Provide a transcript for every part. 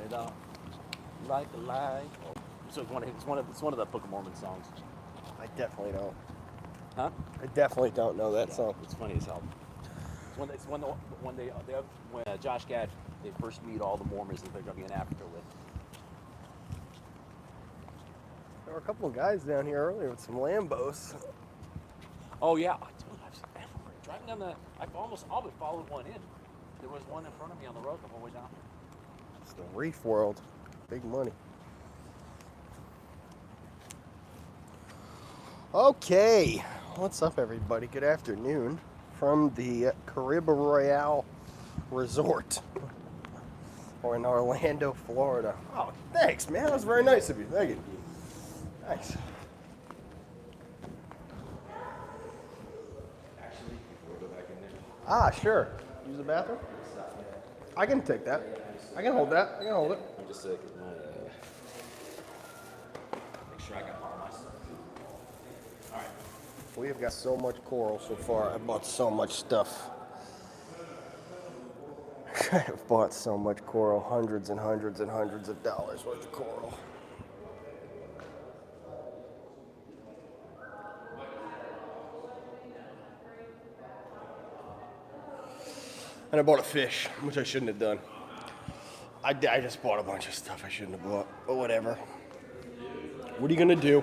it out like a light. So it's one of the Book of Mormon songs. I definitely don't. Huh? I definitely don't know that Yeah, song. it's funny as hell. When Josh Gad, they first meet all the Mormons that they're going to be in Africa with. There were a couple of guys down here earlier with some Lambos. Oh yeah, dude, I've driving down the. I've almost followed one in. There was one in front of me on the road the whole way down. It's the reef world. Big money. Okay, what's up, everybody? Good afternoon from the Caribbean Royale Resort, or in Orlando, Florida. Oh, thanks, man. That was very nice of you. Thank you. Nice. Actually, before we go back in there. Ah, sure. Use the bathroom? I can take that. I can hold that. I can hold it. I'm just make sure I got all my stuff. All right. We have got so much coral so far. I bought so much stuff. I've bought so much coral. Hundreds and hundreds and hundreds of dollars worth of coral. And I bought a fish, which I shouldn't have done. I just bought a bunch of stuff I shouldn't have bought, but whatever. What are you gonna do?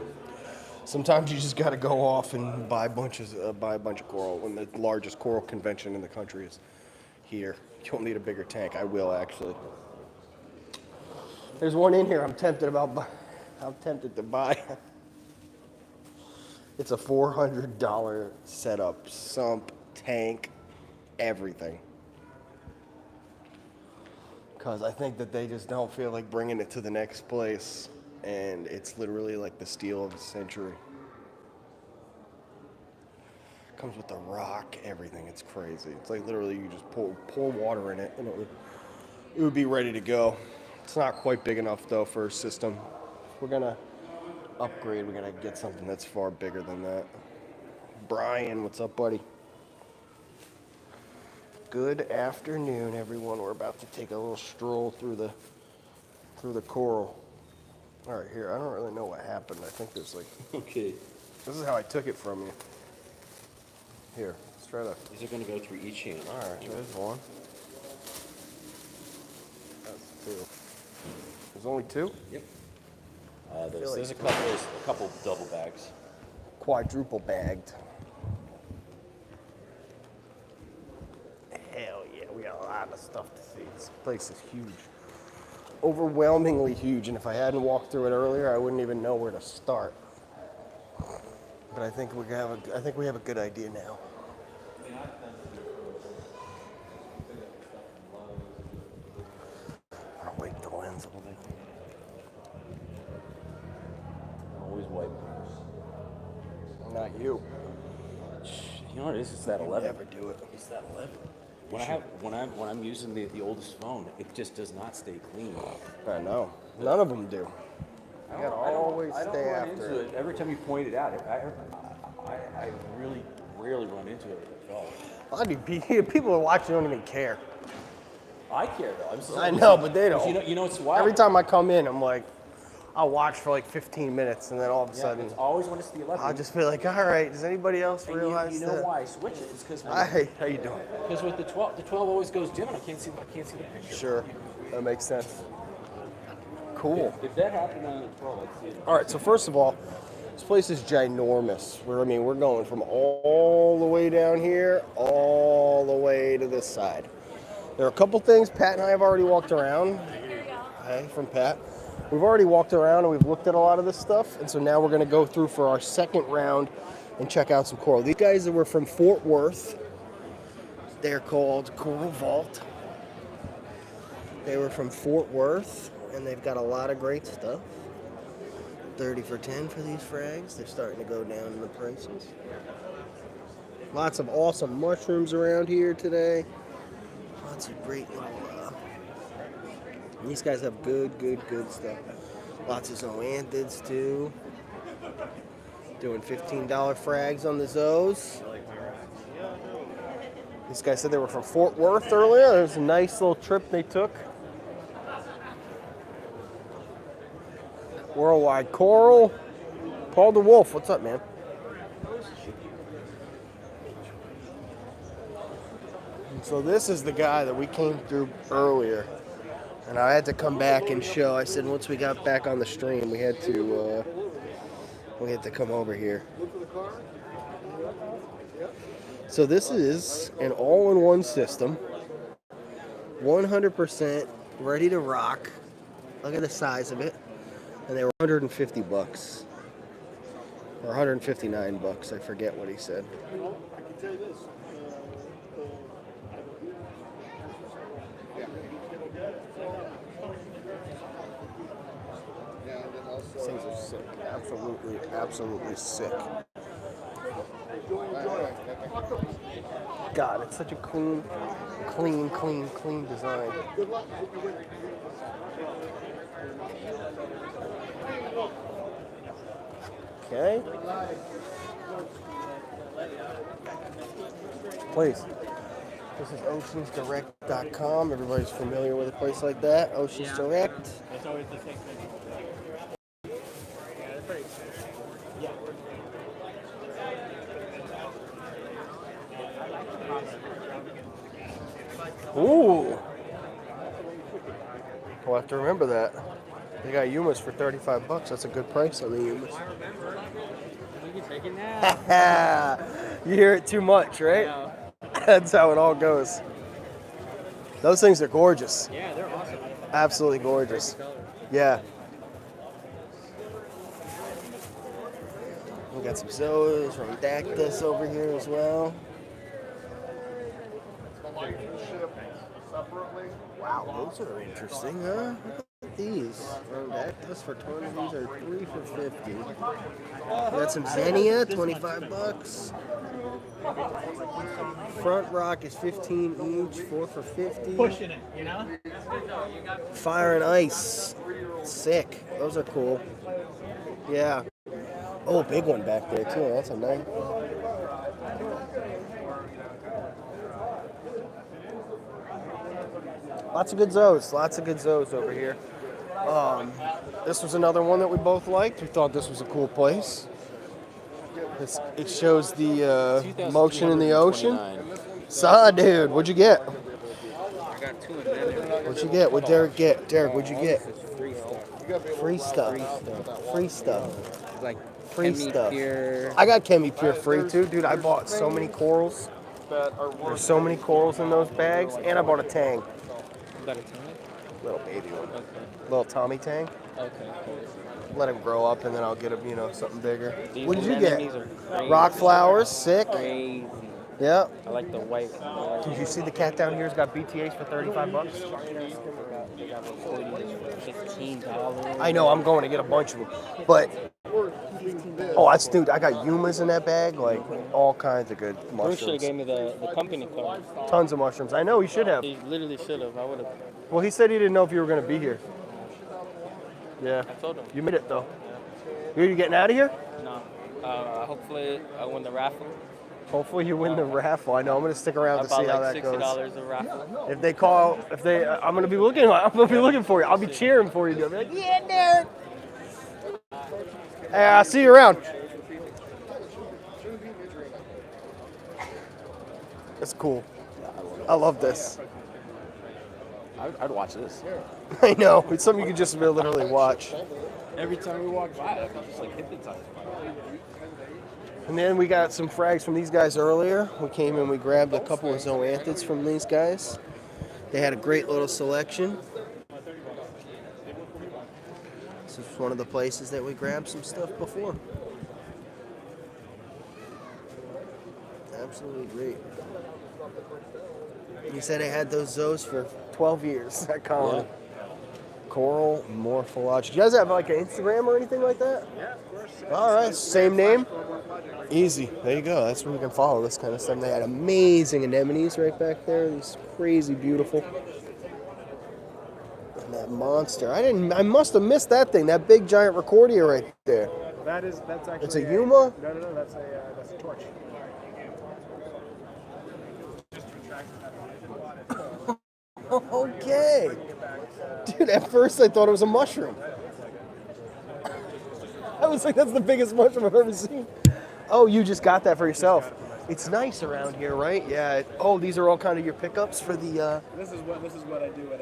Sometimes you just gotta go off and buy a bunch of coral. When the largest coral convention in the country is here, you'll need a bigger tank. I will actually. There's one in here. I'm tempted to buy. It's a $400 setup, sump, tank, everything. Because I think that they just don't feel like bringing it to the next place. And it's literally like the steal of the century. Comes with the rock, everything. It's crazy. It's like literally you just pour water in it and it would be ready to go. It's not quite big enough though for a system. We're gonna upgrade. We're gonna get something that's far bigger than that. Brian, what's up, buddy? Good afternoon, everyone. We're about to take a little stroll through the coral. All right, here. I don't really know what happened. I think there's like. Okay. This is how I took it from you. Here, let's try to. These are going to go through each hand. All right, there's one. That's two. There's only two? Yep. There's a couple double bags. Quadruple bagged. Hell yeah, we got a lot of stuff to see. This place is huge. Overwhelmingly huge, and if I hadn't walked through it earlier, I wouldn't even know where to start. But I think we have a good idea now. I'll wipe the lens a little bit. Always wipe. Not you. You know what it is? It's that 11. Never do it. It's that 11. When I'm using the oldest phone, it just does not stay clean. I know. None of them do. You gotta always stay after it. Every time you point it out, I really rarely run into it at all. A lot of people are watching don't even care. I care though. I know, but they don't. You know it's wild. Every time I come in, I'm like, I'll watch for like 15 minutes, and then all of a sudden, it's always when it's the 11. I'll just be like, all right, does anybody else and realize you know that? why I switch it? It's because How you doing? Because with the 12 always goes dim, and I can't see the picture. Sure, that makes sense. Cool. If that happened on the 12, I'd see it. All right, so first of all, this place is ginormous. We're going from all the way down here, all the way to this side. There are a couple things Pat and I have already walked around. Hey, from Pat. We've already walked around and we've looked at a lot of this stuff, and so now we're going to go through for our second round and check out some coral. These guys that were from Fort Worth, they're called Coral Vault. They were from Fort Worth, and they've got a lot of great stuff. 30 for 10 for these frags. They're starting to go down in the prices. Lots of awesome mushrooms around here today. Lots of great little... these guys have good stuff. Lots of zoanthids too. Doing $15 frags on the zoes. This guy said they were from Fort Worth earlier. There's a nice little trip they took. Worldwide Coral. Paul the Wolf, what's up, man? So this is the guy that we came through earlier, and I had to come back and show. I said once we got back on the stream, we had to come over here. So this is an all-in-one system, 100% ready to rock. Look at the size of it, and they were 150 bucks or 159 bucks. I forget what he said. Well, I can tell you this. These things are sick. Absolutely, absolutely sick. God, it's such a clean design. Okay. Please. This is oceansdirect.com. Everybody's familiar with a place like that. Oceans Direct. It's always the same thing. Ooh. We'll have to remember that. They got Yumas for 35 bucks. That's a good price on the Yumas. I remember. We can take it now. You hear it too much, right? Yeah. That's how it all goes. Those things are gorgeous. Yeah, they're awesome. Absolutely gorgeous. Yeah. We got some Zoas, Rondactus over here as well. Wow, those are interesting, huh? Look at these. Rondactus for 20. These are 3 for 50. We got some Xenia, 25 bucks. Front Rock is 15 each, 4 for 50. Pushing it, you know? Fire and Ice. Sick. Those are cool. Yeah. Oh, big one back there, too. That's a nice. Lots of good Zoes. Lots of good Zoes over here. This was another one that we both liked. We thought this was a cool place. It shows the motion in the ocean. Saw, dude. What'd you get? I got 2 of them. What'd you get? What'd Derek get? Derek, what'd you get? Free stuff. Free stuff. Free stuff. Like Free Chemi stuff. Pure. I got Chemi Pure free too, dude. I bought so many corals. There's so many corals in those bags, and I bought a tang. You got a tank? Little baby one. Okay. Little Tommy tang. Okay, cool. Let him grow up, and then I'll get him, something bigger. These What did you get? anemones are crazy. Rock flowers, sick. Crazy. Yeah. I like the white. Did you see the cat down here's got BTAs for 35 bucks? They got $40 for $15. I know, I'm going to get a bunch of them. But, dude, I got Yumas in that bag, like all kinds of good Bruce should have mushrooms. gave me the company card. Tons of mushrooms. I know, he should have. He literally should have. I would have. Well, he said he didn't know if you were going to be here. Yeah. I told him. You made it, though. You getting out of here? No. Hopefully I win the raffle. Hopefully you win the raffle. I know, I'm going to stick around I to bought see how like that goes. $60 a raffle. If they call, I'm going to be looking for you. I'll be cheering for you. I'll be like, yeah, Derek. Hey, I'll see you around. It's cool. I love this. I'd watch this. I know. It's something you can just literally watch. Every time we walk by, I can just like hypnotize. And then we got some frags from these guys earlier. We came and we grabbed a couple of zoanthids from these guys. They had a great little selection. This is one of the places that we grabbed some stuff before. Absolutely great. He said I had those zoos for 12 years at Colony. Coral Morphology. Do you guys have like an Instagram or anything like that? Yeah, of course. All right, same name? Easy. There you go. That's where you can follow this kind of stuff. They had amazing anemones right back there. These crazy beautiful. And that monster. I must have missed that thing. That big giant recordia right there. That's actually. It's a Yuma? No. That's a torch. Okay. Dude, at first I thought it was a mushroom. was like, that's the biggest mushroom I've ever seen. Oh, you just got that for yourself. It's nice around here, right? Yeah. Oh, these are all kind of your pickups for the. This is what I do. I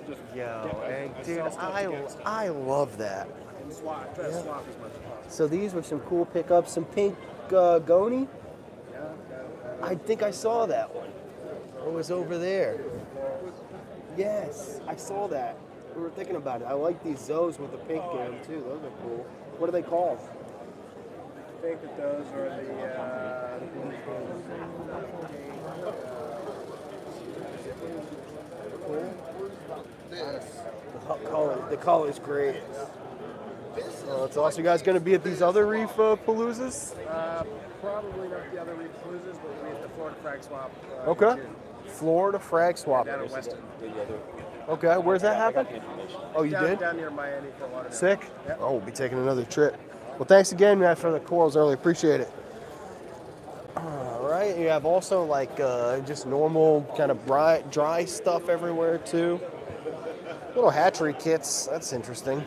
just Hey, I dude, sell stuff together. I love that. And swap. I try to swap as much as possible. So these were some cool pickups. Some pink goni. Yeah. I think I saw that one. It was over there. Yes, I saw that. We were thinking about it. I like these Zoes with the pink in them too. Those are cool. What are they called? I think that those are The color's great. Oh, it's awesome. You guys going to be at these other REEFAPALOOZas? probably not the other REEFAPALOOZas, but we'll be at the Florida Frag Swap. Okay. in June. Florida Frag Swap. Down in Weston. Okay, where's that happen? Oh, you did? Down near Miami for Lauderdale. Sick? Yep. Oh, we'll be taking another trip. Well, thanks again, man, for the corals earlier. Appreciate it. All right, you have also like just normal kind of dry stuff everywhere too. Little hatchery kits. That's interesting.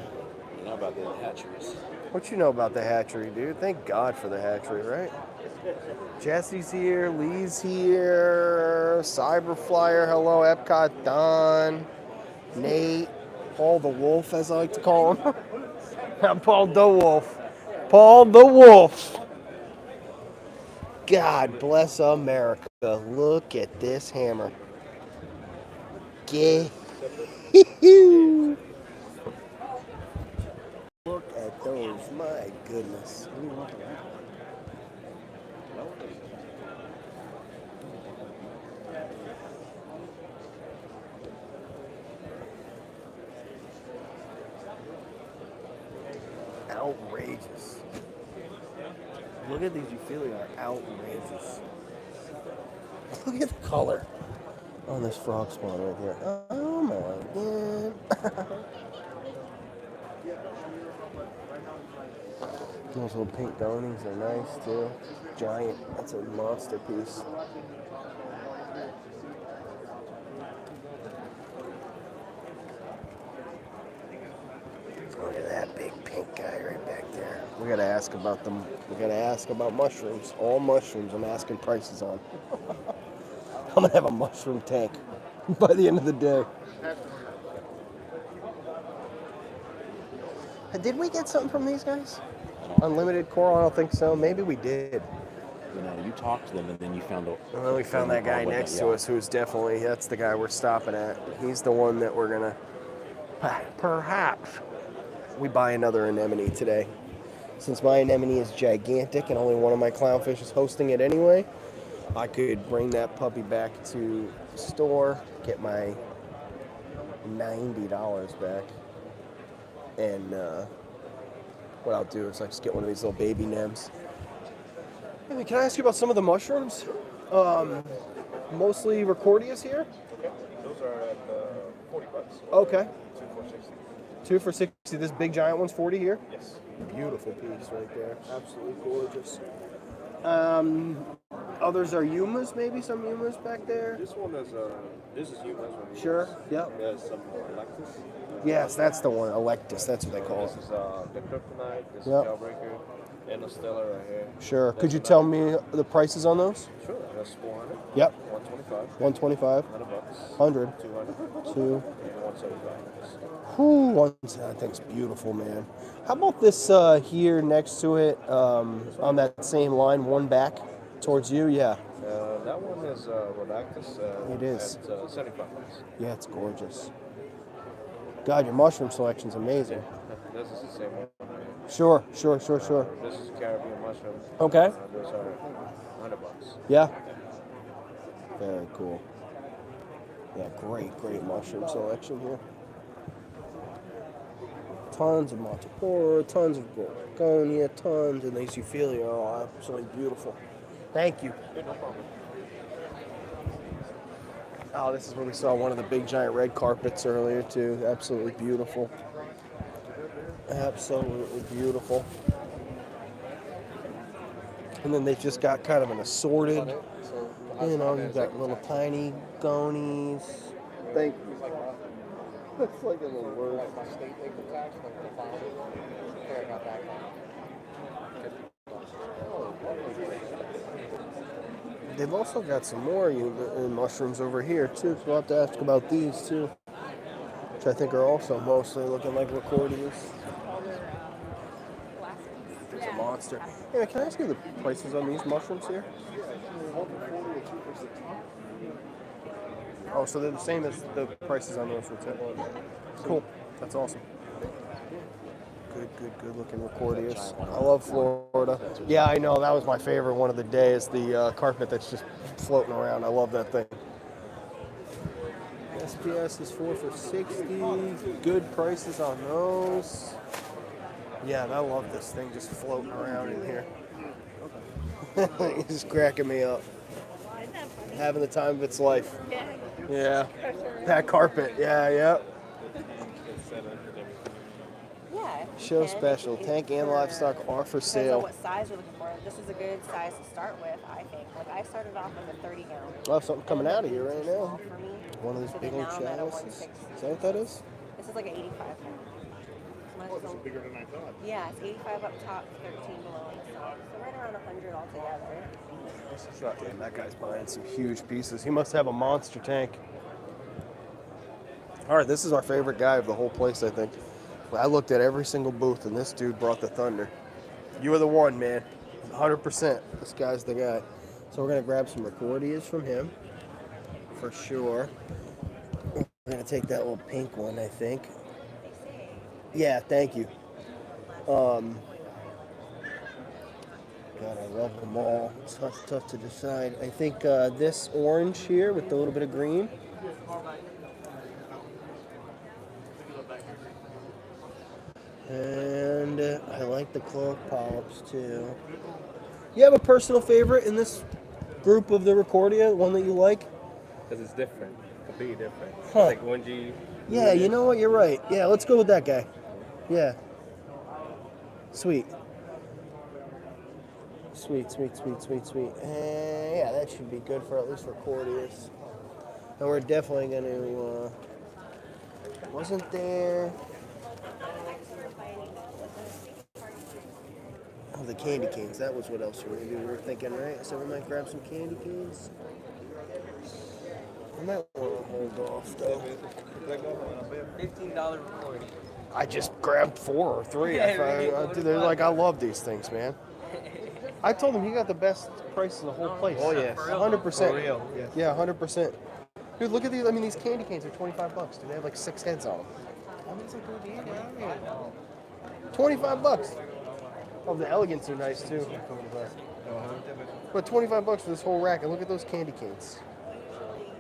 You know about the hatcheries. What you know about the hatchery, dude? Thank God for the hatchery, right? Jesse's here, Lee's here, Cyberflyer, hello, Epcot, Don, Nate, Paul the Wolf, as I like to call him. Paul the Wolf. Paul the Wolf. God bless America. Look at this hammer. Yeah. Look at those. My goodness. What are you looking at? Outrageous. Look at these Euphyllia, outrageous. Look at the color on this frog spawn right here. Oh my god. Those little pink donings are nice too. Giant, that's a monster piece. Look at that big pink guy right back there. We gotta ask about them. We gotta ask about mushrooms. All mushrooms I'm asking prices on. I'm gonna have a mushroom tank by the end of the day. Did we get something from these guys? Unlimited coral? I don't think so. Maybe we did. You know, you talked to them and then you found out. And then we found that guy next to us who's definitely, that's the guy we're stopping at. He's the one that we're gonna, perhaps, we buy another anemone today. Since my anemone is gigantic and only one of my clownfish is hosting it anyway, I could bring that puppy back to the store, get my $90 back, and what I'll do is I just get one of these little baby nems. Hey, can I ask you about some of the mushrooms? Mostly Recordias here? Okay. Those are at $40. Okay. 2 for 60. 2 for 60. This big giant one's 40 here? Yes. Beautiful piece right there. Absolutely gorgeous. Others are Yumas, maybe some Yumas back there? This one is humans. Sure, yep. There's some Electus. Yes, that's the one. Electus, that's what they call This it. is the Kryptonite. This Yep. is Jailbreaker. And Stellar right here. Sure. Could you tell me the prices on those? Sure. That's 400. Yep. 125. 125. $100. 100. 200. 2. And 175. Whew, that thing's beautiful, man. How about this here next to it, on that same line, one back towards you? Yeah. That one is Rodactus. It is. At $75. Yeah, it's gorgeous. God, your mushroom selection's amazing. This is the same one. Sure. This is Caribbean mushroom. Okay. Those are $100. Yeah. Very cool. Yeah, great mushroom selection here. Tons of Montipora, tons of Gorgonia, tons of these Euphyllia are all absolutely beautiful. Thank you. Yeah, no problem. Oh, this is where we saw one of the big giant red carpets earlier too. Absolutely beautiful. Absolutely beautiful. And then they've just got kind of an assorted, you know, you've got little tiny gonies. Thank you. Looks like in the worst. Like my state income tax, like the file. I got that one. They've also got some more mushrooms over here too. So we'll have to ask about these too, which I think are also mostly looking like recordias. There's a monster. Hey, can I ask you the prices on these mushrooms here? Oh, so they're the same as the prices on those ones. Cool. That's awesome. Good looking recordias. I love Florida. Yeah, I know. That was my favorite one of the day is the carpet that's just floating around. I love that thing. SPS is 4 for $60. Good prices on those. Yeah, and I love this thing just floating around in here. It's just cracking me up. Having the time of its life. Yeah. That carpet. Yeah. Yeah. Show special. Tank and livestock are for Depends on sale. what size you're looking for. This is a good size to start with, I think. Like I started off with a 30 gallon. Oh, something coming out of here right now. Small for me. One of those So big then old now I'm at a chalices. 1.6. Is that what that is? This is like an 85 pound. This is bigger than I thought. Yeah, it's 85 up top, 13 below on the side. So right around 100 altogether. Damn, that guy's buying some huge pieces. He must have a monster tank. All right, this is our favorite guy of the whole place, I think. I looked at every single booth, and this dude brought the thunder. You were the one, man. 100%. This guy's the guy. So we're going to grab some recordias from him, for sure. We're going to take that little pink one, I think. Yeah, thank you. God, I love them all. It's tough to decide. I think this orange here with a little bit of green. And I like the cloak polyps too. You have a personal favorite in this group of the Recordia? One that you like? Because it's different. Completely different. Huh. It's like 1G. Yeah, you know what? You're right. Yeah, let's go with that guy. Yeah. Sweet. Sweet. And yeah, that should be good for at least Recordias. And we're definitely going to... wasn't there... Oh, the candy canes. That was what else we were going to do. We were thinking, right? So we might grab some candy canes. I might want to hold off, though. $15 recording. I just grabbed 4 or 3. They're like, I love these things, man. I told him he got the best price in the whole place. Oh, yes. 100%. For real. Yeah, 100%. Dude, look at these. I mean, these candy canes are $25. Dude, they have like 6 heads on them. $25. Oh, the elegants are nice too. But $25 for this whole rack, and look at those candy canes.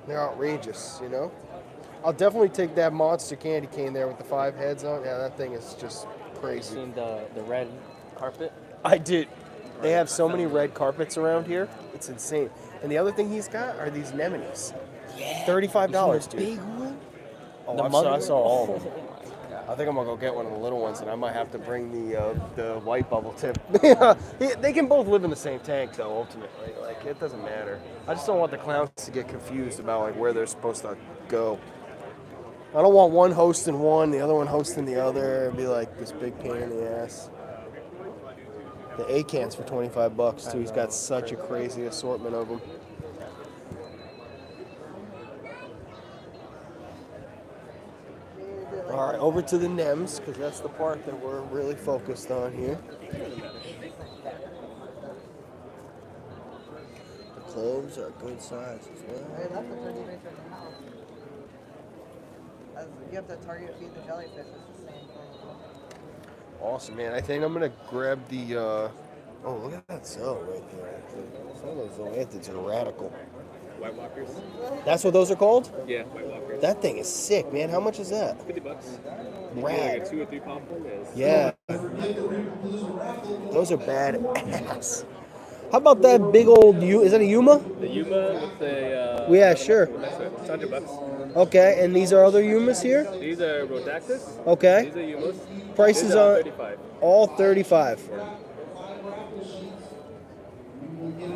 They're outrageous, you know? I'll definitely take that monster candy cane there with the 5 heads on. Yeah, that thing is just crazy. Seen the red carpet? I did. They have so many red carpets around here. It's insane. And the other thing he's got are these anemones. Yeah. $35, dude. Big one? Oh, I saw all of them. I think I'm gonna go get one of the little ones, and I might have to bring the white bubble tip. They can both live in the same tank, though. Ultimately, like it doesn't matter. I just don't want the clowns to get confused about like where they're supposed to go. I don't want one hosting one, the other one hosting the other. It'd be like this big pain in the ass. The A-cans for $25 too. He's got such a crazy assortment of them. All right, over to the NEMs, because that's the part that we're really focused on here. The cloves are good size as well. Hey, that's the turkey base right now. You have to target feed the jellyfish. It's the same thing. Awesome, man. I think I'm going to grab the... oh, look at that cell right there. Some of those zoanthids are radical. White Walkers? That's what those are called? Yeah, White Walkers. That thing is sick, man. How much is that? $50. Rad. Like a 2 or 3 pound one is. Yeah. Those are badass. How about that big old is that a Yuma? The Yuma with the... Yeah, sure. It's $100. Okay, and these are other Yumas here? These are Rhodactis. Okay. These are Yumas. Prices These are on 35. all 35.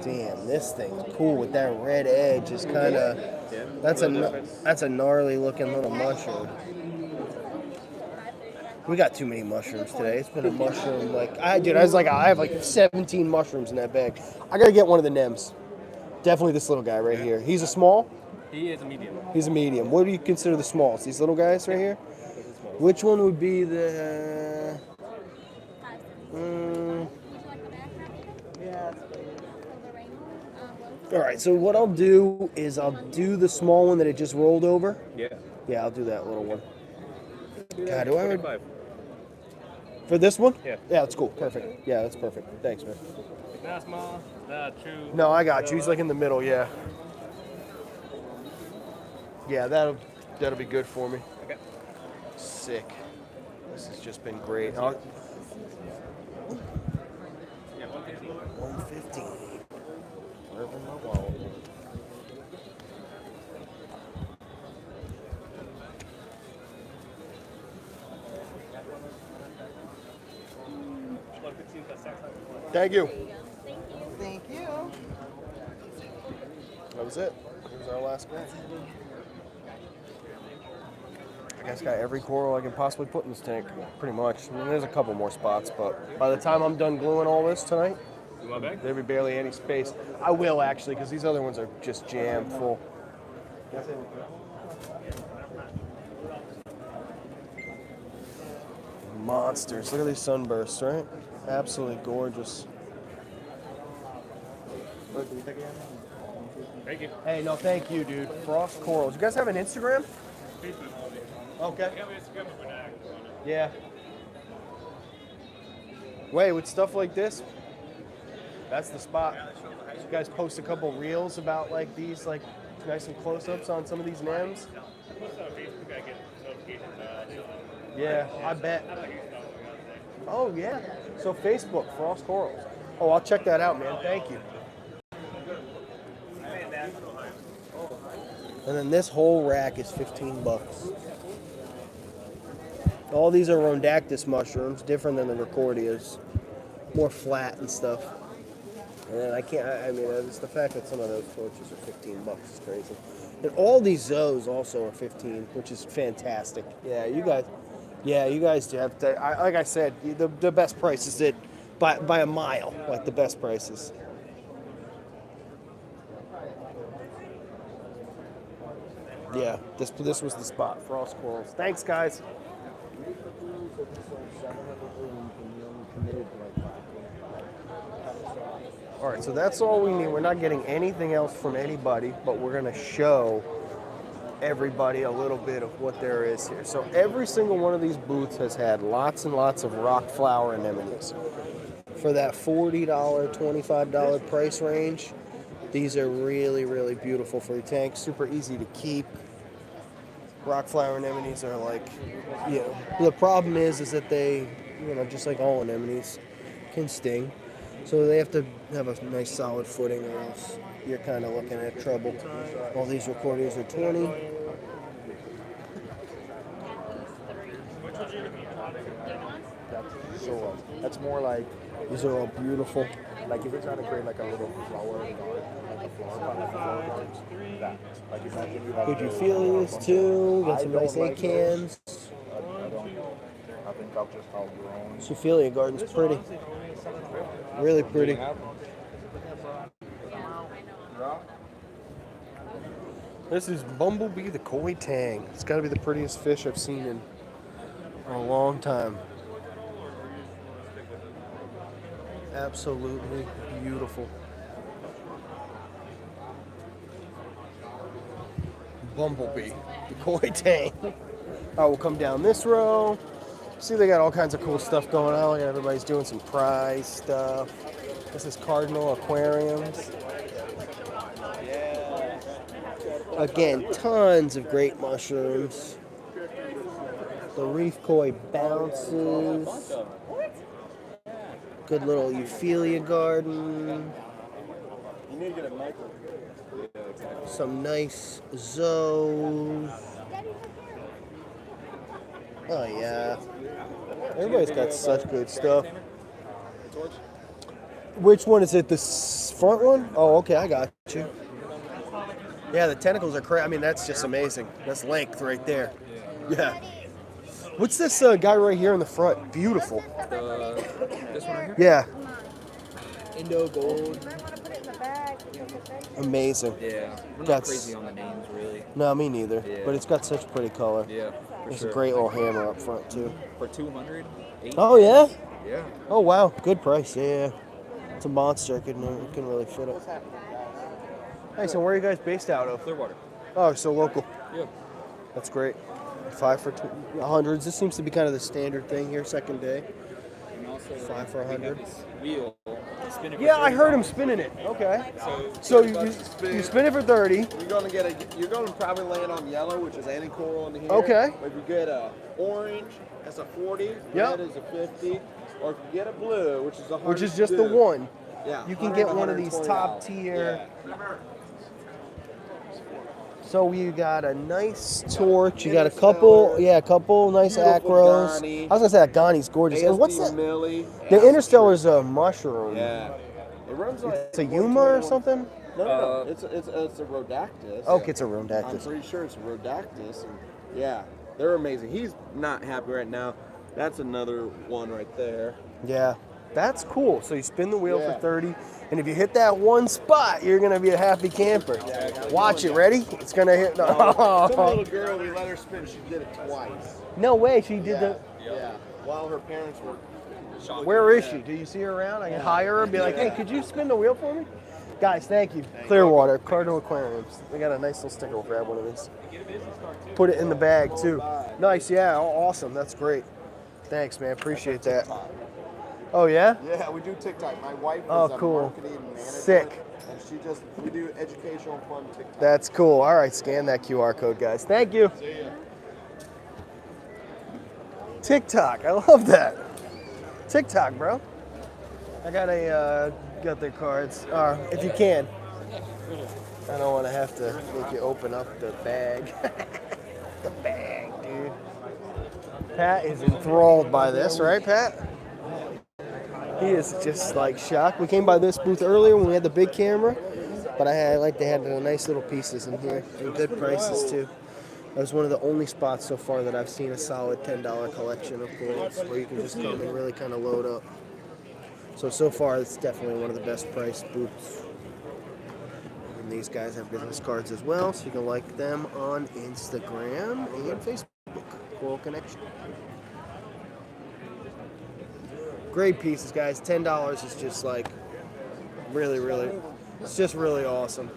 Damn, this thing's cool with that red edge. Is kind of Yeah. that's a gnarly looking little mushroom. We got too many mushrooms today. It's been a mushroom I have like 17 mushrooms in that bag. I gotta get one of the Nems. Definitely this little guy right here. He's a small. He is a medium. He's a medium. What do you consider the smalls? These little guys right here. Which one would be the? Yeah. All right. So what I'll do is I'll do the small one that it just rolled over. Yeah. Yeah, I'll do that little one. God, do I? 25. For this one? Yeah. Yeah, that's cool. Perfect. Yeah, that's perfect. Thanks, man. That's small. True. No, I got you. He's like in the middle. Yeah. Yeah, that'll be good for me. Okay. Sick. This has just been great. Yeah, 150. 115. Wherever my wallet. Thank you. Thank you. That was it. That was our last guy. I guess got every coral I can possibly put in this tank, pretty much. I mean, there's a couple more spots, but by the time I'm done gluing all this tonight, You want back? there'll be barely any space. I will actually, because these other ones are just jam full. Monsters. Look at these sunbursts, right? Absolutely gorgeous. Thank you. Hey, no, thank you, dude. Frost corals. You guys have an Instagram? Okay. Yeah. Wait, with stuff like this, that's the spot. You guys post a couple reels about like these, like nice and close-ups on some of these Nems. Yeah, I bet. Oh yeah. So Facebook, Frost Corals. Oh, I'll check that out, man. Thank you. And then this whole rack is 15 bucks. All these are Rhodactis mushrooms, different than the Recordias. More flat and stuff. And then it's the fact that some of those torches are 15 bucks is crazy. And all these Zoes also are 15, which is fantastic. Yeah, you guys do have to, like I said, the best prices by a mile, like the best prices. Yeah, this was the spot, Frost Corals. Thanks, guys. All right, so that's all we need. We're not getting anything else from anybody, but we're going to show everybody a little bit of what there is here. So every single one of these booths has had lots and lots of rock flower anemones. For that $40, $25 price range, these are really, really beautiful for your tank. Super easy to keep. Rock flower anemones are like, the problem is that they, just like all anemones, can sting. So they have to have a nice solid footing or else you're kind of looking at trouble. All these Recordias are 20. So that's more like These are all beautiful. if you're trying to create like a little flower garden, like a flower garden, that. Like imagine you have. Euphyllias too. Got some nice egg cans. I think I've just outgrown. Euphylia garden's pretty. Really pretty. This is Bumblebee the Koi Tang. It's got to be the prettiest fish I've seen in a long time. Absolutely beautiful. Bumblebee the Koi Tang. Oh, we'll come down this row. See, they got all kinds of cool stuff going on. Look at everybody's doing some prize stuff. This is Cardinal Aquariums. Again, tons of great mushrooms. The Reef Koi bounces. Good little Euphylia garden. Some nice zoes. Oh yeah. Everybody's got such good stuff. Which one is it? The front one? Oh, okay, I got you. Yeah, the tentacles are crazy. I mean, that's just amazing. That's length right there. Yeah. What's this guy right here in the front? Beautiful. This one right here? Yeah, Indo gold. You might want to put it in the bag because it's extra. amazing. Yeah. We're not That's- crazy on the names, really. No, me neither. Yeah. But it's got such pretty color. Yeah, for There's sure. a great little hammer up front too. For 200. Oh yeah. Yeah. Oh wow, good price. Yeah. It's a monster. It can really fit it. Hey, so where are you guys based out of? Clearwater. Oh, so local. Yeah. That's great. 5 for 100s. This seems to be kind of the standard thing here, second day. And also 5 for we have 100. this wheel. Spin it for Yeah, I 30. heard him spinning it. Okay. So So you spin it for 30. You're gonna probably land on yellow, which is any coral in here. Okay. But if you get a orange, that's a 40. Yep. Red is a 50. Or if you get a blue, which is a 100. Which is just the one. Yeah. You can get one of these top tier. So you got a nice torch. You got a couple nice Beautiful acros. Ghani. I was gonna say that Ghani's gorgeous. And what's that? Millie. The Interstellar's a mushroom. Yeah. It runs like. It's a Yuma or something? No. It's a Rhodactis. Okay, it's a I'm Rhodactis. pretty sure it's a Rhodactis. And yeah, they're amazing. He's not happy right now. That's another one right there. Yeah, that's cool. So you spin the wheel for Yeah. 30, and if you hit that one spot, you're gonna be a happy camper. Watch it. Ready? It's gonna hit. Some little girl, we let her spin. She did it twice. No way. She did the. Yeah. While her parents were. Where is she? Do you see her around? I can hire her and be like, hey, could you spin the wheel for me? Guys, thank you. Clearwater, Cardinal Aquariums. They got a nice little sticker. We'll grab one of these. Put it in the bag, too. Nice, yeah. Awesome. That's great. Thanks, man. Appreciate that. Oh, yeah? Yeah, we do TikTok. My wife is Oh, a cool. marketing manager. Sick. And we do educational fun TikTok. That's cool. All right, scan that QR code, guys. Thank you. See ya. TikTok. I love that. TikTok, bro. I got their cards. If you can. I don't want to have to make you open up the bag. The bag, dude. Pat is enthralled by this, right, Pat? He is just like shocked. We came by this booth earlier when we had the big camera, but I like they had nice little pieces in here and good prices too. That was one of the only spots so far that I've seen a solid $10 collection of corals where you can just come and really kind of load up. So far, it's definitely one of the best priced booths. And these guys have business cards as well, so you can like them on Instagram and Facebook. Coral Connection. Great pieces, guys. $10 is just like really, it's just really awesome.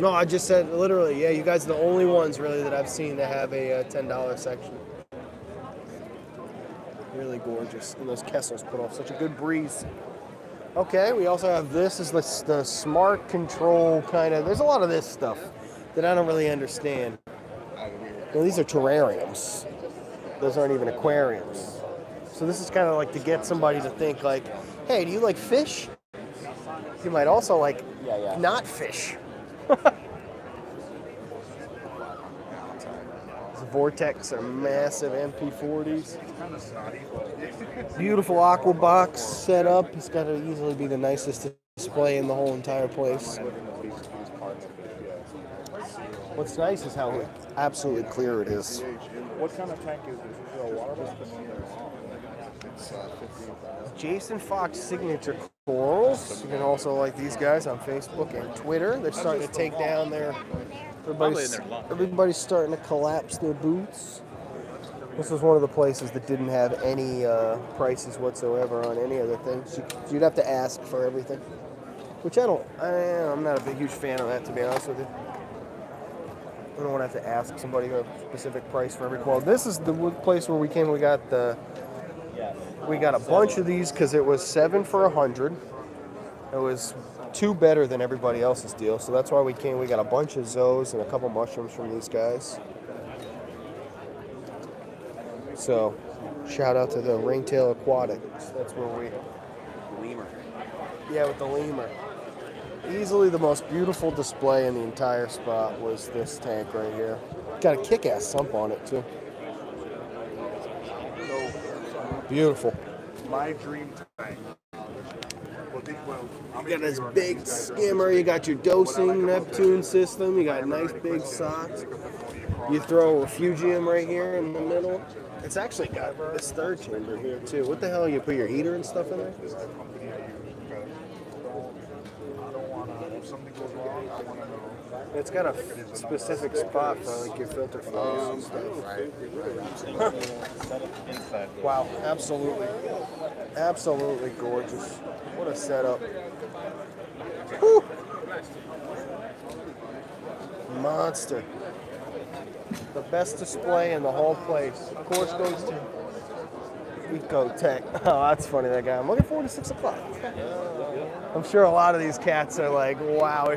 No, I just said literally, yeah, you guys are the only ones really that I've seen to have a $10 section. Really gorgeous. And those Kessels put off such a good breeze. Okay, we also have this is the smart control kind of, there's a lot of this stuff that I don't really understand. These are terrariums. Those aren't even aquariums. So this is kind of like to get somebody to think like, hey, do you like fish? You might also like not fish. The Vortex are massive MP40s. Beautiful aqua box set up. It's got to easily be the nicest display in the whole entire place. What's nice is how absolutely clear it is. What kind of tank is this? Is it a water bottle? It's Jason Fox signature corals. You can also like these guys on Facebook and Twitter. They're starting to take down their. Everybody's starting to collapse their booths. This was one of the places that didn't have any prices whatsoever on any other things. You'd have to ask for everything, which I'm not a big huge fan of that, to be honest with you. I don't want to have to ask somebody a specific price for every coral. This is the place where we came. We got a bunch of these because it was 7 for 100. It was 2 better than everybody else's deal, so that's why we came. We got a bunch of zoos and a couple mushrooms from these guys. So, shout out to the Ringtail Aquatics. That's where we. lemur. Yeah, with the lemur. Easily the most beautiful display in the entire spot was this tank right here. Got a kick-ass sump on it too. Beautiful. My dream tank. You got this big skimmer, you got your dosing Neptune system, you got nice big socks. You throw a refugium right here in the middle. It's actually got this third chamber here too. What the hell? You put your heater and stuff in there? I don't want to, if something goes wrong, I want to know. It's got a specific spot for like your filter flows and stuff. Wow, absolutely, absolutely gorgeous. What a setup. Whew. Monster. The best display in the whole place. Of course goes to Ecotech. Oh, that's funny, that guy. I'm looking forward to 6 o'clock. I'm sure a lot of these cats are like, wow,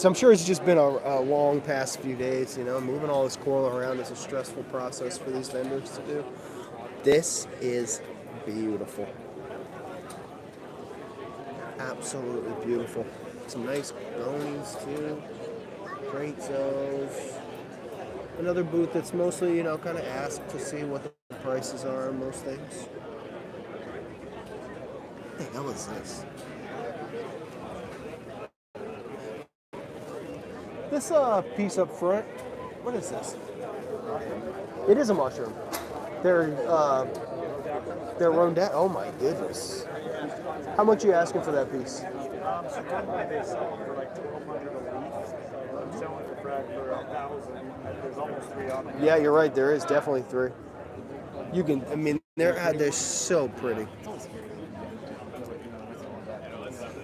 I'm sure it's just been a long past few days, you know. Moving all this coral around is a stressful process for these vendors to do. This is beautiful. Absolutely beautiful. Some nice gonies too. Great zones. Another booth that's mostly, you know, kind of asked to see what the prices are on most things. What the hell is this? This piece up front, what is this? It is a mushroom. They're Rondat. Oh my goodness. How much are you asking for that piece? So normally they sell for like 1,200 a leaf. I'm selling for frag for 1,000. There's almost 3 on it. Yeah, you're right. There is definitely 3. You can, I mean, they're so pretty.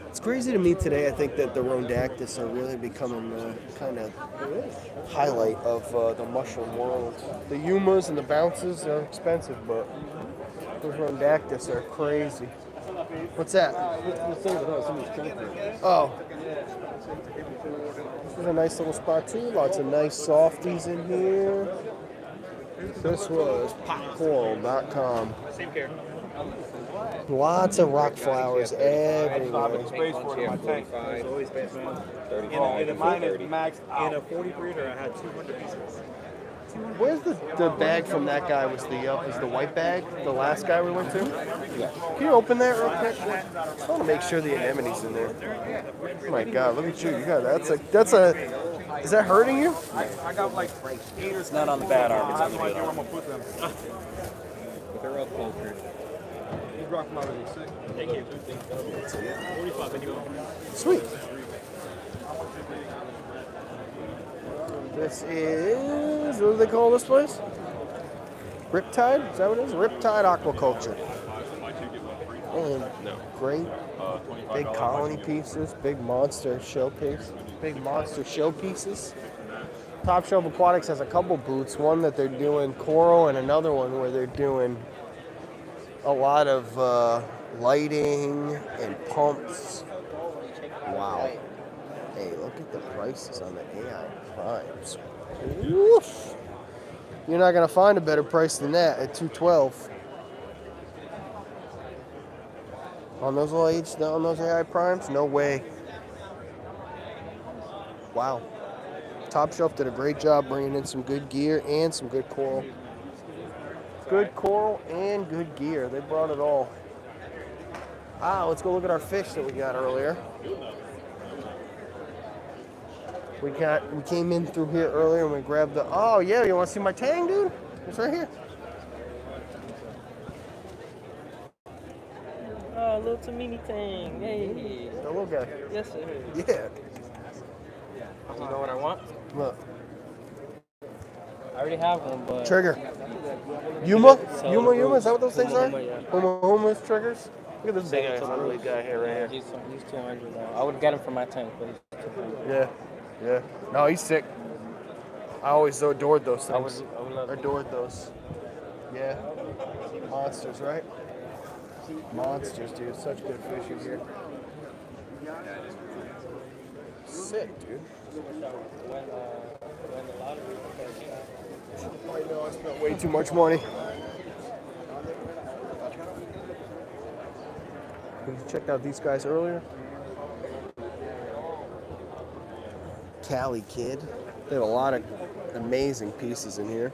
It's crazy to me today. I think that the Rhodactis are really becoming the kind of highlight of the mushroom world. The Yumas and the bounces are expensive, but those Rhodactis are crazy. What's that? Oh. This is a nice little spot too. Lots of nice softies in here. This was popcoral.com. Same care. Lots of rock flowers everywhere. Space for it in my tank. There's always space, man. And mine is maxed out. In a 40 breeder, I had 200 pieces. Where's the bag from that guy? Was the white bag? The last guy we went to? Yeah. Can you open that real quick? I want to make sure the anemone's in there. Oh my God! Look at you. You got that's a. Is that hurting you? I got like 8 or It's not on the bad arm. It's I on have the no good idea where arm. I'm going to put them. But they're all cultured. You rock them out of these sick. Thank you. 45 anyway. Sweet. This is, what do they call this place? Riptide? Is that what it is? Riptide Aquaculture. And great big colony pieces, big monster showpiece, big monster showpieces. Top Shelf Aquatics has a couple booths, one that they're doing coral and another one where they're doing a lot of lighting and pumps. Wow. Hey, look at the prices on the AI primes. Woof. You're not gonna find a better price than that at $212. On those on those AI primes? No way. Wow. Top Shelf did a great job bringing in some good gear and some good coral. Good coral and good gear. They brought it all. Let's go look at our fish that we got earlier. We came in through here earlier and we grabbed the, oh yeah, you want to see my tang, dude? It's right here. Oh, little Tamini thing. Hey. The little guy. Yes, sir. Yeah. You know what I want? Look. I already have one, but... Trigger. Yuma? So- Yuma? Is that what those things are? Huma, yeah. Huma's triggers? Look at this big ass ugly guy here right here. He's 200 though. I would get him for my tank, but he's 200. Yeah. Yeah. No, he's sick. I always adored those things. I would love it. Adored those. Yeah. Monsters, right? Monsters, dude. Such good fish in here. Sick, dude. I know I spent way too much money. We checked out these guys earlier. Cali Kid. They have a lot of amazing pieces in here.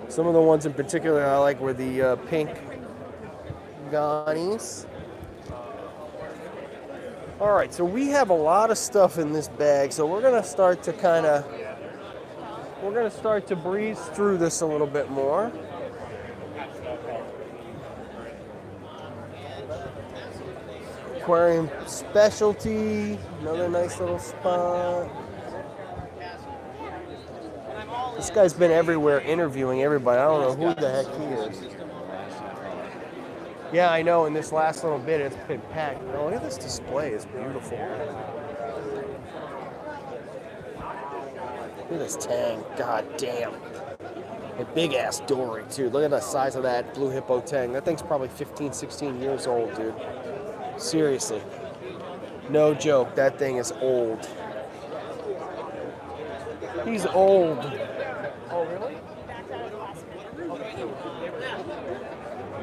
Some of the ones in particular I like were the pink Ghanies. All right, so we have a lot of stuff in this bag, so we're gonna start to breeze through this a little bit more. Aquarium specialty, another nice little spot. This guy's been everywhere interviewing everybody. I don't know who the heck he is. Yeah, I know, in this last little bit it's been packed. Oh, look at this display, it's beautiful. Look at this tang, god damn. A big ass dory too. Look at the size of that blue hippo tang. That thing's probably 15, 16 years old, dude. Seriously. No joke, that thing is old. He's old. Oh, really?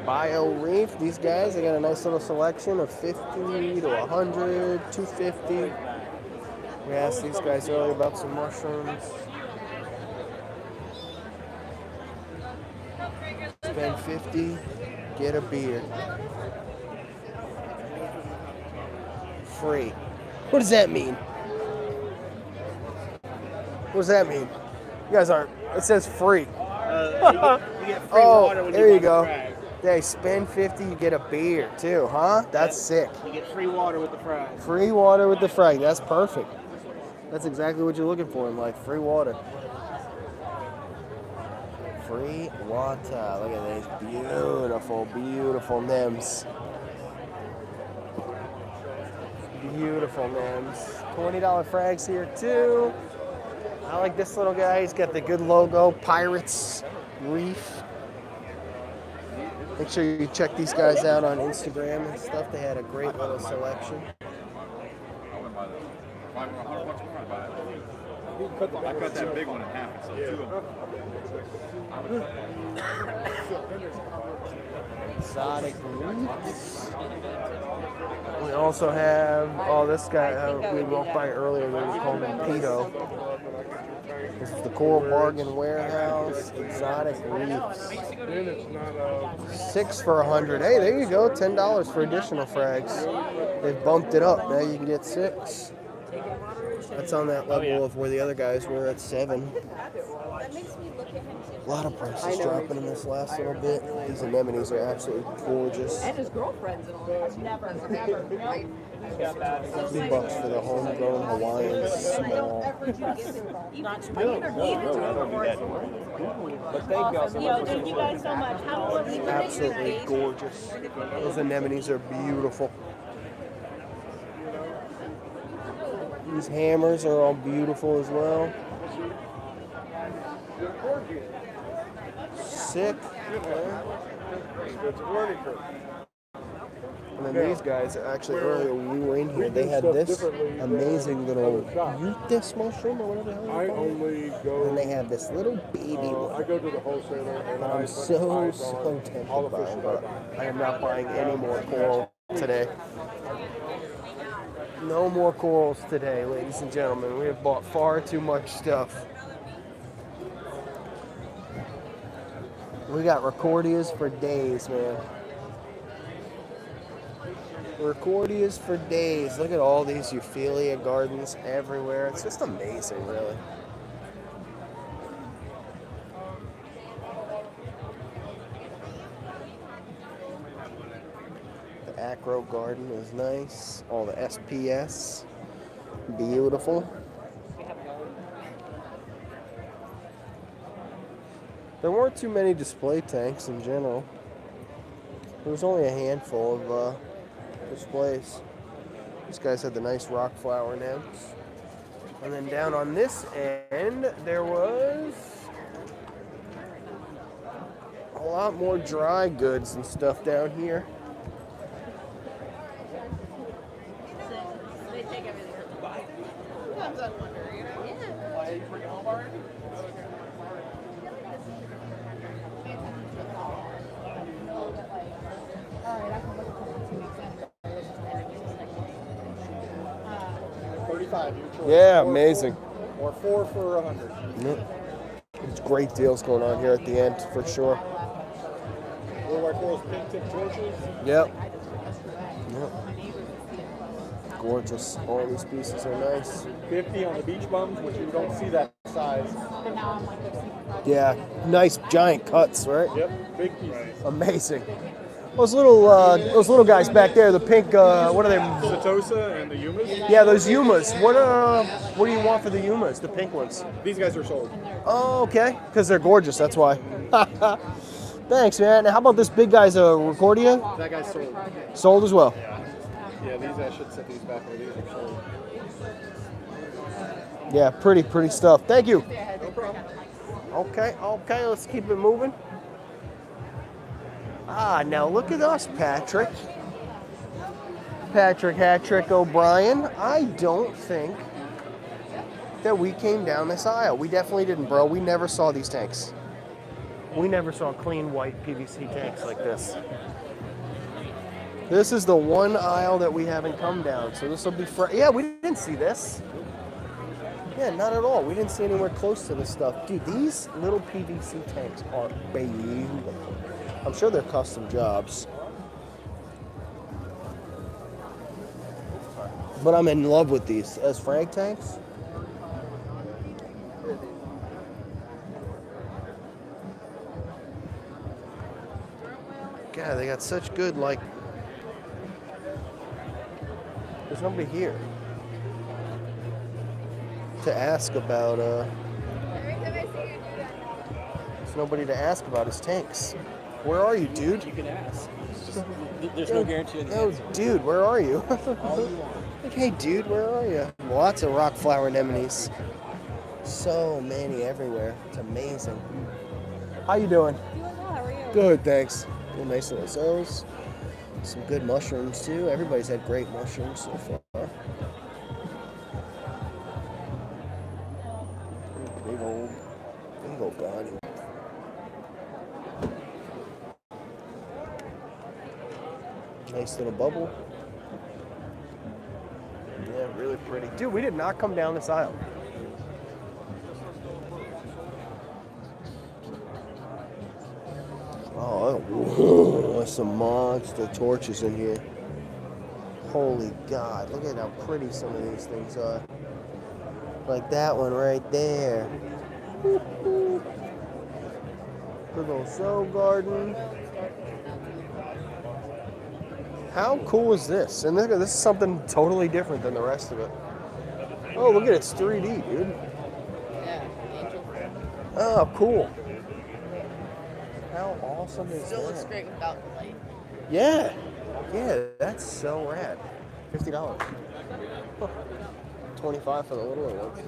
Bio Reef, these guys, they got a nice little selection of 50 to 100, 250. We asked these guys earlier about some mushrooms. Spend 50, get a beer. Free. What does that mean? What does that mean? You guys aren't. It says free. You get free water when there you buy the go. frag. They spend 50, you get a beer too, huh? That's sick. You get free water with the frag. Free water with the frag. That's perfect. That's exactly what you're looking for in life. Free water. Free water. Look at these beautiful, beautiful nyms. Beautiful nyms. $20 frags here too. I like this little guy. He's got the good logo, Pirates Reef. Make sure you check these guys out on Instagram and stuff. They had a great little selection. I cut that big one in half, so 2 of them. Exotic roots. We also have, this guy we walked by earlier, they were called him Pito. This is the Coral Bargain Warehouse, Exotic Reefs. 6 for 100. Hey, there you go, $10 for additional frags. They've bumped it up, now you can get 6. That's on that level of where the other guys were at 7. A lot of prices dropping in this last little bit. These anemones are absolutely gorgeous. And his girlfriends and all that. Never. $50 for the homegrown Hawaiian small. But thank y'all so much. Thank you guys so much. How was it? Absolutely gorgeous. Those anemones are beautiful. These hammers are all beautiful as well. Sick. And then these guys, actually earlier when we were in here, they had this amazing little Eutis mushroom or whatever the hell it's called. And they have this little baby one. I go to the wholesaler and I'm so tempted by them, but I am not buying any more coral today. No more corals today, ladies and gentlemen. We have bought far too much stuff. We got recordias for days, man. Recordias for days. Look at all these Euphilia gardens everywhere. It's just amazing, really. The Acro garden is nice. All the SPS. Beautiful. There weren't too many display tanks in general. There was only a handful of displays. These guys had the nice rock flower nymphs. And then down on this end, there was a lot more dry goods and stuff down here. They take everything. Sometimes I wonder, you know? Why are you bringing home already? Yeah, amazing. or 4 for 100. Yep. There's great deals going on here at the end for sure. Little like those pink tip torches. Yep. Yep. gorgeous. All these pieces are nice. 50 on the beach bums, which you don't see that size. Yeah, nice giant cuts, right? Yep, big pieces. Amazing. Those little guys back there, the pink. What are they? Setosa and the Yumas. Yeah, those Yumas. What do you want for the Yumas? The pink ones. These guys are sold. Oh, okay. Because they're gorgeous. That's why. Thanks, man. Now, how about this big guy's a Recordia? That guy's sold. Sold as well. Yeah, these I should set these back where these are sold. Yeah, pretty stuff. Thank you. No problem. Okay, let's keep it moving. Now look at us, Patrick. Patrick Hat-Trick O'Brien. I don't think that we came down this aisle. We definitely didn't, bro. We never saw these tanks. We never saw clean white PVC tanks like this. This is the one aisle that we haven't come down, so this will be yeah, we didn't see this. Yeah, not at all. We didn't see anywhere close to this stuff. Dude, these little PVC tanks are beautiful. I'm sure they're custom jobs. But I'm in love with these as frag tanks. God, they got such good, like, there's nobody here to ask about, there's nobody to ask about his tanks. Where are you, dude? You can ask. There's no guarantee of the Oh, answer. dude, where are you? All you want. Like, hey, dude, where are you? Lots of rock flower anemones. So many everywhere. It's amazing. How you doing? Doing well, how are you? Good, thanks. Real nice little those. Some good mushrooms too. Everybody's had great mushrooms so far. Big old body. Nice little bubble. Yeah, really pretty. Dude, we did not come down this aisle. Oh, there's some monster torches in here. Holy God, look at how pretty some of these things are. Like that one right there. Good little show garden. How cool is this? And look at this is something totally different than the rest of it. Oh, look at it, it's 3D, dude. Oh, cool. How awesome is Still looks that? great without the light. Yeah, that's so rad. $50. Huh. $25 for the little ones.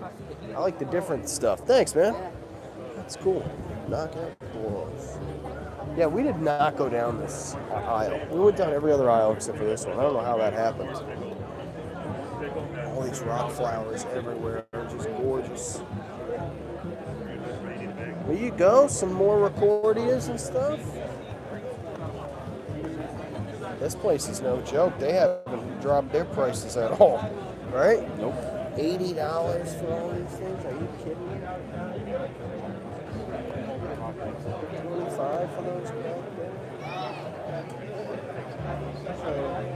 I like the different stuff. Thanks, man. That's cool. Knockout balls. Yeah, we did not go down this aisle. We went down every other aisle except for this one. I don't know how that happened. All these rock flowers everywhere are just gorgeous. There you go, some more Recordias and stuff. This place is no joke. They haven't dropped their prices at all, right? Nope. $80 for all these things? Are you kidding me? 25 for those back there?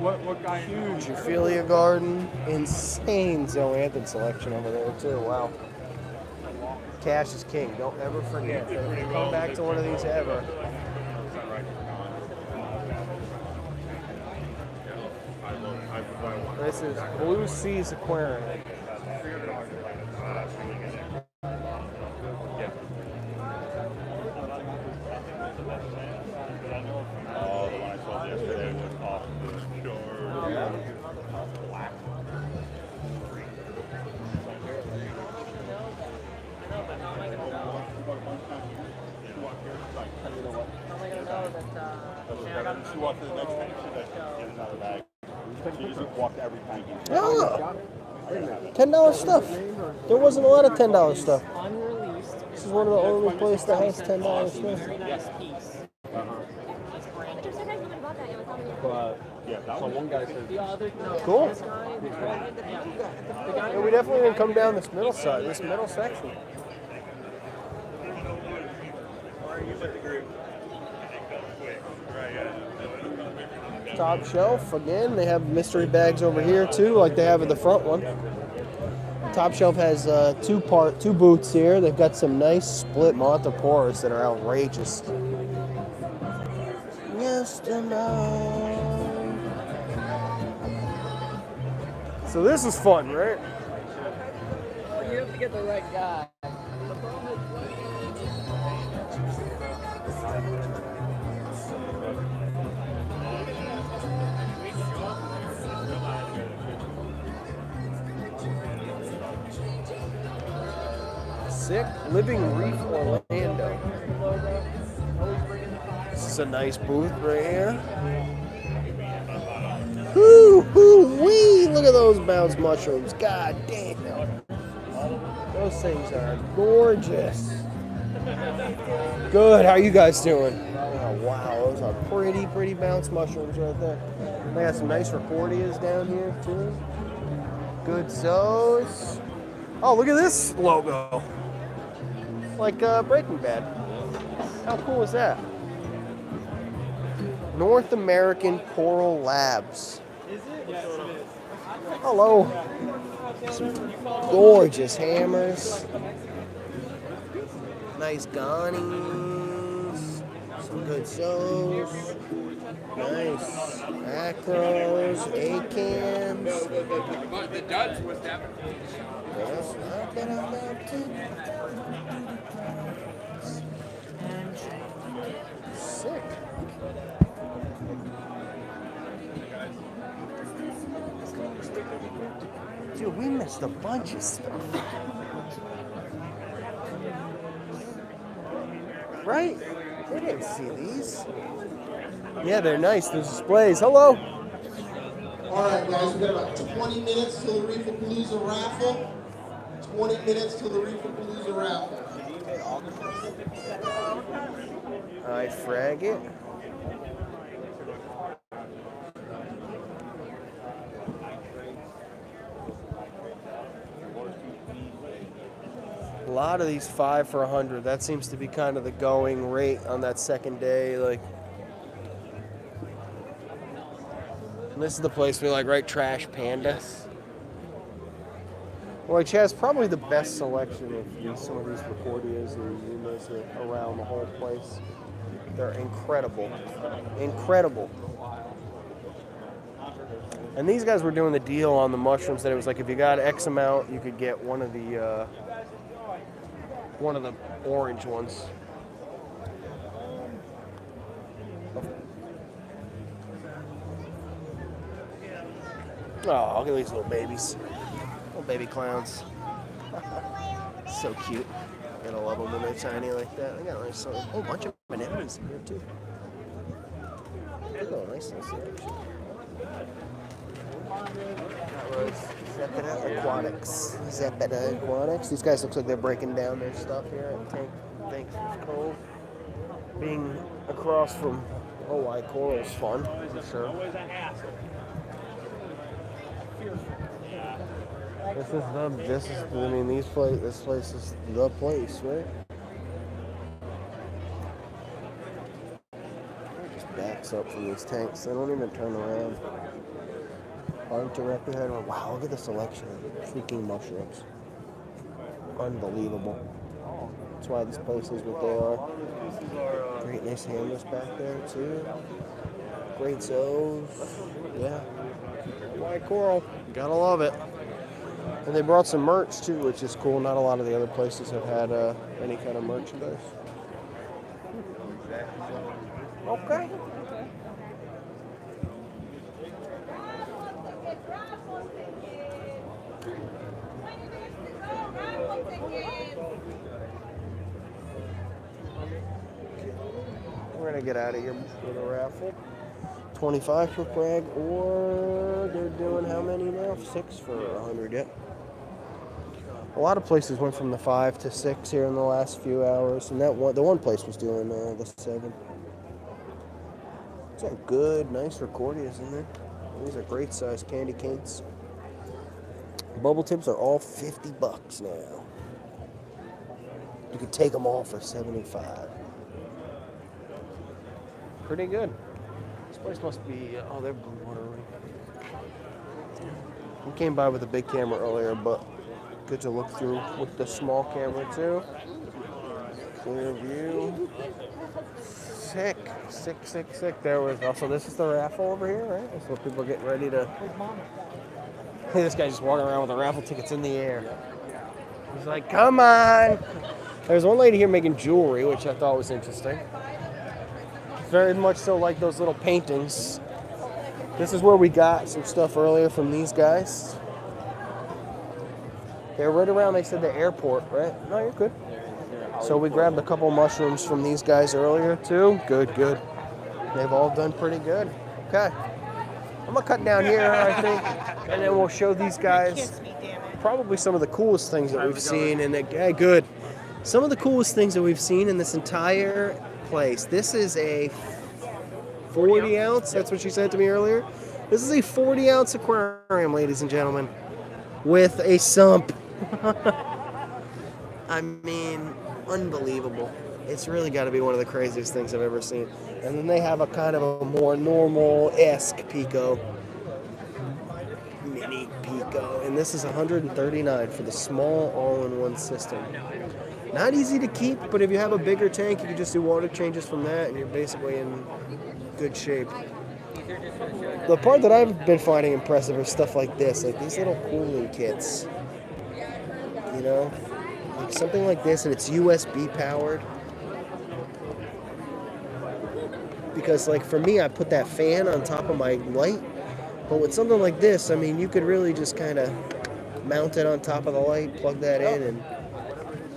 What guy? Huge Ophelia garden. Insane Zoanthid selection over there too. Wow. Cash is king. Don't ever forget that if you come back to one of these ever. This is Blue Seas Aquarium. Oh, the one I sold yesterday was off the chart. She walked to the next tank, she said, get another bag. She just walked every tank. Oh, $10 stuff. There wasn't a lot of $10 stuff. Unreleased. This is one of the only places that has $10 stuff. Yes, piece. Yeah, that one guy said, The other, no. Cool. This guy, the guy Yeah, we definitely didn't come down this middle side, this middle section. Top shelf again. They have mystery bags over here too, like they have at the front one. Top shelf has two booths here. They've got some nice split Monteporos that are outrageous. So this is fun, right? You have to get the right guy. Sick. Living Reef Orlando. This is a nice booth right here. Woo-hoo-wee! Look at those bounce mushrooms. God damn. Those things are gorgeous. Good. How you guys doing? Oh, wow. Those are pretty bounce mushrooms right there. They got some nice Recordias down here, too. Good Zos. Oh, look at this logo. Like Breaking Bad. How cool is that? North American Coral Labs. Is it? Yes, it is. Hello. Some gorgeous hammers. Nice Ghanies. Some good shows. Nice acros, A-cans. The Dutch was that. Yes, sick. Dude, we missed a bunch of stuff. Right? They didn't see these. Yeah, they're nice. Those displays. Hello. All right, guys, we've got about 20 minutes till the REEFAPALOOZA raffle. 20 minutes till the REEFAPALOOZA raffle. I frag it. A lot of these 5 for $100. That seems to be kind of the going rate on that second day. Like, and this is the place we like, right? Trash Panda. Well, like, Chaz, probably the best selection of some of these Recordias and Zumas around the whole place. They're incredible. Incredible. And these guys were doing the deal on the mushrooms that it was like if you got X amount, you could get one of the orange ones. Oh, look at these little babies. Little baby clowns. So cute. Gotta love them when they're tiny like that. They got a nice, whole bunch of anemones in here too. Oh, nice selection. That was Zepida Aquatics. Zepida Aquatics. These guys look like they're breaking down their stuff here at Thanks Cove. Being across from Hawaii Coral is fun, for sure. This place is the place, right? It just backs up from these tanks. They don't even turn around. Aren't directly ahead. Wow, look at the selection of freaking mushrooms. Unbelievable. That's why this place is what they are. Great nice hammers back there too. Great Zos. Yeah. White coral. Gotta love it. And they brought some merch too, which is cool. Not a lot of the other places have had any kind of merchandise. Okay. We're gonna get out of here with a raffle. 25 for Prague, or they're doing how many now? 6 for 100, yep. A lot of places went from the 5 to 6 here in the last few hours, and the one place was doing the 7. These are good, nice Recordias in there. These are great size candy canes. Bubble tips are all $50 now. You could take them all for $75. Pretty good. It's place must be, oh, they're blue water. We came by with a big camera earlier, but good to look through with the small camera too. Clear view. Sick, sick, sick, sick. There was also, this is the raffle over here, right? That's what people are getting ready to. Hey, this guy's just walking around with the raffle tickets in the air. He's like, come on. There's one lady here making jewelry, which I thought was interesting. Very much so like those little paintings. This is where we got some stuff earlier from these guys. They're right around, they said, the airport, right? No, you're good. So we grabbed a couple mushrooms from these guys earlier too. Good, good. They've all done pretty good. Okay. I'm gonna cut down here, I think, and then we'll show these guys probably some of the coolest things that we've seen. And hey, good. Some of the coolest things that we've seen in this entire place. This is a 40 ounce. That's what she said to me earlier. This is a 40 ounce aquarium, ladies and gentlemen, with a sump. I mean, unbelievable. It's really got to be one of the craziest things I've ever seen. And then they have a kind of a more normal-esque Pico. Mini Pico. And this is $139 for the small all-in-one system. Not easy to keep, but if you have a bigger tank, you can just do water changes from that, and you're basically in good shape. The part that I've been finding impressive is stuff like this, like these little cooling kits. You know? Like something like this, and it's USB powered. Because like for me, I put that fan on top of my light, but with something like this, I mean, you could really just kind of mount it on top of the light, plug that in, and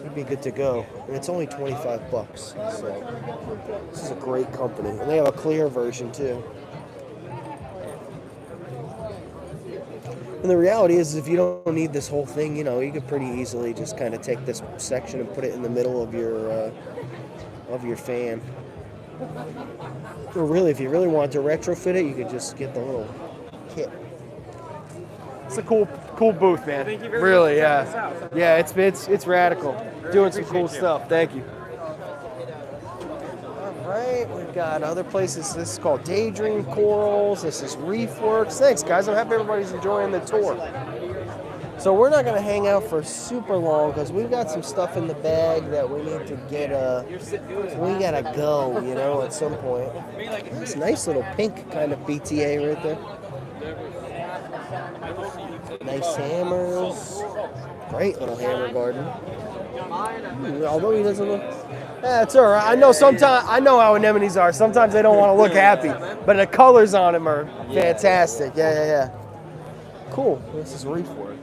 you'd be good to go. And it's only $25, so this is a great company. And they have a clear version too. And the reality is, if you don't need this whole thing, you know, you could pretty easily just kind of take this section and put it in the middle of your fan. Or really, if you really want to retrofit it, you could just get the little kit. It's a cool booth, man. Thank you very really, much for yeah. checking us out. Yeah, it's radical. Doing some cool appreciate you. stuff. Thank you. All right, we've got other places. This is called Daydream Corals. This is Reefworks. Thanks, guys. I'm happy everybody's enjoying the tour. So we're not going to hang out for super long because we've got some stuff in the bag that we need to get. We got to go, you know, at some point. This nice little pink kind of BTA right there. Nice hammers. Great little hammer garden. Although he doesn't look... Yeah, it's all right. I know how anemones are. Sometimes they don't want to look happy, but the colors on them are fantastic. Yeah. Cool. This is Reefworks.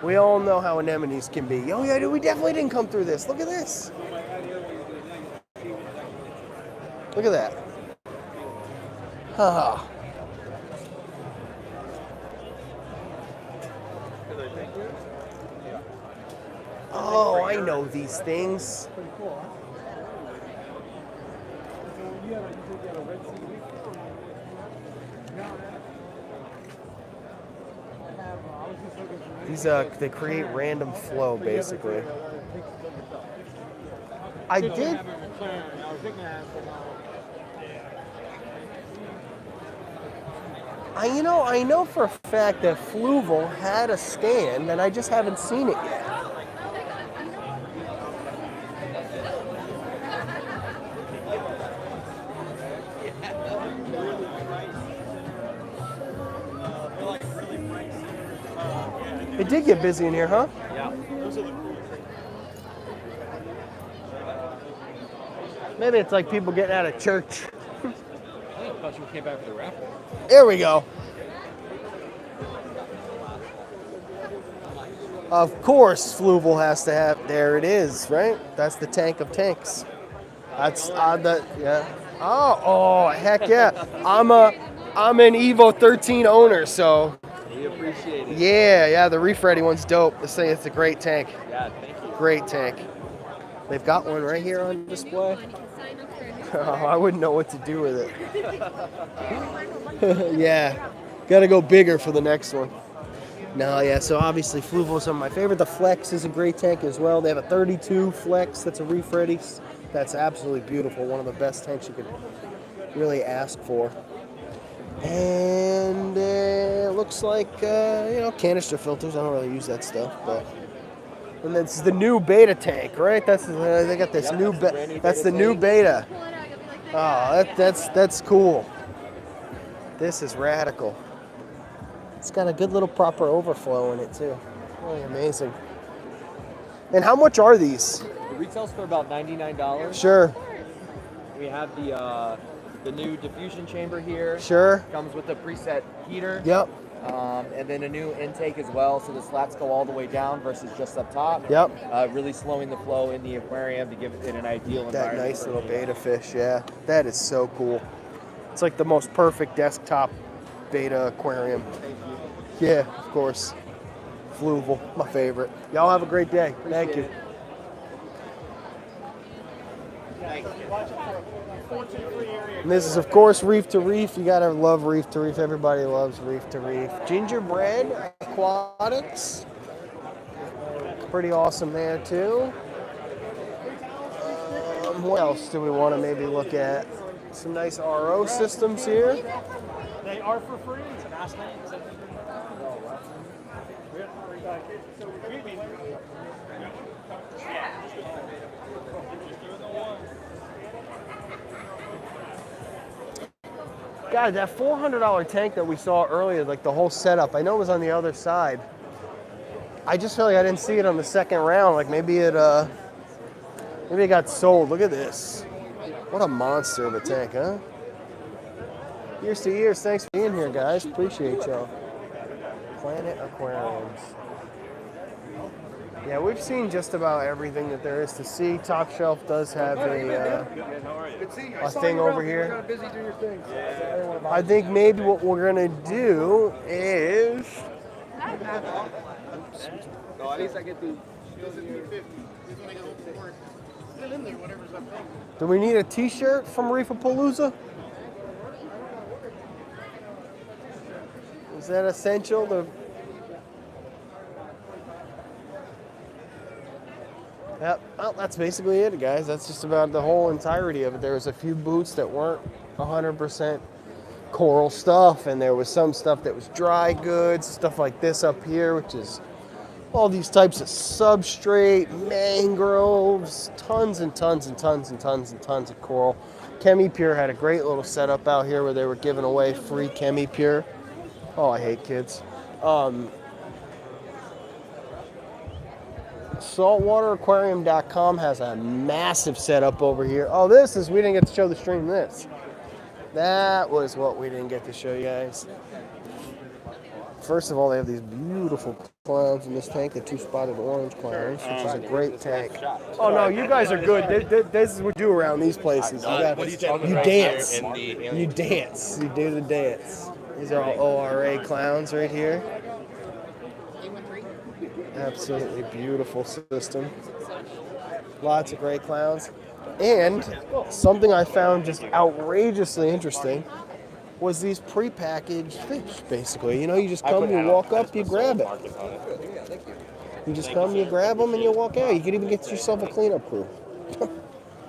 We all know how anemones can be. Oh yeah, dude, we definitely didn't come through this. Look at this. Look at that. Haha. Oh, I know these things. These they create random flow basically. I did. I know for a fact that Fluval had a stand, and I just haven't seen it yet. It did get busy in here, huh? Yeah. Maybe it's like people getting out of church. I thought you came back for the raffle. There we go. Of course, Fluval has to have. There it is, right? That's the tank of tanks. That's yeah. Oh, heck yeah! I'm an Evo 13 owner, so. We appreciate it. Yeah, the Reef Ready one's dope. This thing, it's a great tank. Yeah, thank you. Great tank. They've got one right here on display. Oh, I wouldn't know what to do with it. Yeah, gotta go bigger for the next one. No, yeah, so obviously Fluval is some of my favorite. The Flex is a great tank as well. They have a 32 Flex that's a Reef Ready. That's absolutely beautiful. One of the best tanks you could really ask for. And it looks like, you know, canister filters. I don't really use that stuff, but. And this is the new beta tank, right? They got this new beta. That's the new beta. Oh, that's cool. This is radical. It's got a good little proper overflow in it too. Really amazing. And how much are these? It retails for about $99. Sure. We have the new diffusion chamber here. Sure. Comes with a preset heater. Yep. And then a new intake as well, so the slats go all the way down versus just up top. Yep. Really slowing the flow in the aquarium to give it an ideal That environment. nice little beta fish, yeah. That is so cool. It's like the most perfect desktop beta aquarium. Yeah, of course. Fluval, my favorite. Y'all have a great day. Thank you. And this is, of course, Reef to Reef. You gotta love Reef to Reef. Everybody loves Reef to Reef. Gingerbread Aquatics. Pretty awesome there, too. What else do we want to maybe look at? Some nice RO systems here. They are for free. God, that $400 tank that we saw earlier, like the whole setup, I know it was on the other side. I just feel like I didn't see it on the second round. Like maybe it got sold. Look at this. What a monster of a tank, huh? Years to years. Thanks for being here, guys. Appreciate y'all. Planet Aquariums. Yeah, we've seen just about everything that there is to see. Top Shelf does have a thing over here. I think maybe what we're gonna do is. No, at least I get to. Do we need a T-shirt from REEFAPALOOZA? Is that essential? Yep. Well, that's basically it, guys. That's just about the whole entirety of it. There was a few booths that weren't 100% coral stuff, and there was some stuff that was dry goods, stuff like this up here, which is all these types of substrate, mangroves, tons and tons and tons and tons and tons of coral. ChemiPure had a great little setup out here where they were giving away free ChemiPure. Oh, I hate kids. Saltwateraquarium.com has a massive setup over here. Oh, we didn't get to show the stream this. That was what we didn't get to show you guys. First of all, they have these beautiful clowns in this tank, the 2 spotted orange clowns, which is a great tank. Oh no, you guys are good. This is what we do around these places. You dance. You dance. You do the dance. These are all ORA clowns right here. Absolutely beautiful system. Lots of great clowns. And something I found just outrageously interesting was these prepackaged fish, basically. You know, you just come, you walk up, you grab it. You just come, you grab them, and you walk out. You can even get yourself a cleanup crew.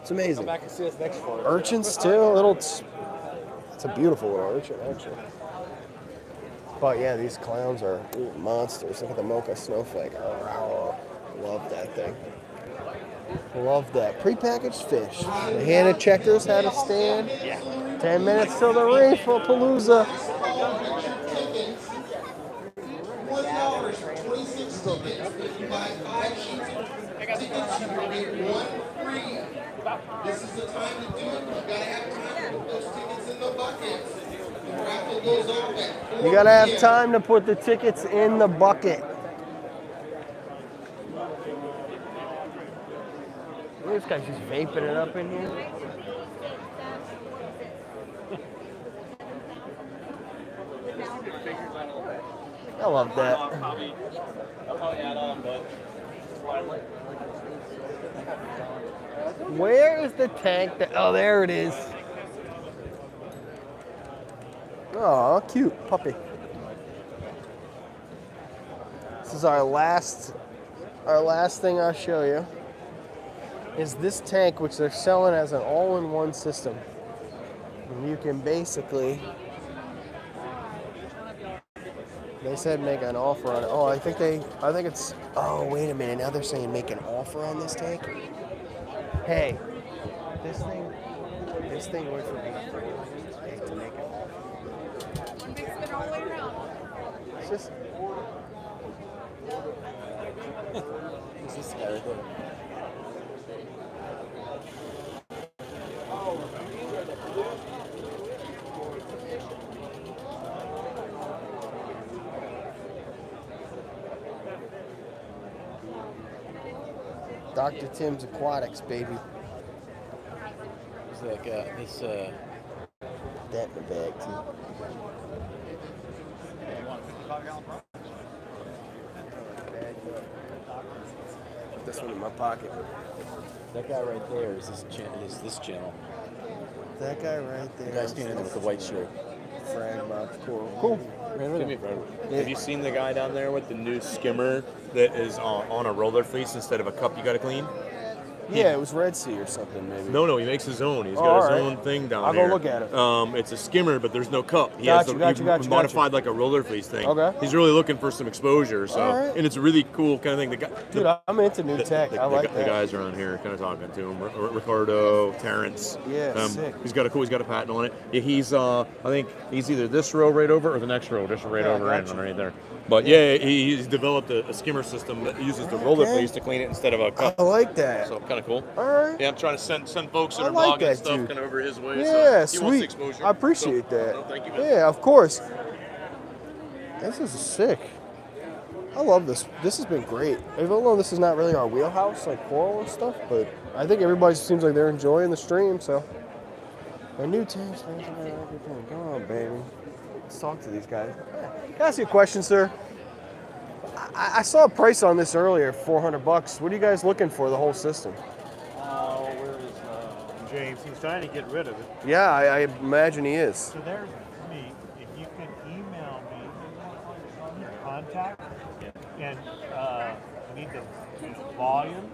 It's amazing. Come back and see us next quarter. Urchins, too. It's a beautiful little urchin, actually. But yeah, these clowns are monsters. Look at the mocha snowflake. Love that thing. Love that. Prepackaged fish. The Hannah Checkers had a stand. 10 minutes till the REEFAPALOOZA. This is the time to do it. You gotta have time to put those tickets in the buckets. The raffle goes off at 4 You gotta have time to put the tickets in the bucket. This guy's just vaping it up in here. I love that. Where is the tank that, oh, there it is. Oh, cute puppy. This is our last thing I'll show you is this tank, which they're selling as an all-in-one system. And you can basically, they said make an offer on it. Oh, I think it's, oh, wait a minute. Now they're saying make an offer on this tank. Hey, this thing went from being free to make an offer. Big spin all the way around. It's just, Who's this guy right there? Dr. Tim's Aquatics, baby. It's like this. That in the bag, too. Put this one in my pocket. That guy right there is this channel. That guy right there. The guy standing there with the white shirt. Frag mouth cool. Cool. Do me a favor. Have you seen the guy down there with the new skimmer that is on a roller fleece instead of a cup you got to clean? Yeah, it was Red Sea or something, maybe. No, he makes his own. He's got his own thing down there. I'll go look at it. It's a skimmer, but there's no cup. He Got has you. modified like a roller fleece thing. Okay. He's really looking for some exposure, so and it's a really cool kind of thing. Dude, I'm into new tech. I like the that. guys around here kind of talking to him. Ricardo, Terrence. Yeah, sick. He's got a patent on it. Yeah, he's I think he's either this row right over or the next row, just right over and underneath there. But yeah, he's developed a skimmer system that uses the roller fleece to clean it instead of a cup. I like that. So kind of cool. All right. Yeah, I'm trying to send folks that I are like blogging that, and stuff dude. kind of over his way. Yeah, so he wants the sweet. exposure. I appreciate that. No, thank you, man. Yeah, of course. This is sick. I love this. This has been great. Even though this is not really our wheelhouse, like coral and stuff, but I think everybody seems like they're enjoying the stream, so. A new tank. Come on, baby. Let's talk to these guys. Can I ask you a question, sir? I saw a price on this earlier, $400. What are you guys looking for, the whole system? Where is James? He's trying to get rid of it. Yeah, I imagine he is. So there's me. If you can email me your contact and need the volume.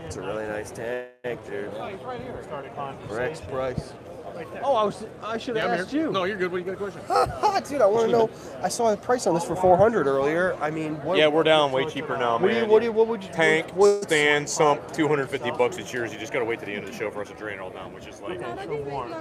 It's a really nice tank, dude. Oh, he's right here. Start a conversation. Rex Price. Right there. Oh, I should have asked you. No, you're good. What do you got a question? Dude, I want to know. I saw a price on this for $400 earlier. I mean, what? Yeah, we're down way cheaper now, man. What would you tank, what- stand, sump, $250. It's yours. You just gotta wait to the end of the show for us to drain it all down, which is like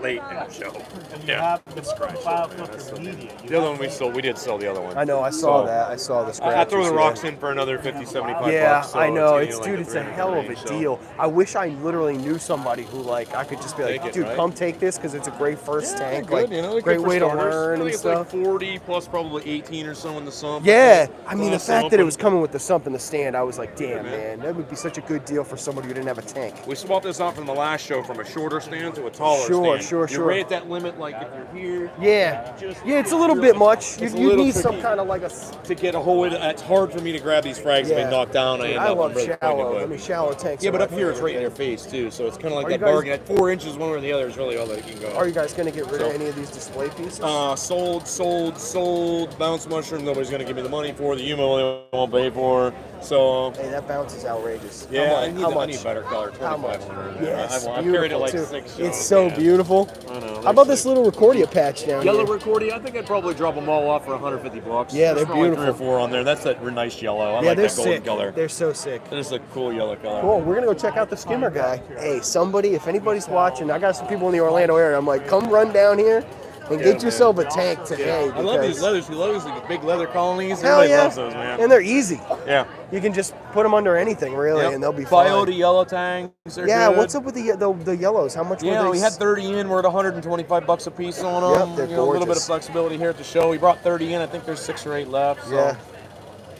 late in the show. And you have the file filter media. The other one we sold, we did sell the other one. I know, I saw that. I saw the scratches. I throw the yeah. rocks in for another 50, 75 Yeah, bucks. So I know. it's, It's like dude, it's a 300 hell of a range, so. deal. I wish I literally knew somebody who like I could just be like, Take it, dude, right? come take this because it's a great first tank. Good, Like, you know, great good for way to starters. learn I and think it's stuff. like 40 plus probably 18 or so in the sump. Yeah, I mean the Plus fact sump that it and- was coming with the sump and the stand, I was like, damn Yeah, man, that would be such a good deal for somebody who didn't have a tank. We swapped this out from the last show from a shorter stand to a taller Sure, stand. sure. You're right at that limit, like if you're here. Yeah, it's a little bit much. You It's a you little need some tricky. kind of like a. To get a hold of it, it's hard for me to grab these frags and Yeah. be knocked down. Dude, I end I up love really shallow. pointed, Shallow tanks. Yeah, are but my up here it's right in favorite. your face too, so it's kind of like Are you that guys- bargain. At 4 inches one way or the other is really all that it can go. Are you guys gonna get rid of So- any of these display pieces? Sold. Bounce mushroom, nobody's gonna give me the money for. The Yuma I won't pay for. So Hey, that bounce is outrageous. yeah, I How need much? a better color. How much? 2500. Yes, I've carried it beautiful like too. 6 shows. It's so yeah. beautiful. I know. How about this little Recordia patch down Yellow here? Recordia, I think I'd probably drop them all off for $150. Yeah, they're There's probably beautiful. 3 or 4 on there. That's that nice yellow. I Yeah, like they're that golden sick. color. They're so sick. It's a cool yellow color. Cool. We're gonna go check out the skimmer guy. Hey, somebody, if anybody's watching, I got some people in the Orlando area. I'm like, come run down here and get yourself a tank today. I love these because- leathers. You love these like, big leather colonies. Hell Everybody yeah. loves those, man. And they're easy. Yeah. You can just put them under anything, really, Yep. and they'll be fine. Biota yellow tangs. They're Yeah, good. what's up with the yellows? How much Yeah, were they? we had 30 in. We're at $125 a piece on them. Yep, they're a little bit of gorgeous. flexibility here at the show. We brought 30 in. I think there's 6 or 8 left. So. Yeah.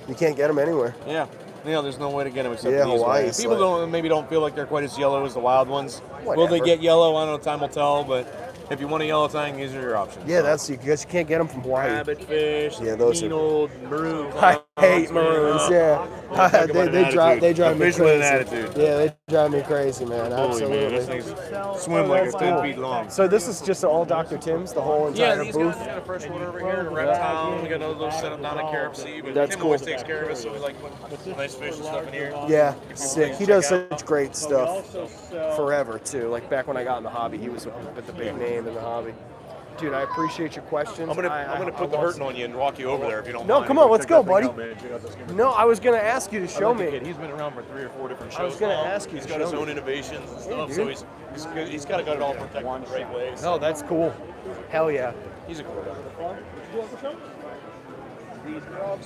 You can't get them anywhere. Yeah. There's no way to get them except Yeah, these Hawaii ways. People don't feel like they're quite as yellow as the wild ones. Will they Whatever. get yellow? I don't know. Time will tell. But if you want a yellow tang, these are your options. Yeah, that's you can't get them from Hawaii. Rabbit fish. Yeah, those mean are- old maroon. I hate maroons. Yeah, they drive me Officially an crazy. attitude. Yeah, they drive me crazy, man. Holy Absolutely. man, this thing's swim like it's 10 feet long. So this is just all Dr. Tim's, the whole Yeah, entire these booth. guys got a freshwater over here, a reptile. We got another little setup down at Carib Sea, but That's Tim always cool. takes care of us, so we like put nice fish and stuff in here. Yeah, If you sick. want He to does check out. such great stuff forever too. Like back when I got in the hobby, he was the big name in the hobby. Dude, I appreciate your questions. I'm gonna put the hurting on you and walk you over there if you don't No, mind. come on, let's Check go, that thing buddy. out, man. Check out this camera. No, I was gonna ask you to show I like the me. kid. He's been around for 3 or 4 different shows. I was gonna now. ask you He's to got his show me. own innovations and stuff, dude. so he's got it all protected the right way. So Oh, that's cool. Hell yeah. he's a cool guy.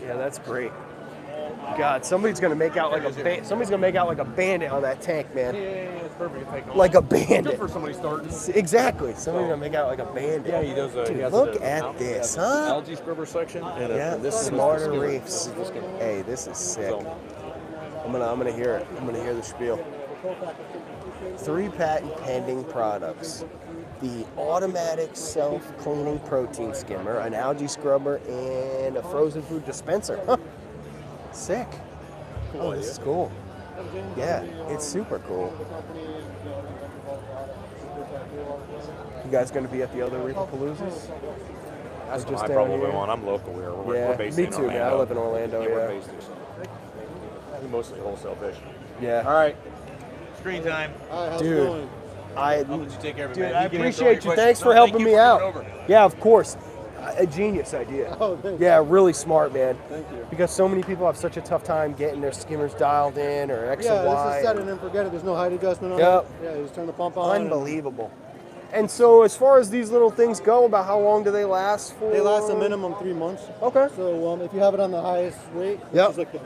Yeah, that's great. God, somebody's gonna make out like a bandit on that tank, man. Yeah, it's perfect. Like, Like a bandit. good for somebody starting. Exactly. Somebody's gonna make out like a bandit. Yeah, he does. Dude, he has look a- at he this, has a huh? Algae scrubber section. And Yeah, this is Smarter the skimmer. Reefs. This is the skimmer. Hey, this is sick. So, I'm gonna hear it. I'm gonna hear the spiel. 3 patent pending products: the automatic self-cleaning protein skimmer, an algae scrubber, and a frozen food dispenser. Huh. Sick. Oh, this is cool. Yeah, it's super cool. You guys gonna be at the other REEFAPALOOZAs? that's just my down problem. here? One. I'm local here. We're Yeah, based me in too, Orlando. man. I live in Orlando, We're yeah. based here. We mostly wholesale fish. Yeah. All right. Screen time. Hi, how's Dude. it going? I'll let you take care of it, Dude, man. I You can answer all appreciate your you. Thanks questions. for No, helping thank me you for out. coming over. Yeah, of course. A genius idea. Oh, thanks. Yeah, really smart, man. Thank you. Because so many people have such a tough time getting their skimmers dialed in or X and Yeah, Y. this is set it and forget it. There's no height adjustment on Yep. it. Yeah, you just turn the pump on. and Unbelievable. And so, as far as these little things go, about how long do they last for? They last a minimum 3 months. Okay. So if you have it on the highest rate, which Yep. is like the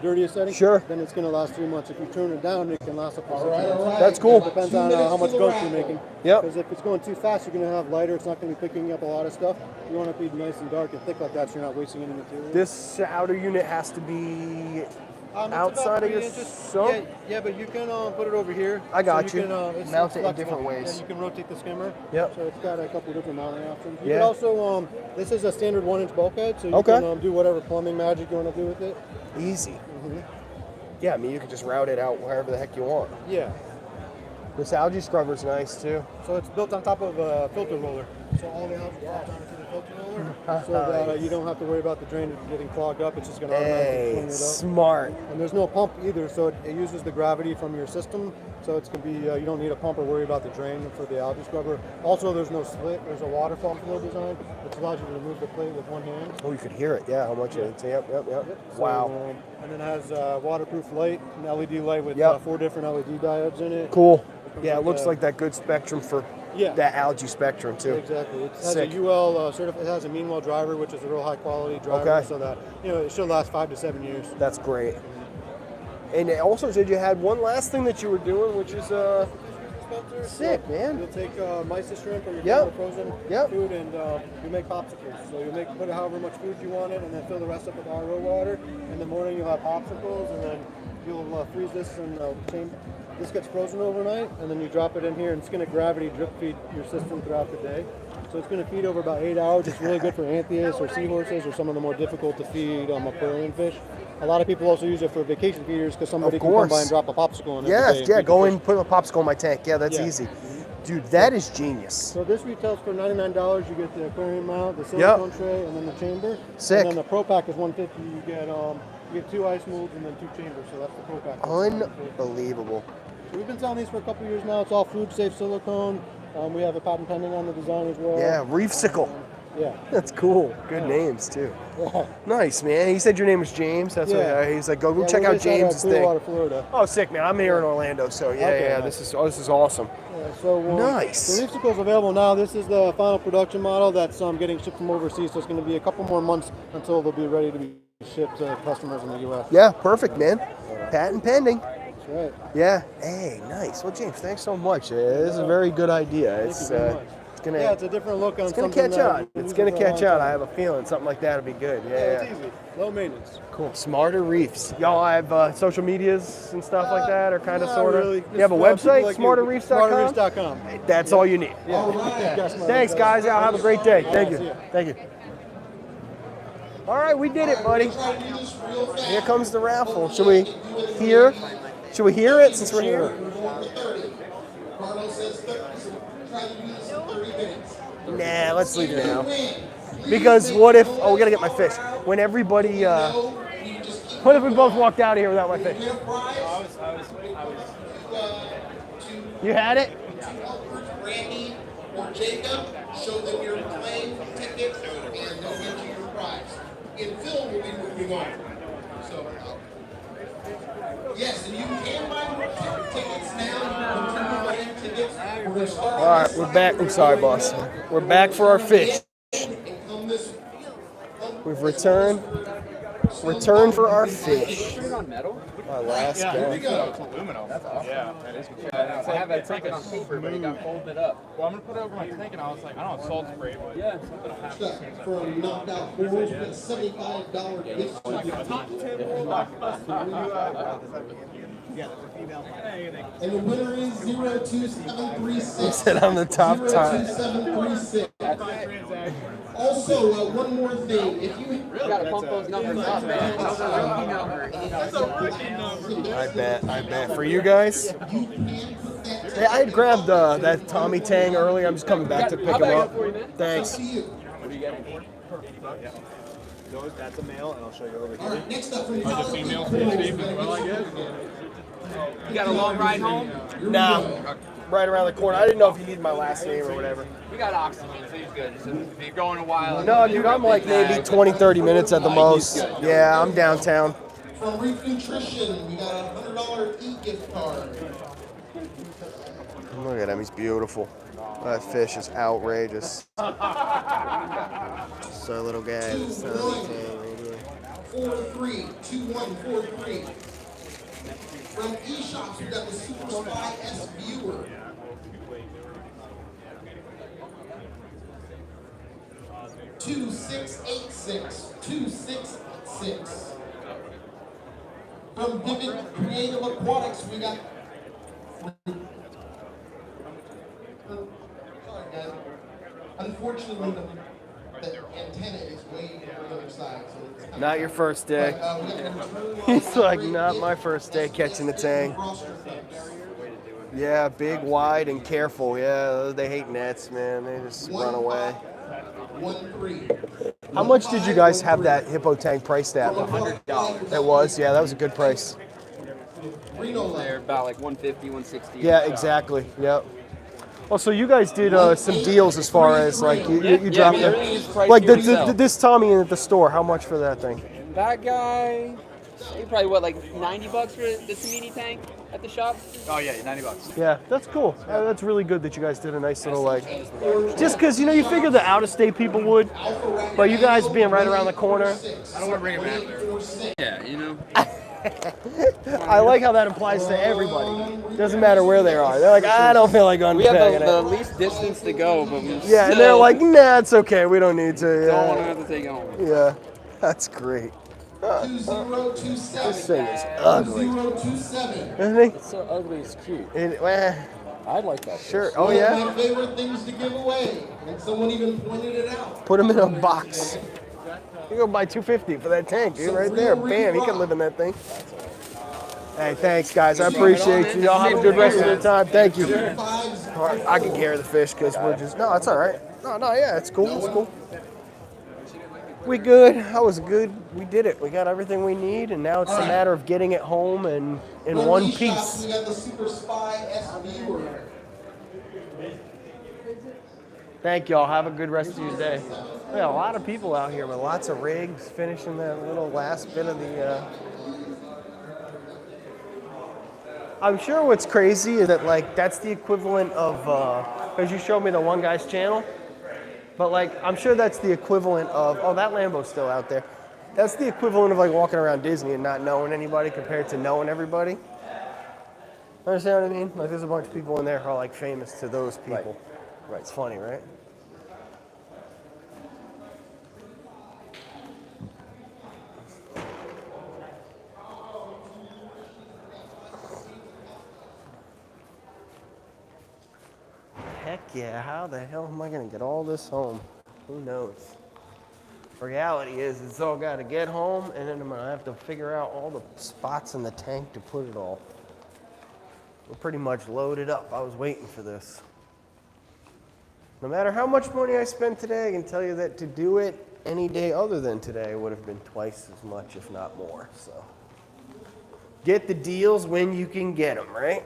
dirtiest setting, Sure. then it's going to last 3 months. If you turn it down, it can last up to 6 months. That's cool. It depends on how much gunk you're making. Yep. Because if it's going too fast, you're going to have lighter. It's not going to be picking up a lot of stuff. You want it to be nice and dark and thick like that, so you're not wasting any material. This outer unit has to be It's about outside of 3 your inches. sump? Yeah, but you can put it over here. I got so you. Can, it's Mount it in flexible. different ways. And you can rotate the skimmer. Yep. So it's got a couple different mounting options. You Yeah. can also, this is a standard 1-inch bulkhead, so you Okay. can do whatever plumbing magic you want to do with it. Easy. Yeah, I mean, you can just route it out wherever the heck you want. Yeah. This algae scrubber's nice too. So it's built on top of a filter roller. So all the algae drops onto the filter roller, so that you don't have to worry about the drain getting clogged up. It's just going to automatically Hey, clean it up. smart. And there's no pump either, so it uses the gravity from your system. So it's going to be, you don't need a pump or worry about the drain for the algae scrubber. Also, there's no slit. There's a waterfall flow design, which allows you to remove the plate with one hand. Oh, you could hear it. Yeah, how much it's. Yep. So, Wow. And then it has waterproof light, an LED light with Yep. 4 different LED diodes in it. Cool. Yeah, it looks like that good spectrum for Yeah. that algae spectrum too. Exactly. It has Sick. a UL certified. It has a Meanwell driver, which is a real high quality driver, Okay. so that it should last 5 to 7 years. That's great. And it also said you had one last thing that you were doing, which is sick, man. You'll take mysis shrimp or your Yep. regular frozen Yep. food, and you make popsicles. So you put however much food you want in, and then fill the rest up with RO water. In the morning you'll have popsicles, and then you'll freeze this and this gets frozen overnight, and then you drop it in here, and it's going to gravity drip feed your system throughout the day. So it's going to feed over about 8 hours. It's really good for anthias or seahorses or some of the more difficult to feed aquarium fish. A lot of people also use it for vacation feeders because somebody Of can come by course. and drop a popsicle in it. Yes, today and yeah, feed the go fish. in, put a popsicle in my tank. Yeah, that's Yeah. easy. Dude, that is genius. So this retails for $99. You get the aquarium mount, the silicone tray, and then the chamber. Sick. And then the Pro Pack is $150. You get 2 ice molds and then 2 chambers. So that's the Pro Pack. Unbelievable. So we've been selling these for a couple years now. It's all food safe silicone. We have a patent pending on the design as well. Yeah, Reefsicle. Yeah. That's cool. Good names too. Yeah. Nice, man. He said your name was James. That's Yeah. what he's like. Go Yeah, check we're out based out of James's thing. Clearwater, Florida. Oh, sick, man. I'm here in Orlando, so yeah, Okay, yeah. nice. This is awesome. Yeah, so Nice. The Leafsicle's available now. This is the final production model that's getting shipped from overseas. So it's going to be a couple more months until they'll be ready to be shipped to customers in the U.S. Yeah, perfect, man. Patent pending. That's right. Yeah. Hey, nice. Well, James, thanks so much. This is a very good idea. Thank It's you very much. it's gonna Yeah, it's a different look on it's gonna something catch that on. we've been It's using gonna for a catch long on. time. I have a feeling something like that would be good. Yeah, Yeah. it's easy. Low maintenance. Cool. Smarter Reefs. Y'all have social medias and stuff like that, or kind of Not sort of. really. You have a Just, website, people like smarterreefs.com. Smarterreefs.com. That's all you need. Yeah. Thanks, guys. Y'all have a great day. Thank See you. ya. Thank you. All right, we did it, buddy. Here comes the raffle. Should we hear? Should we hear it since we're here? Nah, let's leave it now. Because what if? Oh, we gotta get my fish. When everybody, what if we both walked out of here without my fish? You had it? Randy or Jacob, show them your claim ticket, and they'll get you your prize. And Phil will be moving on. So, yes, and you can buy tickets now. You can buy tickets. We're going to start. All right, we're back. I'm sorry, boss. We're back for our fish. We've returned for our fish. Our last guy. It's aluminum. That's awesome. Yeah, that is good. I have that ticket on paper, but it got folded up. Well, I'm gonna put it over my tank, and I was like, I don't know, salt spray, but yeah, something will happen. From Knockout Boards, with $75 gift and the winner is 02736. He said I'm the top time. 02736. Also, one more thing. If you gotta pump those numbers up, man. I bet. For you guys? Hey, I had grabbed that Tommy Tang earlier. I'm just coming back to pick him up. Thanks. That's a male, and I'll show you over here. All right, next up from Are the females pretty safe as well, I guess? You got a long ride home? Nah, right around the corner. I didn't know if you needed my last name or whatever. We got oxygen, so he's good. So if you're going a while. No, dude, I'm like maybe 20, 30 minutes at the most. Yeah, I'm downtown. From Reef Nutrition, we got a $100 e-gift card. Look at him, he's beautiful. That fish is outrageous. So little guy. This Tommy Tang right here. 432143. From eShops, we got the Super Spy S Viewer. Two six eight six. From Vivid Creative Aquatics, we got. Sorry, guys. Unfortunately, the antenna is way on the other side. So it's Not your first day. He's like, not my first day catching the tang. Yeah, big, wide, and careful. Yeah, they hate nets, man. They just run away. 1-3. How much did you guys have that hippo tang priced at? $100. It was? Yeah, that was a good price. They're about like 150, 160. Yeah, exactly. Yep. Well, so you guys did some deals as far as like you dropped everything is priced like here to sell. this Tommy in at the store. How much for that thing? That guy, he probably what, like $90 for the Tamini tank at the shop? Oh yeah, $90. Yeah, that's cool. That's really good that you guys did a nice little like, just because you figure the out-of-state people would, but you guys being right around the corner. I don't want to bring it back there. Yeah, you know. I like how that applies to everybody. Doesn't matter where they are. They're like, I don't feel like We have unpacking the it. least distance to go, but we Yeah, and they're like, nah, it's okay. We don't need to. don't want to Yeah, have to take it home. yeah, that's great. 2027. This thing is ugly. 2027. Isn't it? It's so ugly, it's cute. Well, I'd like that. sure. Oh One of yeah. my favorite things to give away, and someone even pointed it out. Put him in a box. You go buy $250 for that tank, dude, right there. Bam, he can live in that thing. Hey, thanks, guys. I appreciate you. Y'all have a good rest of your time. Thank you. All right, I can carry the fish because we're just. No, it's all right. No, yeah, it's cool. It's cool. We good. That was good. We did it. We got everything we need, and now it's a matter of getting it home and in one piece. We got the Super Spy S Viewer. Thank y'all. Have a good rest of your day. We got a lot of people out here with lots of rigs finishing that little last bit of the. I'm sure what's crazy is that like that's the equivalent of because you showed me the one guy's channel, but like I'm sure that's the equivalent of that Lambo's still out there. That's the equivalent of like walking around Disney and not knowing anybody compared to knowing everybody. Understand what I mean? Like there's a bunch of people in there who are like famous to those people. Right. It's funny, right? Heck yeah, how the hell am I gonna get all this home? Who knows? Reality is, it's all got to get home, and then I'm gonna have to figure out all the spots in the tank to put it all. We're pretty much loaded up. I was waiting for this. No matter how much money I spent today, I can tell you that to do it any day other than today would have been twice as much, if not more. So, get the deals when you can get them, right?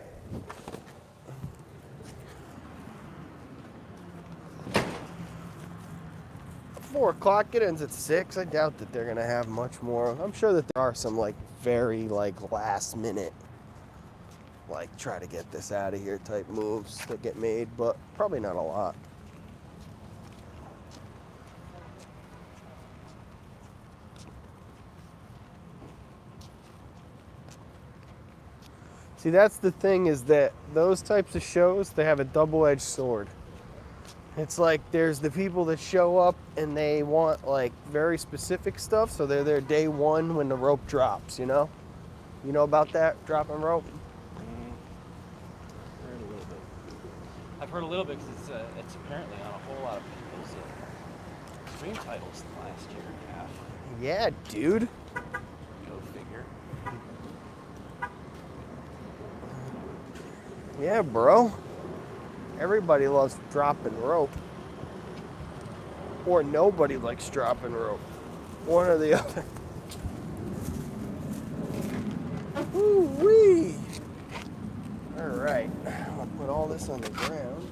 4 o'clock, it ends at 6. I doubt that they're gonna have much more. I'm sure that there are some like very like last minute, like try to get this out of here type moves that get made, but probably not a lot. See, that's the thing, is that those types of shows, they have a double-edged sword. It's like there's the people that show up and they want like very specific stuff, so they're there day one when the rope drops, you know? You know about that, dropping rope? Heard a little bit. I've heard a little bit because it's apparently on a whole lot of people's stream titles last year and a half. Yeah, dude. Go figure. Yeah, bro. Everybody loves dropping rope. Or nobody likes dropping rope. One or the other. Woo-wee! Alright, I'm gonna put all this on the ground.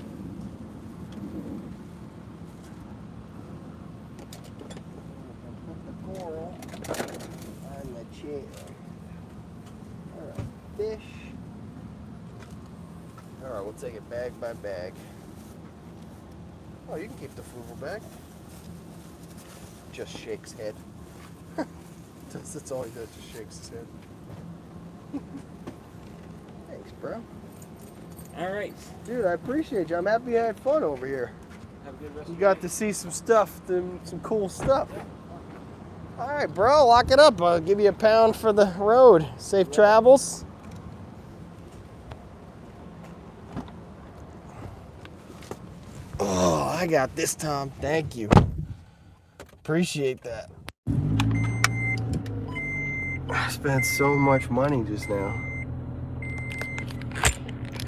Put the coral on the chair. Alright, fish. Alright, we'll take it bag by bag. Oh, you can keep the frugal bag. Just shakes head. That's all he does, just shakes his head. Thanks, bro. Alright. Dude, I appreciate you. I'm happy I had fun over here. Have a good rest You of got to see some stuff, some cool stuff. Alright, bro, lock it up. I'll give you a pound for the road. Safe travels. Oh, I got this, Tom. Thank you. Appreciate that. I spent so much money just now.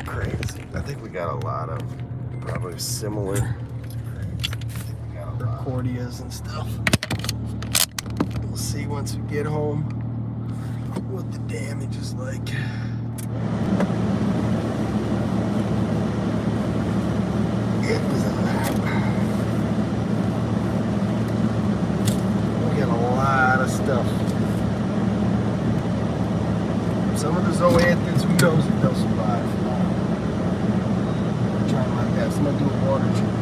Crazy. I think we got a lot of probably similar Cordias and stuff. We'll see once we get home what the damage is like. It was a lot. We got a lot of stuff. Some of the zoanthids, who knows if they'll survive. I'm trying my best. I'm gonna do a water check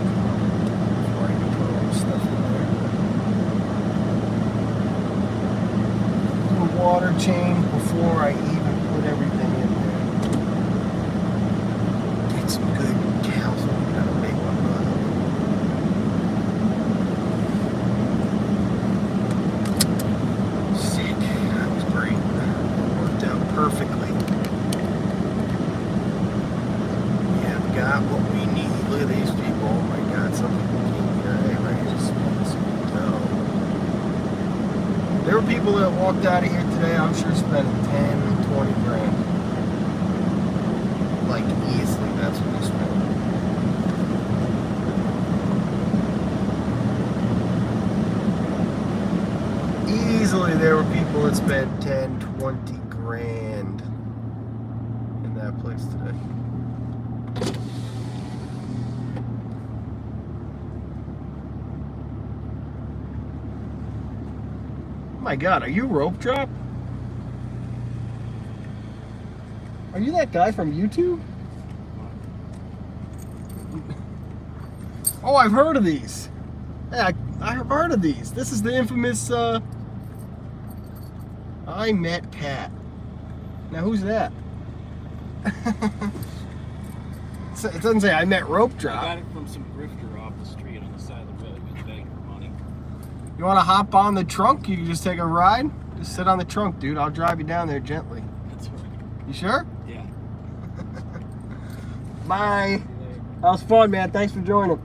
before I can put all the stuff in there. Do a water change before I even put everything in there. Get some good calcium. We gotta make one run. Sick. That was great. It worked out perfectly. We have got what we need. Look at these people. Oh my God, some people came here. They ready to spend some dough. There were people that walked out of here today, I'm sure, spending 10, 20 grand. Like, easily, that's what they spent. Easily, there were people that spent 10, 20 grand in that place today. Oh my God, are you Rope Drop? Are you that guy from YouTube? Oh, I've heard of these. Yeah, I've heard of these. This is the infamous I Met Pat. Now, who's that? It doesn't say I Met Rope Drop. I got it from some grifter off the street on the side of the road. He was begging for money. You want to hop on the trunk? You can just take a ride. Just sit on the trunk, dude. I'll drive you down there gently. That's right. You sure? Yeah. Bye. That was fun, man. Thanks for joining.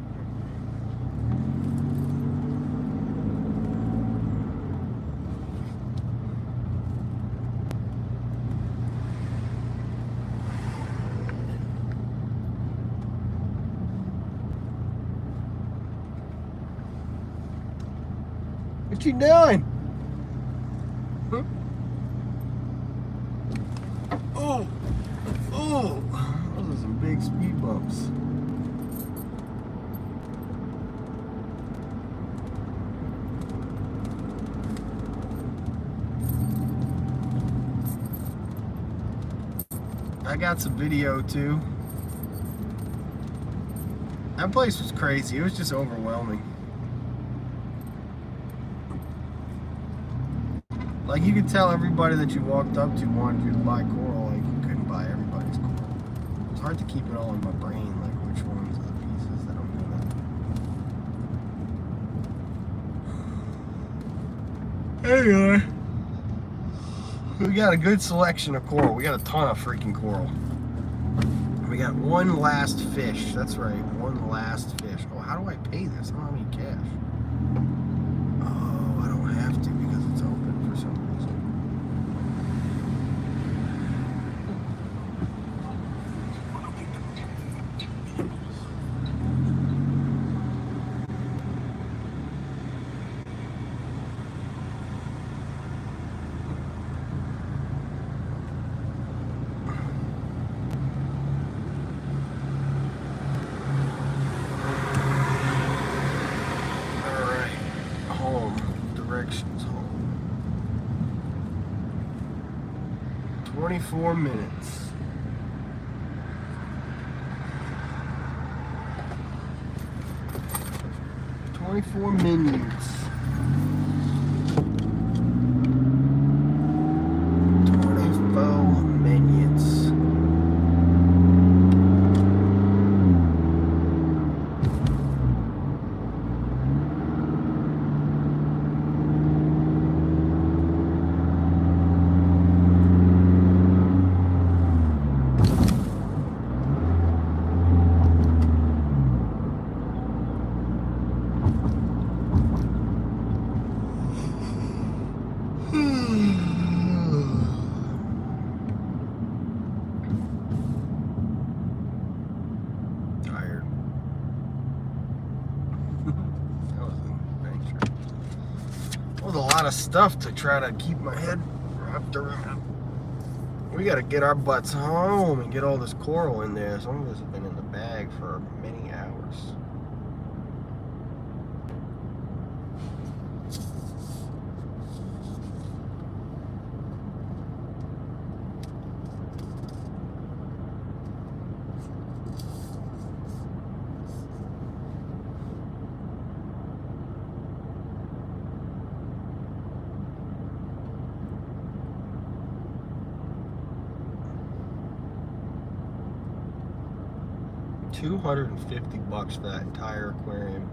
she doing? Oh, oh, those are some big speed bumps. I got some video too. That place was crazy. It was just overwhelming. Like, you could tell everybody that you walked up to wanted you to buy coral. Like, you couldn't buy everybody's coral. It's hard to keep it all in my brain, like which ones are the pieces that I'm gonna. Anyway, we got a good selection of coral. We got a ton of freaking coral. We got one last fish. That's right, one last fish. Oh, how do I pay this? I don't have any cash. Oh, I don't have to because it's open for some reason. Directions home. 24 minutes. "24 minutes. 24 minutes. Tired. That was an adventure. That was a lot of stuff to try to keep my head wrapped around. We got to get our butts home and get all this coral in there. Some of this has been in the bag for many hours. $250 for that entire aquarium.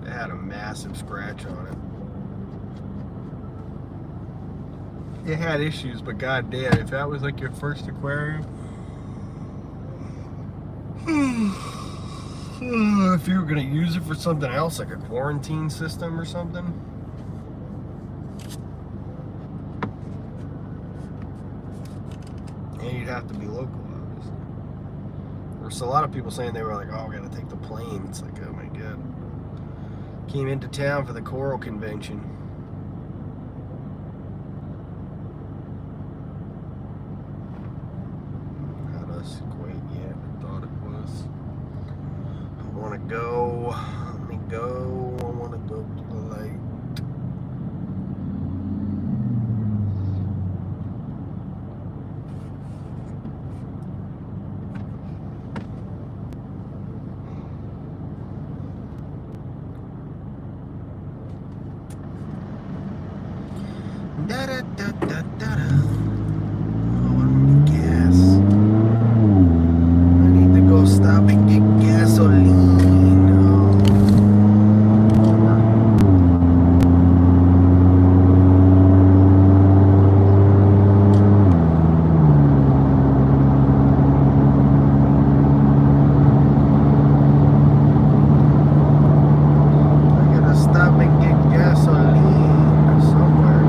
It had a massive scratch on it. It had issues, but goddamn, if that was like your first aquarium, if you were gonna use it for something else, like a quarantine system or something. And you'd have to be local, obviously. There's a lot of people saying they were like, oh, I gotta take the plane. It's like, oh my god. Came into town for the coral convention. Not us quite yet. I thought it was. I want to go. Let me go. I want to go to the light. Da da da da da da. Oh, I need gas. I need to go stop and get gasoline. I gotta stop and get gasoline somewhere.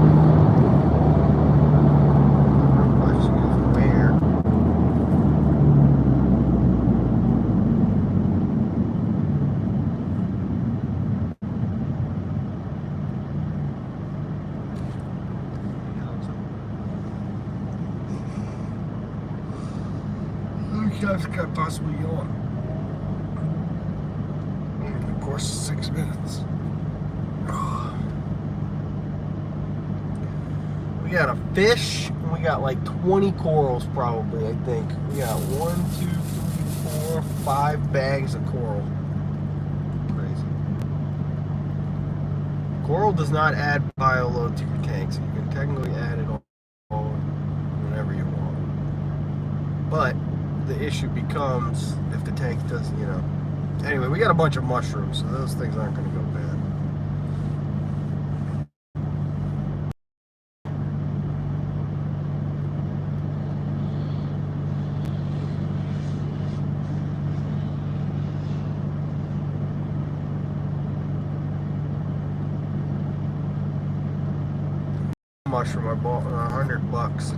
left could possibly yawn. Of course, 6 minutes. We got a fish, and we got like 20 corals probably, I think. We got 1, 2, 3, 4, 5 bags of coral. Crazy. Coral does not add bioload to your tank, so you can technically add it all whenever you want. But the issue becomes if the tank doesn't, you know. Anyway, we got a bunch of mushrooms, so those things aren't going to go bad. Mushroom I bought for $100.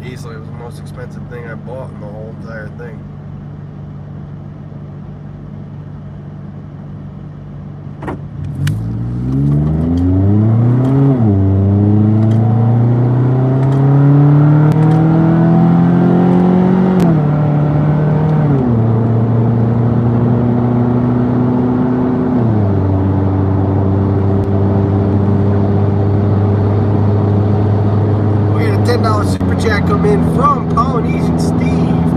Easily, it was the most expensive thing I bought in the whole entire thing. $10 super chat come in from Polynesian Steve.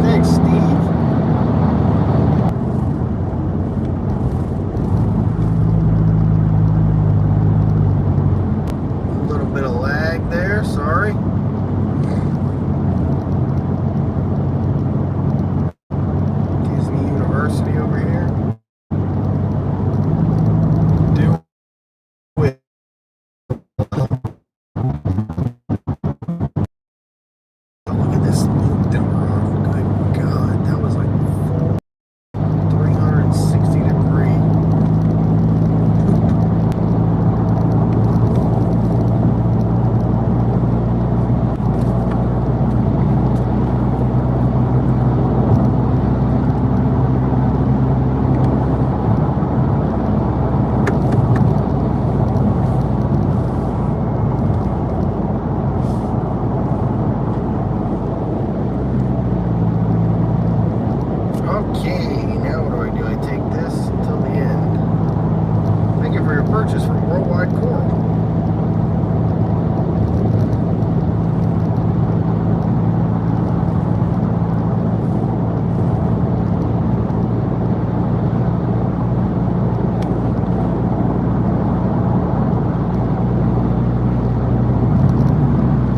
Thanks, Steve. A little bit of lag there, sorry. Disney University over here. Do it. Look at this smoke that we're on. Good God, that was like full 360 degree. Okay, now what do? I take this until the end. Thank you for your purchase from Worldwide Coral.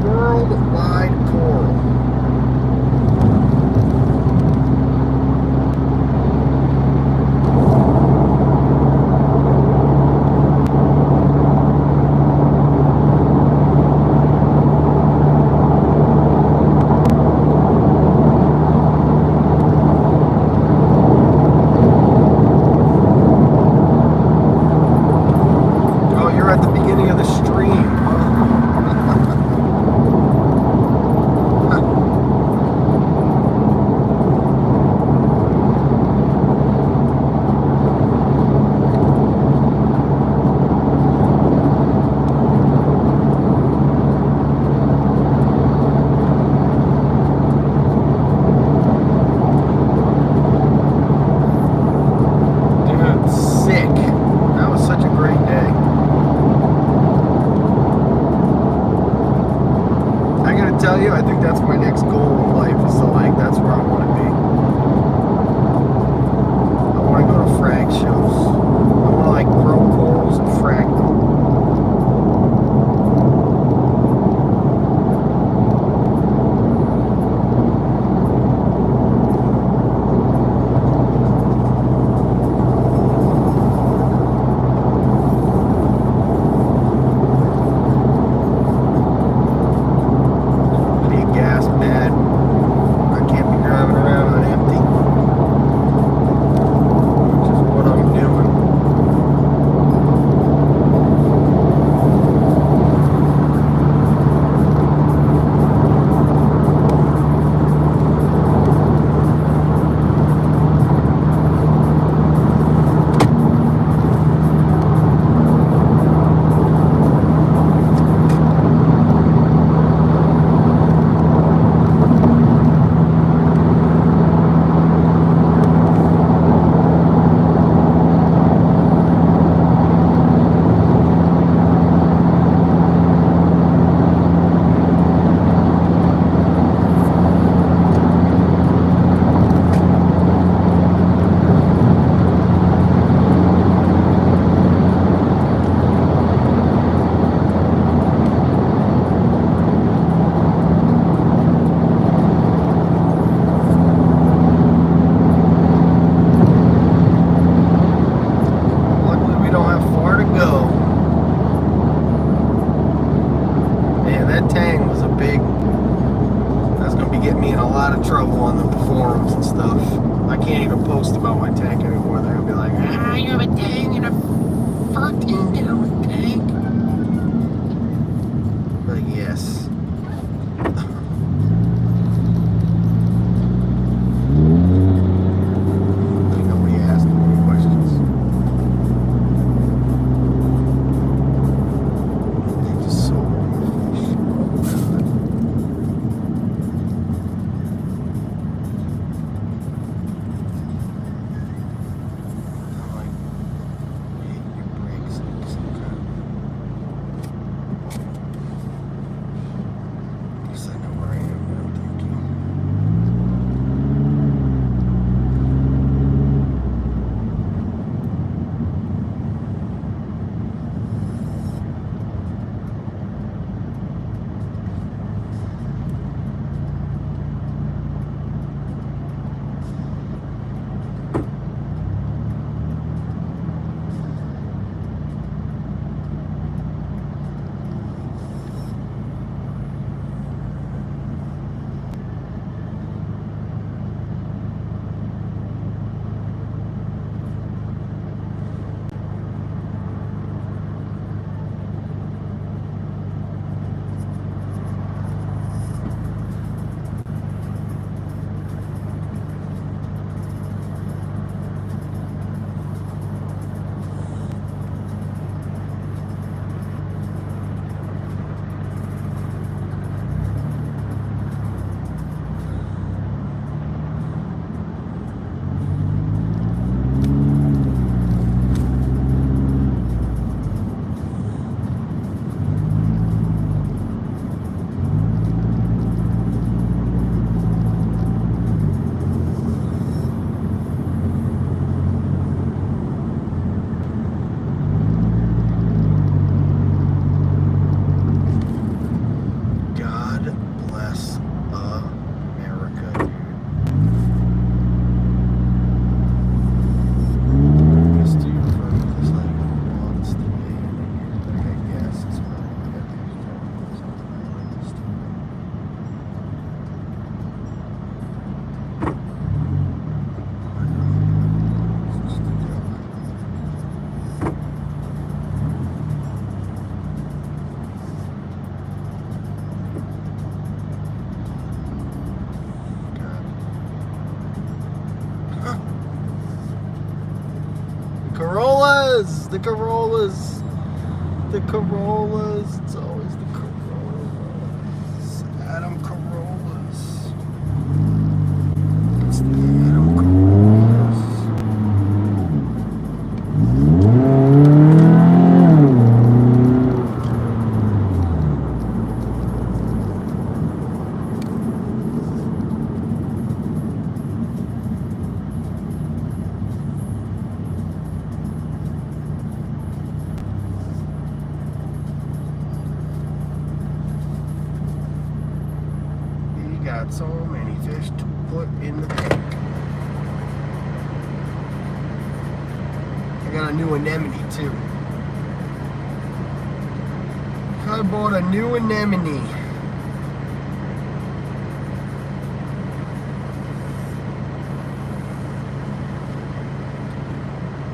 Worldwide Coral. At the beginning of the stream. Dude, sick. That was such a great day. Tell you, I think that's my next goal in life, is to like, that's where I want to be. I want to go to frag shows. I want to like grow corals and frag them. Which is what I'm doing. me in a lot of trouble on the forums and stuff. I can't even post about my tank anymore. They're gonna be like, you have a tank and a 14-gallon tank. Like, yes. Nobody asked any questions. They just sold me fish. I'm like, hit your brakes like some kind of. Guess I know where I am now, thank you. God bless America, dude. This dude for just like wants to be in here. Like, I guess it's probably got these jobs. It's just a joke. The Corollas, it's always the Corollas, Adam Corollas, it's the Adam Corollas. Got so many fish to put in the tank. I got a new anemone too. I bought a new anemone.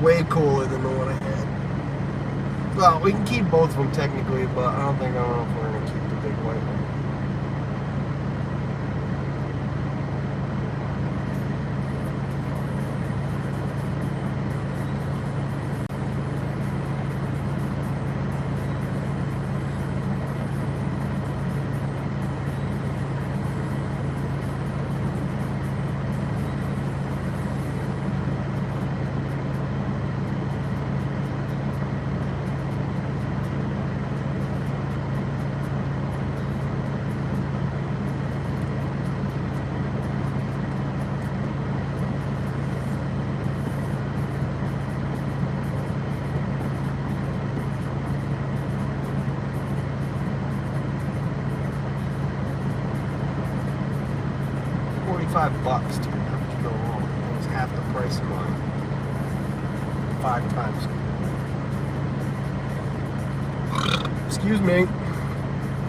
Way cooler than the one I had. Well, we can keep both of them technically, but I don't know if we're gonna keep the big white one. $5, dude. How would you go wrong? It was half the price of mine. 5 times. Excuse me.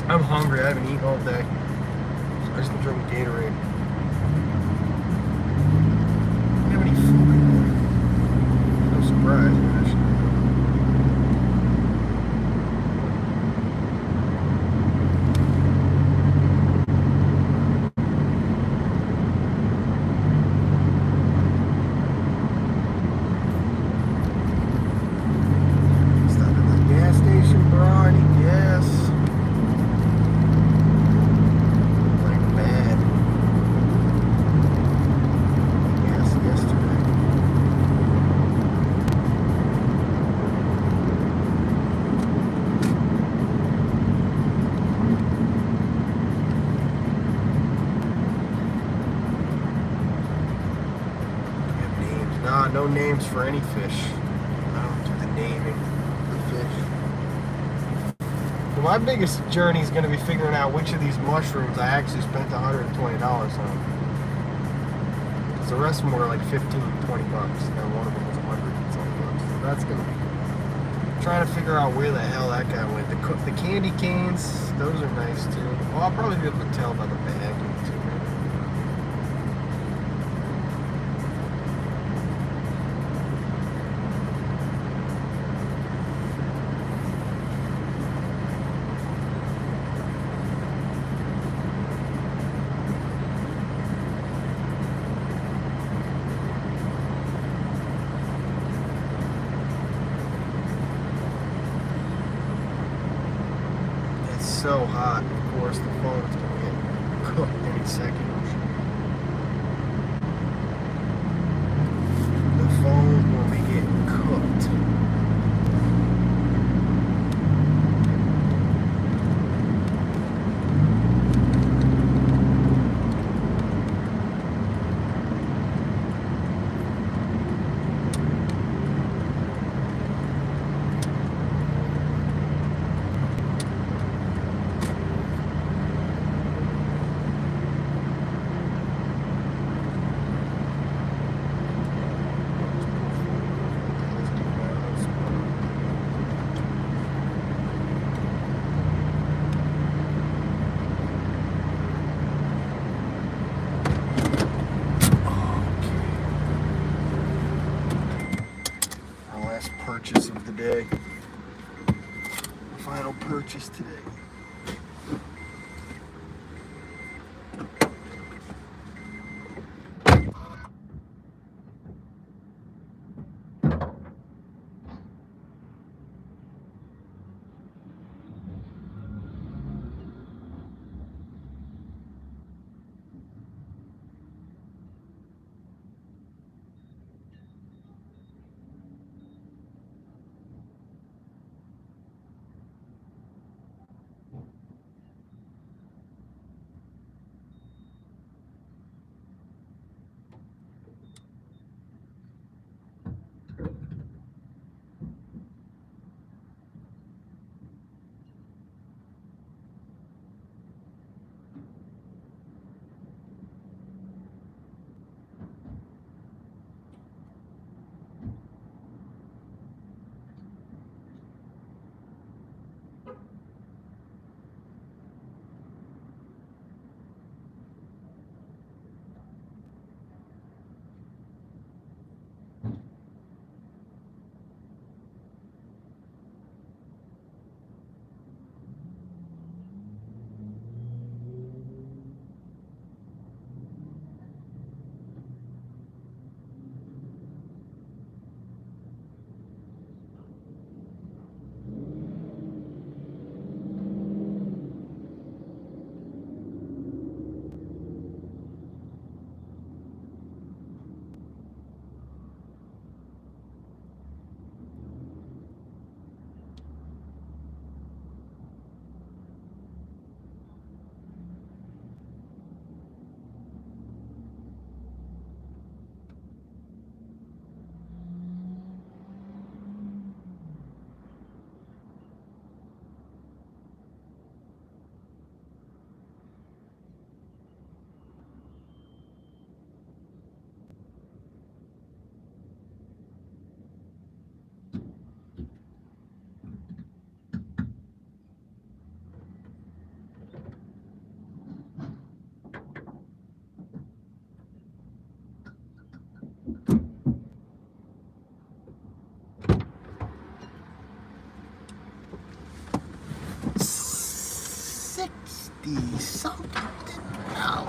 I'm hungry. I haven't eaten all day. So I just drink Gatorade. Don't have any food in there. No surprise, actually. Stop at the gas station, bro. I need gas. Like bad. Gas yesterday. Have names? Nah, no names for any fish. I don't do the naming of the fish. Well, my biggest journey is going to be figuring out which of these mushrooms I actually spent $120 on. Because the rest of them were like 15, 20 bucks. And one of them was 120 bucks. So that's going to be trying to figure out where the hell that guy went. The candy canes, those are nice too. Well, I'll probably be able to tell by the bagging too. It's so hot, of course, the phone's gonna get cooked any second. The phone will be getting cooked. Our last purchase of the day. Final purchase today. something. No.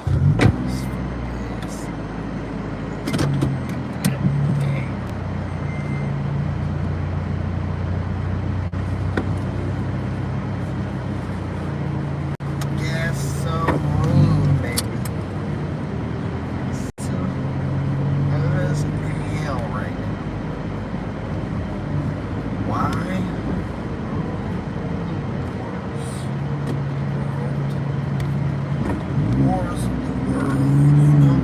Gasoline, baby. So, as hell right now. Why? Wars of the world, you know?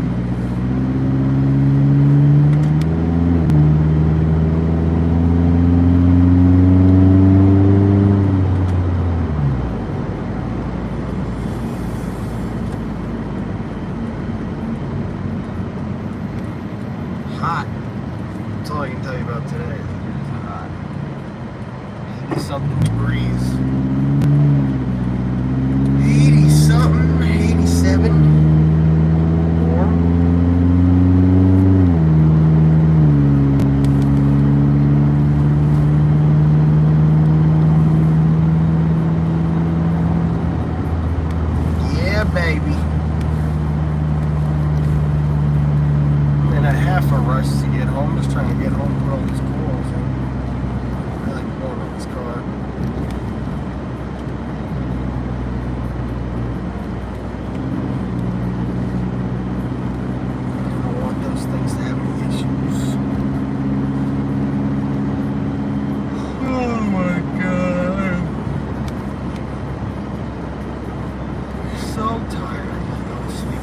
Hot. That's all I can tell you about today. It's hot. 80 something degrees. 80 something, 87. Warm. Yeah, baby. And a half a rush to get home, just trying to get home for all these calls. I like going in this car. I don't want those things to have any issues. Oh my god. I'm so tired. I need to go to sleep.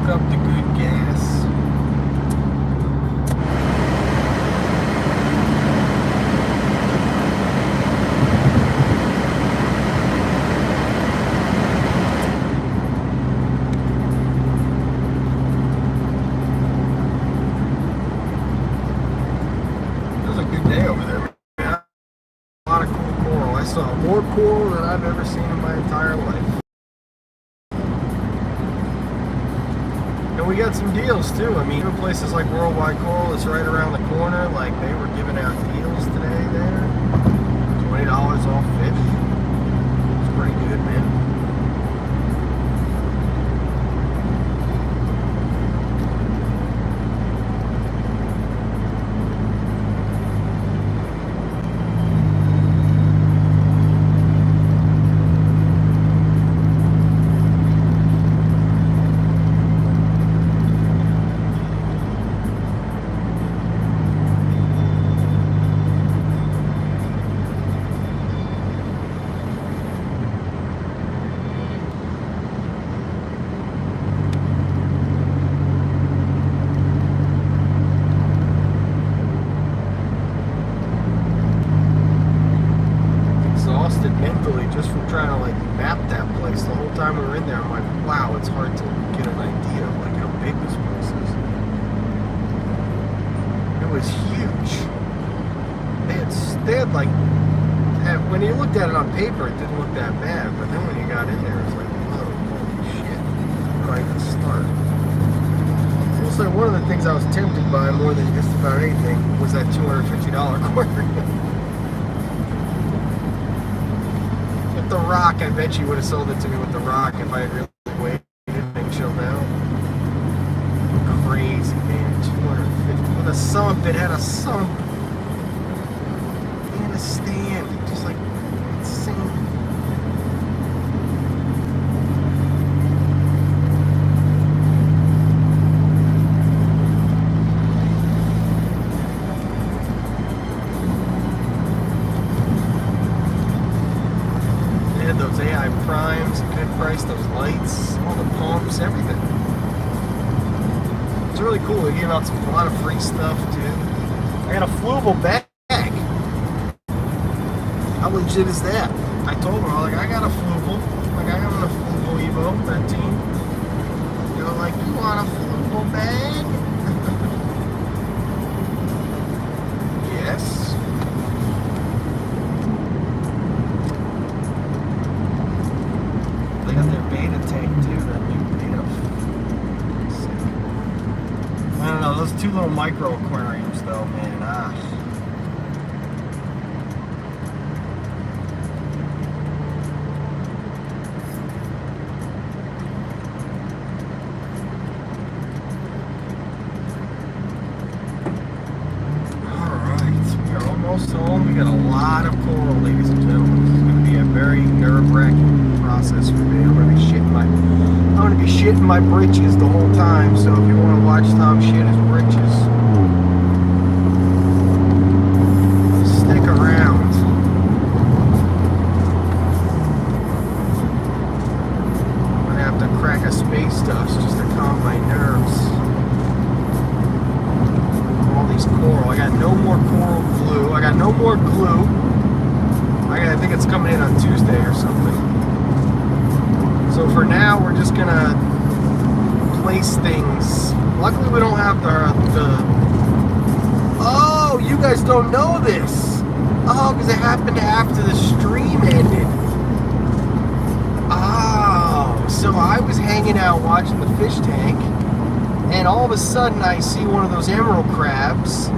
Up the good gas. It was a good day over there. A lot of cool coral. I saw more coral than I've ever seen in my entire life. And we got some deals too. I mean, even places like Worldwide Coral is right around the corner. Like they were giving out deals today there. $20 off fish. It's pretty good, man. Mentally, just from trying to like map that place the whole time we were in there. I'm like, wow, it's hard to get an idea of like how big this place is. It was huge. They had like, when you looked at it on paper, it didn't look that bad, but then when you got in there, it's like, whoa, holy shit. might start. I will say one of the things I was tempted by more than just about anything was that $250 aquarium. With the rock, I bet you would have sold it to me with the rock if I had really waited and chilled out. Crazy, man. $250 with a sump. It had a sump and a stand. Just like insane. Those AI primes, good price, those lights, all the pumps, everything. It's really cool. They gave out a lot of free stuff too. I got a Fluval bag. How legit is that? I told them, I got a Fluval. Like, I got a Fluval Evo 13. They were like, you want a Fluval bag? Yes. They got their beta tank too, that new beta. Sick. I don't know, those two little micro aquariums though, man. Alright, we are almost home. We got a lot of coral, ladies and gentlemen. This is going to be a very nerve-wracking process for me. I'm gonna be shitting my britches the whole time, so if you want to watch Tom shit his britches, stick around. I'm gonna have to crack a space dust just to calm my nerves. All these coral. I got no more coral glue. I got no more glue. I think it's coming in on Tuesday or something. So for now, we're just gonna place things. Luckily, we don't have the. Oh, you guys don't know this. Oh, because it happened after the stream ended. Oh, so I was hanging out watching the fish tank, and all of a sudden I see one of those emerald crabs,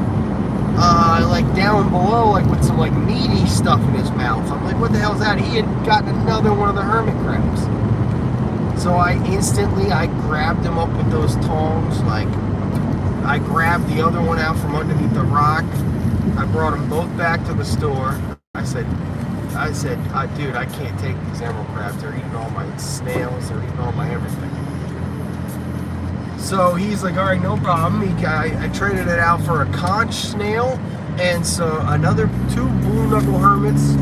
like down below, like with some like meaty stuff in his mouth. I'm like, what the hell is that? He had gotten another one of the hermit crabs. So I grabbed him up with those tongs. Like, I grabbed the other one out from underneath the rock. I brought them both back to the store. I said, dude, I can't take these emerald crabs. They're eating all my snails. They're eating all my everything. So he's like, all right, no problem. I traded it out for a conch snail and so two blue knuckle hermits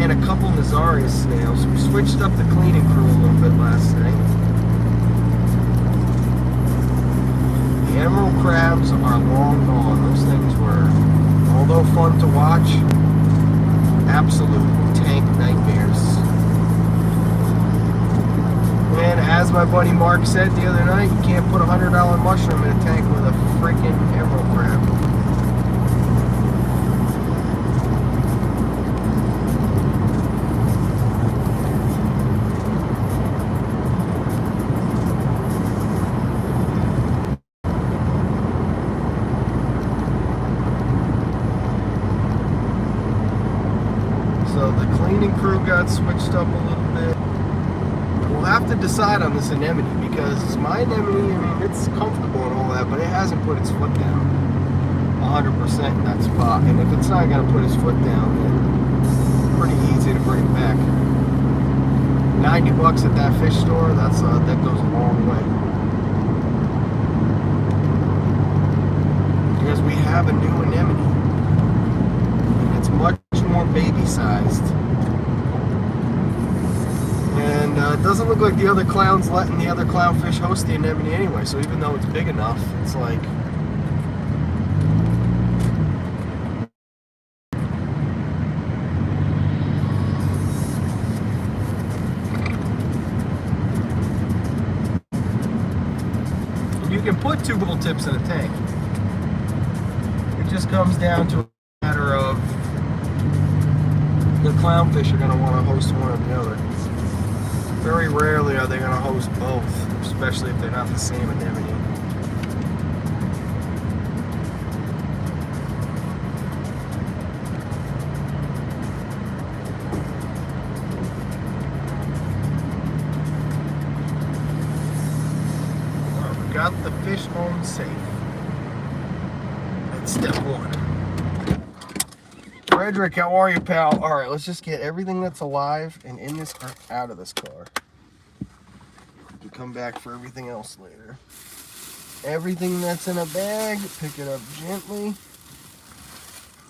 and a couple Nazarius snails. We switched up the cleaning crew a little bit last night. The emerald crabs are long gone. Those things were, although fun to watch, absolute tank nightmares. And as my buddy Mark said the other night, you can't put a $100 mushroom in a tank with a freaking emerald crab. So the cleaning crew got switched up a little bit. We'll have to decide on this anemone because my anemone, I mean, it's comfortable and all that, but it hasn't put its foot down 100% in that spot. And if it's not going to put its foot down, then it's pretty easy to bring it back. $90 at that fish store, that goes a long way. Because we have a new anemone. And it's much more baby-sized. And it doesn't look like the other clown's letting the other clownfish host the anemone anyway, so even though it's big enough, it's like... You can put two little tips in a tank. It just comes down to a matter of the clownfish are going to want to host one or the other. Very rarely are they going to host both, especially if they're not the same anemone. Well, we got the fish home safe. That's step one. Frederick, how are you, pal? All right, let's just get everything that's alive and in this car out of this car. You come back for everything else later. Everything that's in a bag, pick it up gently.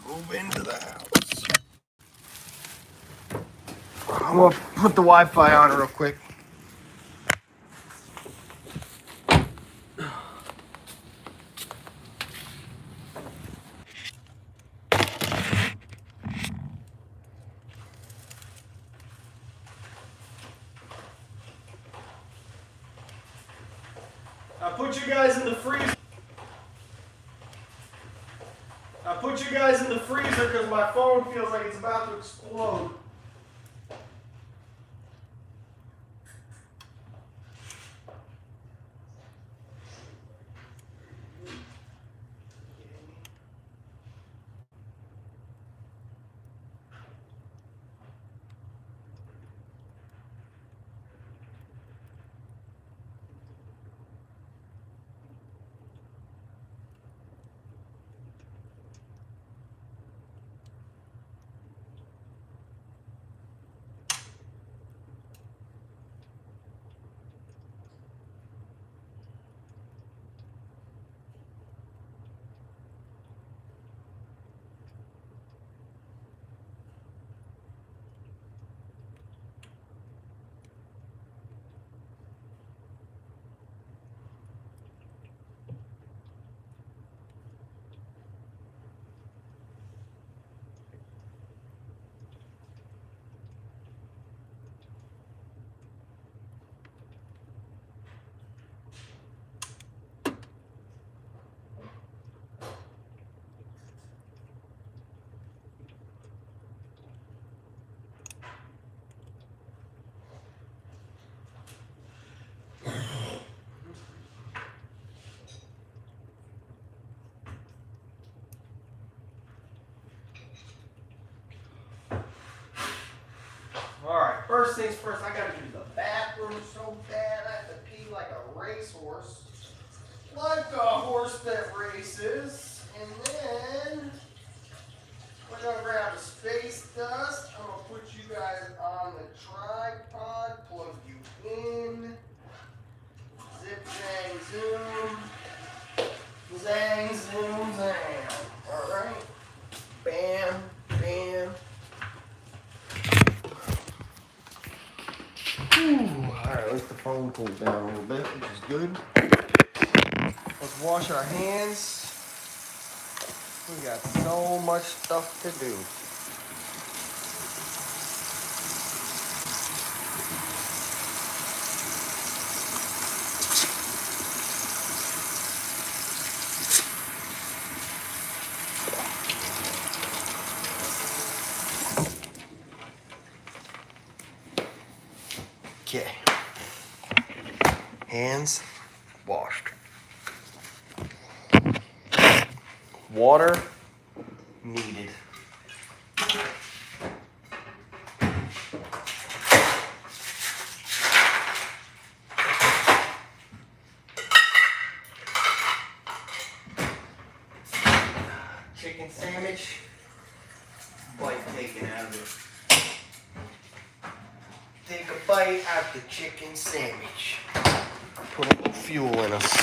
Move into the house. I'm gonna put the Wi-Fi on real quick. I put you guys in the freezer. I put you guys in the freezer because my phone feels like it's about to explode. Alright, first things first, I gotta use the bathroom so bad. I have to pee like a racehorse. Like a horse that races. And then we're gonna grab a space dust. I'm gonna put you guys on the tripod, plug you in. Zip, zang, zoom. Zang, zoom, zang. Alright. Bam, bam. Alright, at least the phone cooled down a little bit, which is good. Let's wash our hands. We got so much stuff to do. Okay. Hands washed. Water needed. Chicken sandwich, bite taken out of it. Take a bite out the chicken sandwich. Put a little fuel in us.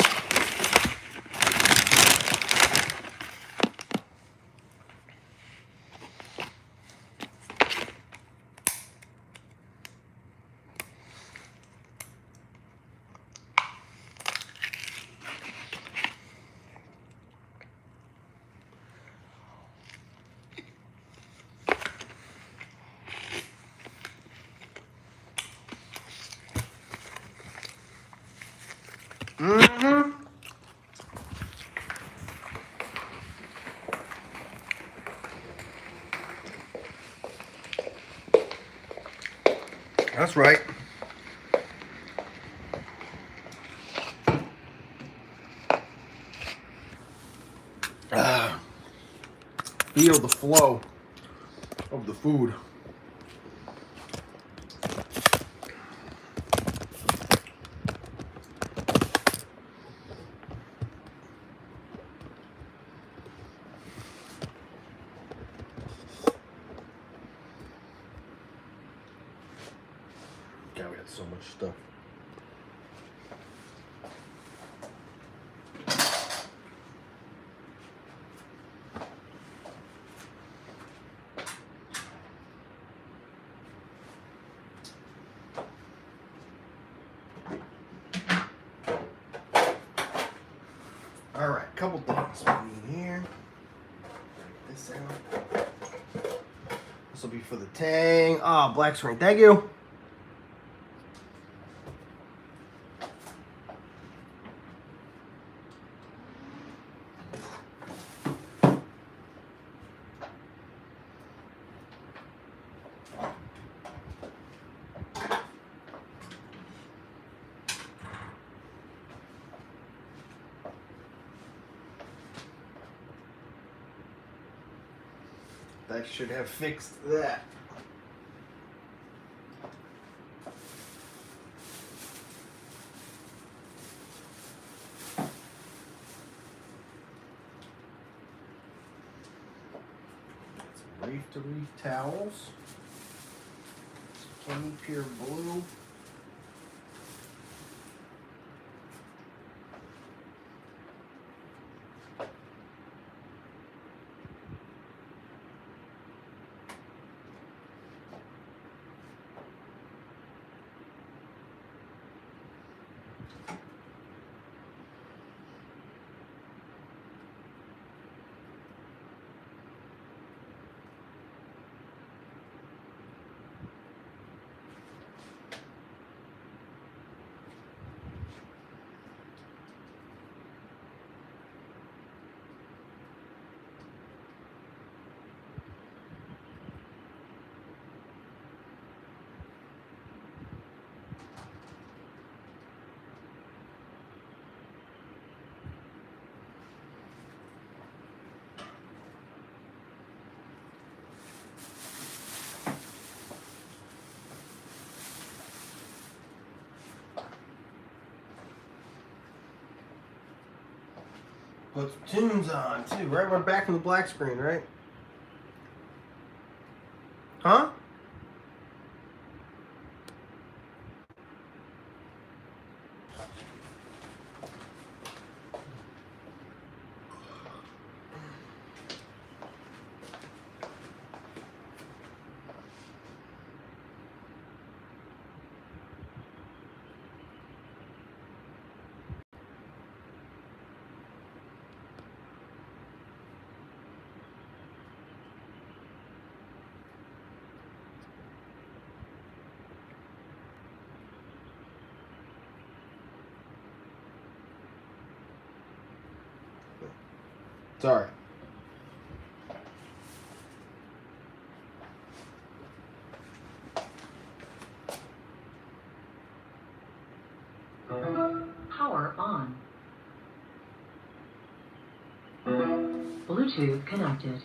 Mm-hmm. That's right. feel the flow of the food. God, we had so much stuff. All right, couple things in here. Break this out. This will be for the tang. Ah, black screen. Thank you. That should have fixed that. Some reef to reef towels. Kenny Pure Blue. Put some tunes on too, right? We're back from the black screen, right? Huh? Sorry. Power on. Bluetooth connected.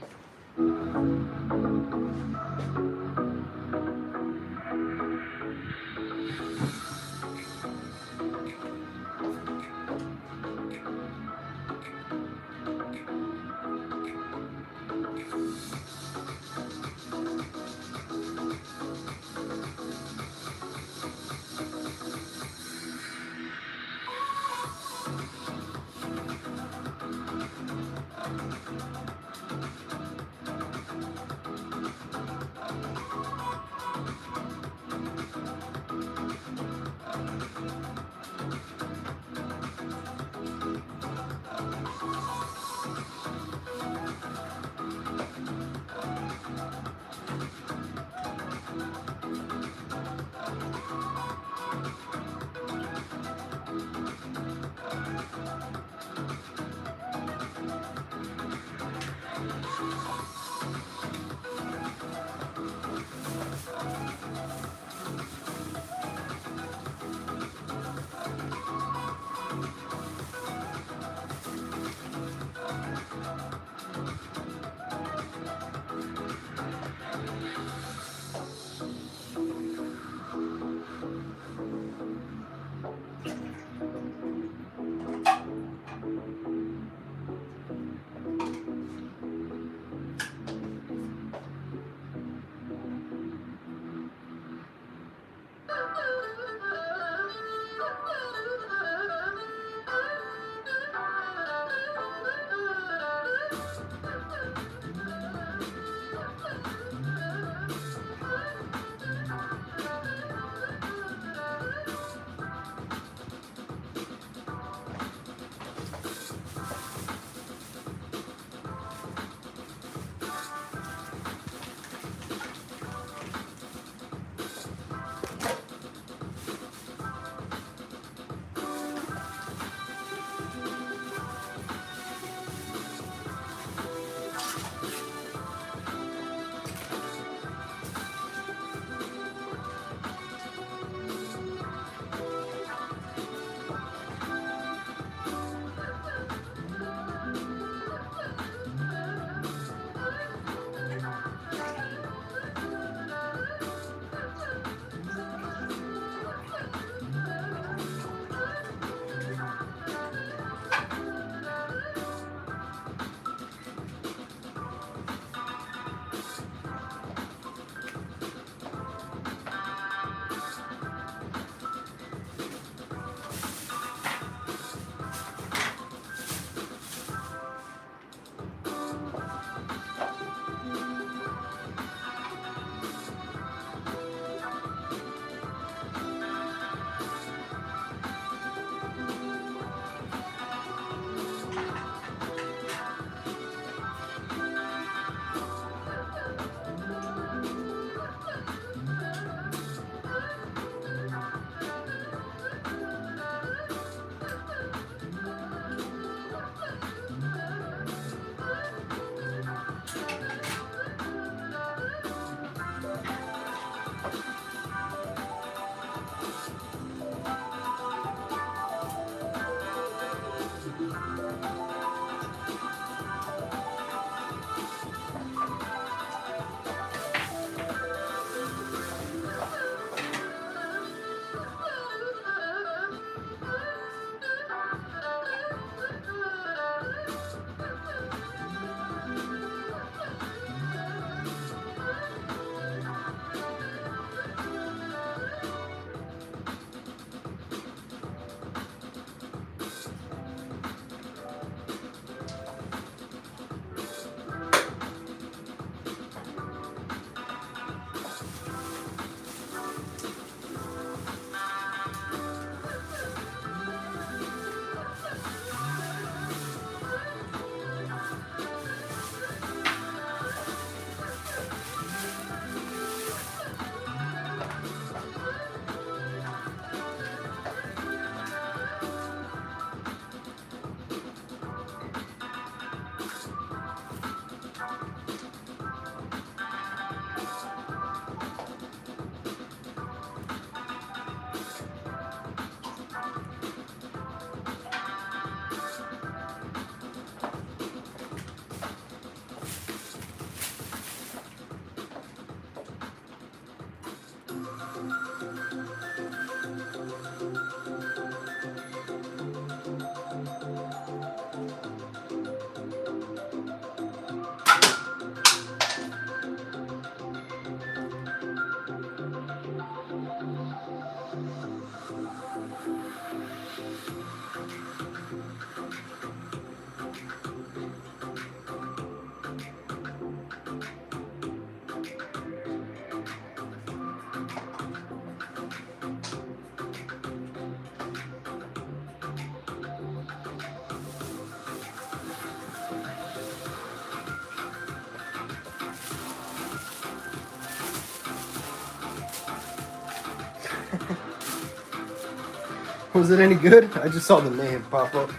Was it any good? I just saw the name pop up.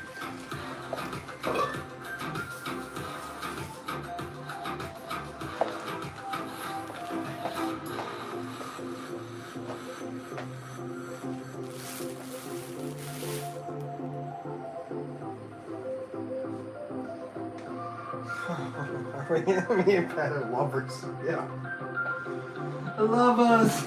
Me and Pat are lovers. Yeah. I love us.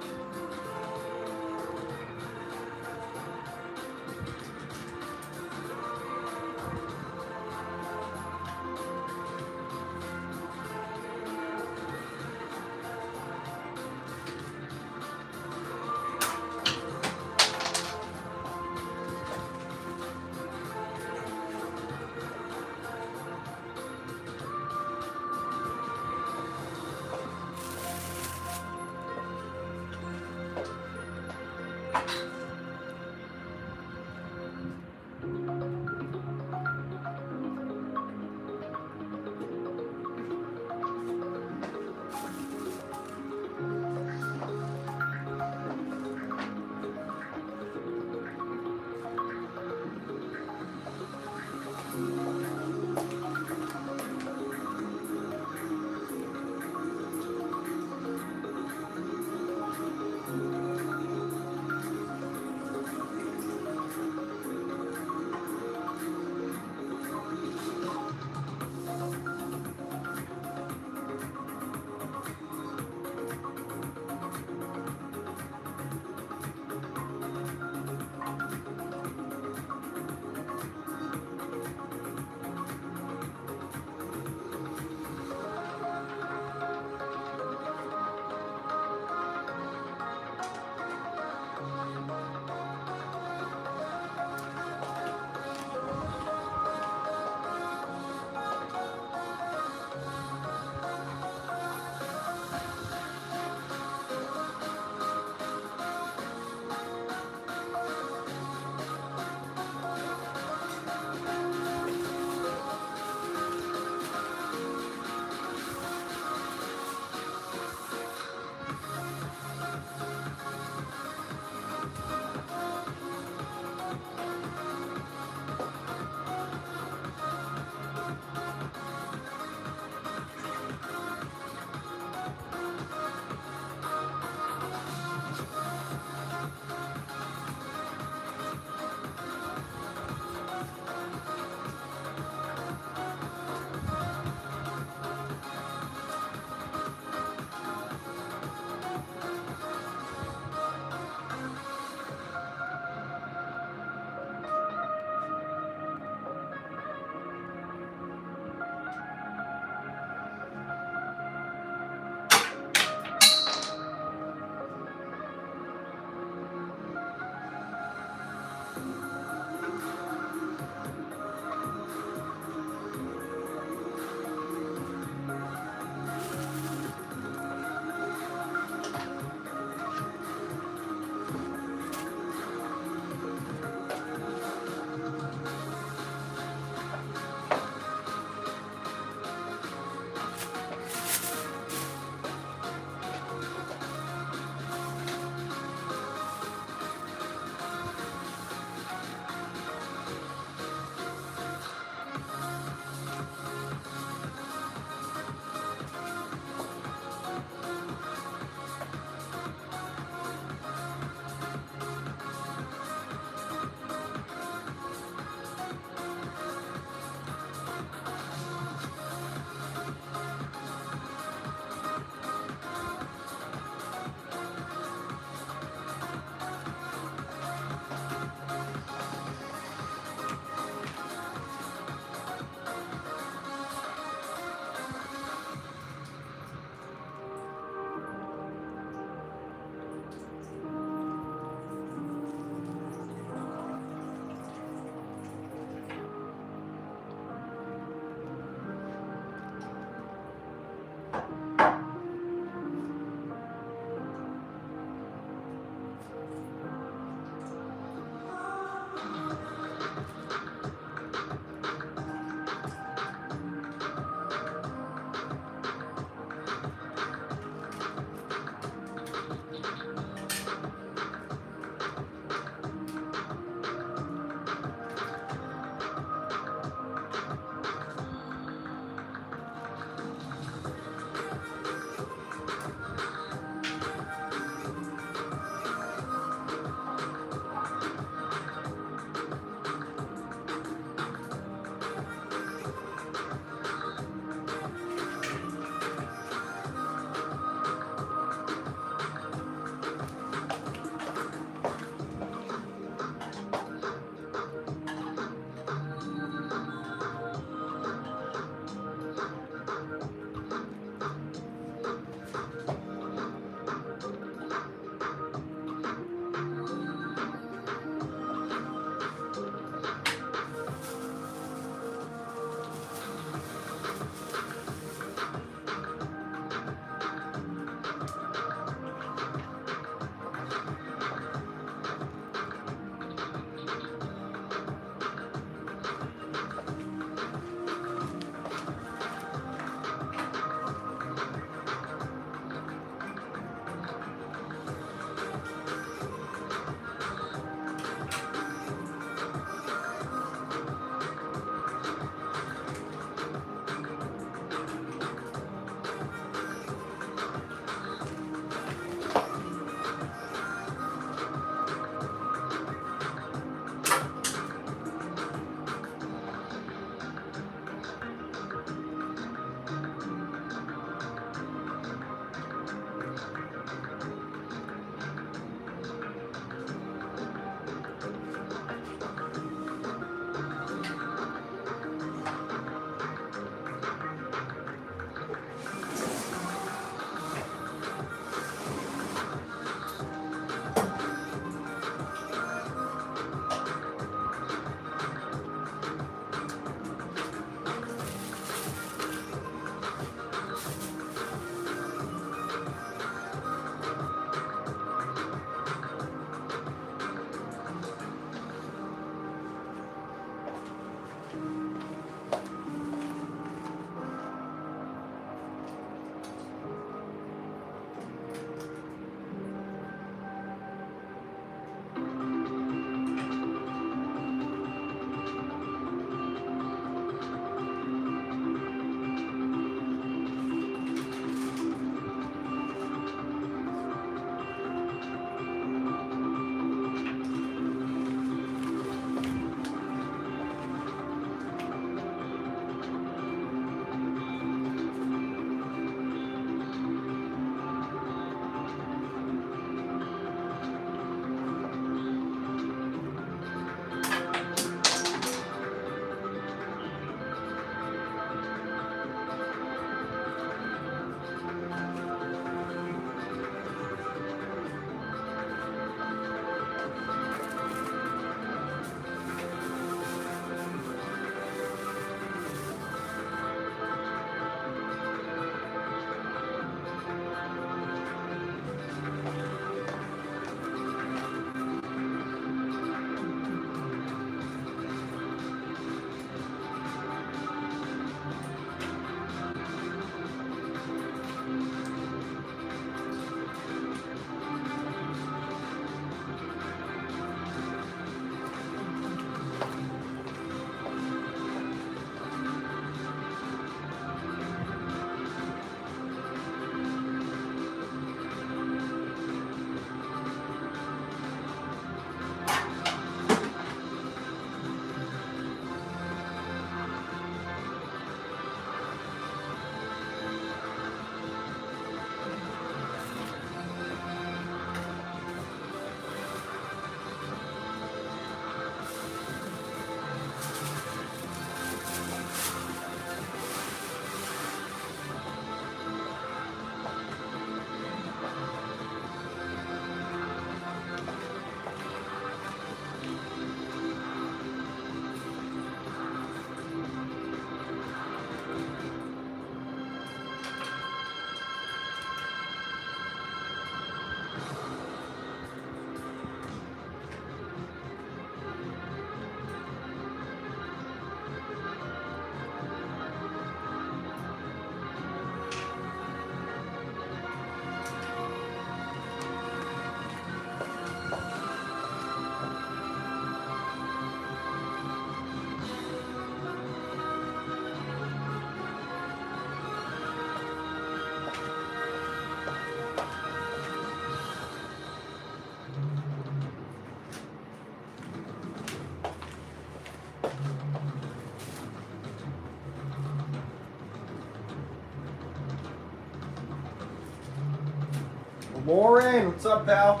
Lauren, what's up, pal?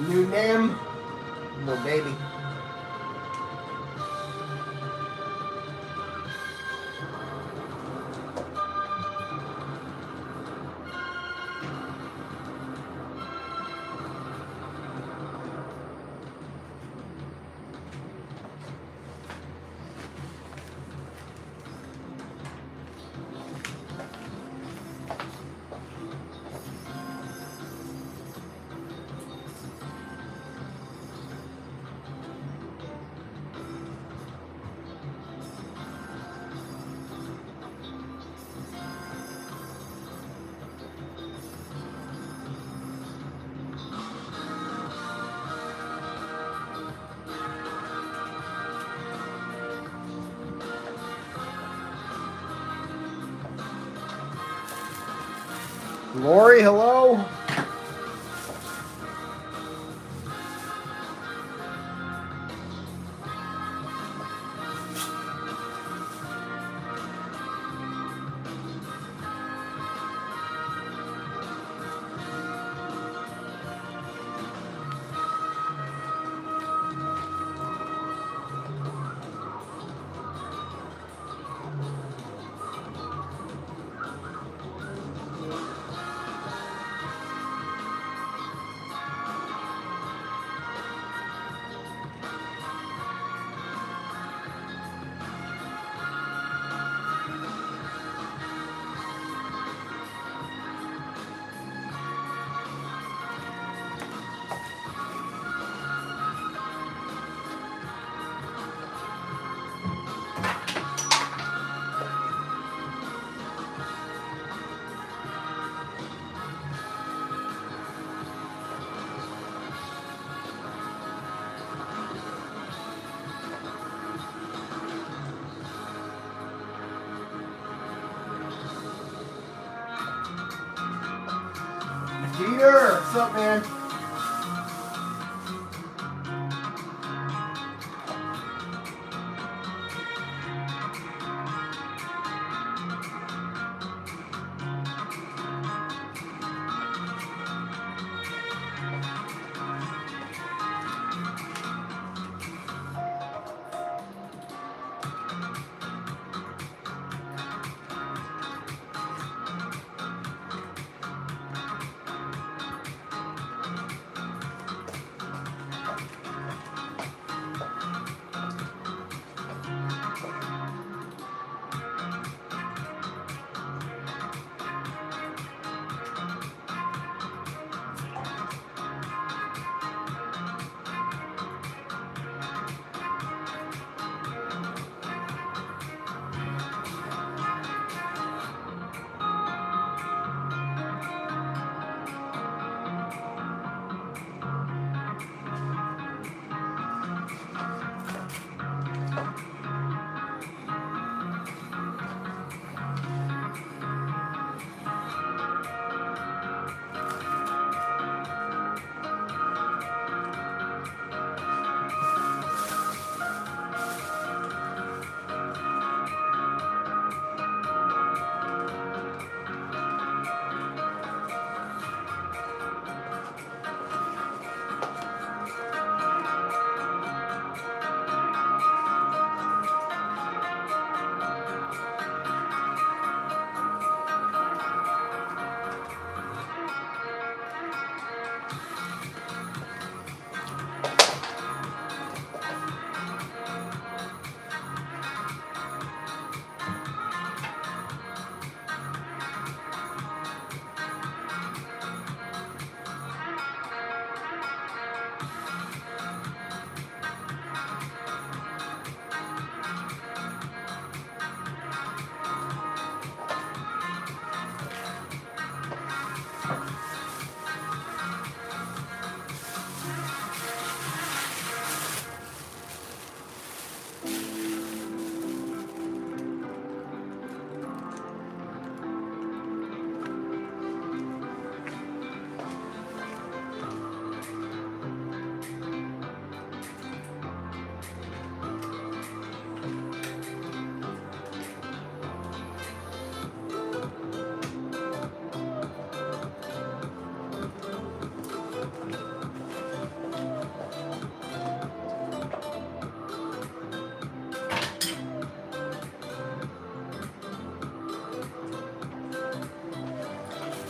New name? No baby. Lori, hello? Peter, what's up, man?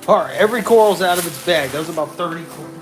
All right, every coral's out of its bag. That was about 30 corals.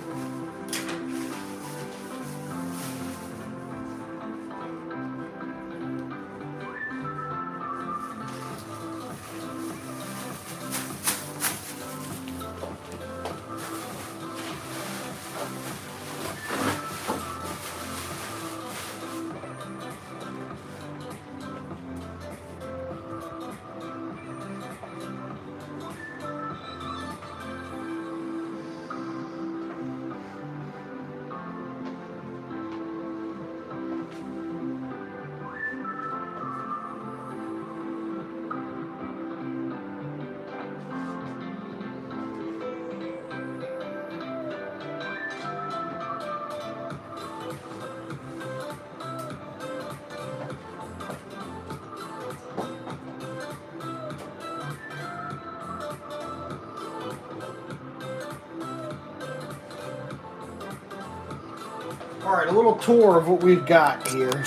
All right, a little tour of what we've got here.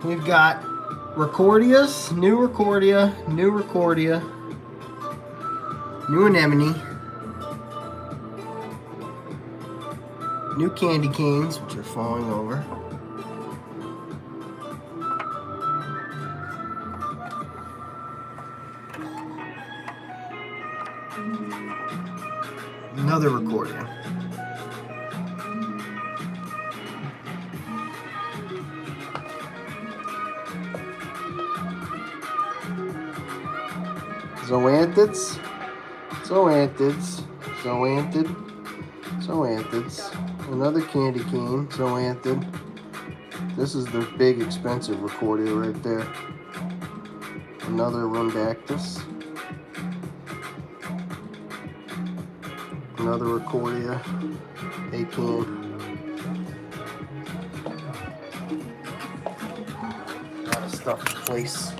We've got Recordias, new Recordia, new Recordia, new Anemone, new candy canes, which are falling over. Another Recordia. Zoanthids, zoanthids, zoanthid, zoanthids. Another candy cane, zoanthid. This is the big expensive Recordia right there. Another Rundactus. Another Recordia, acan. A lot of stuff in place.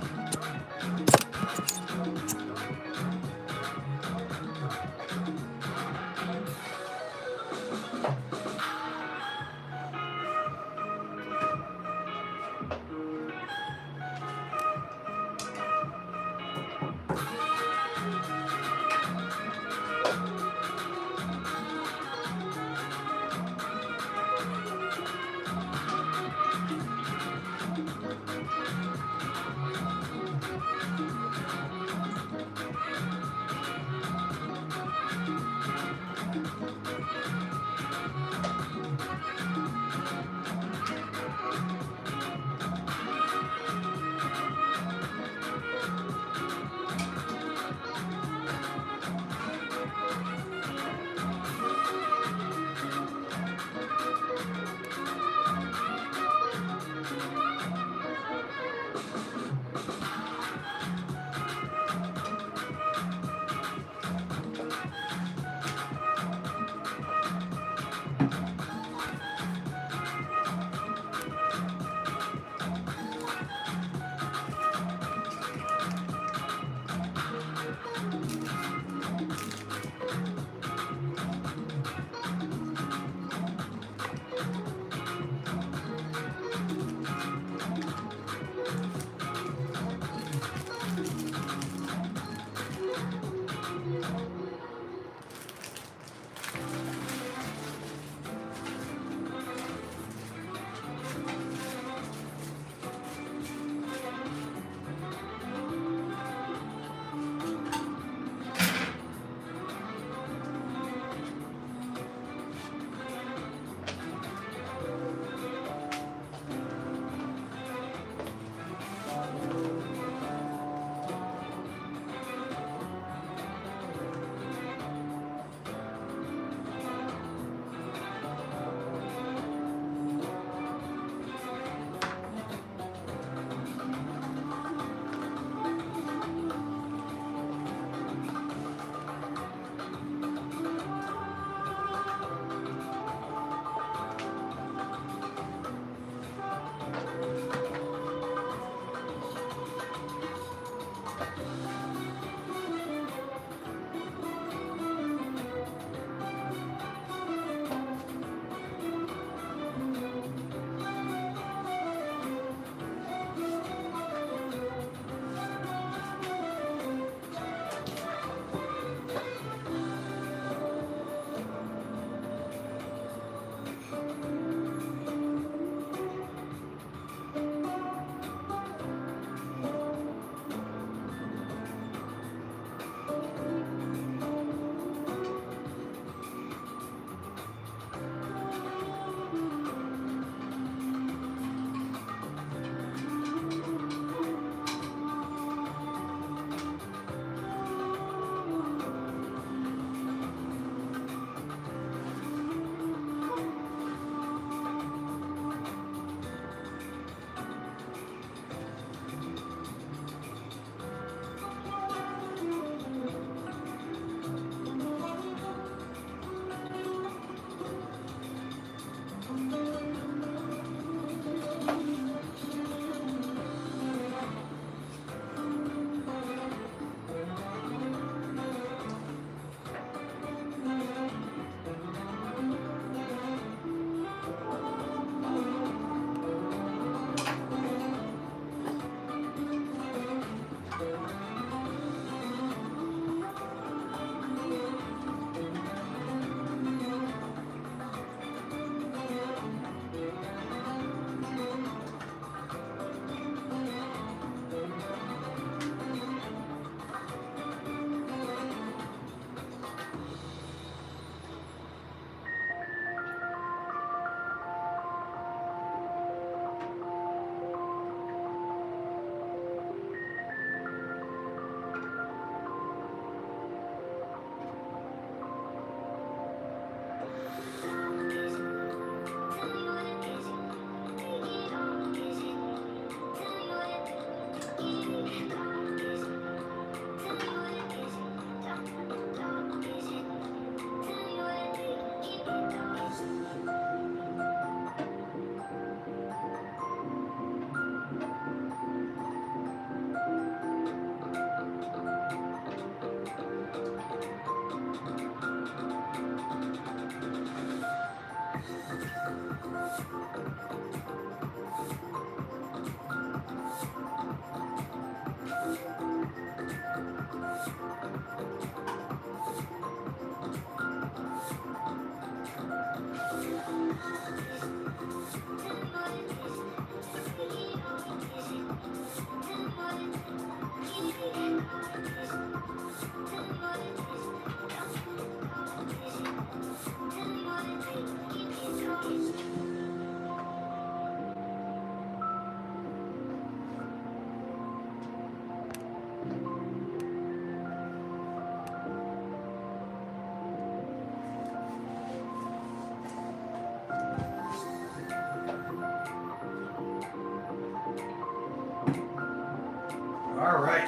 All right,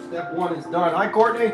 step one is done. Hi, Courtney.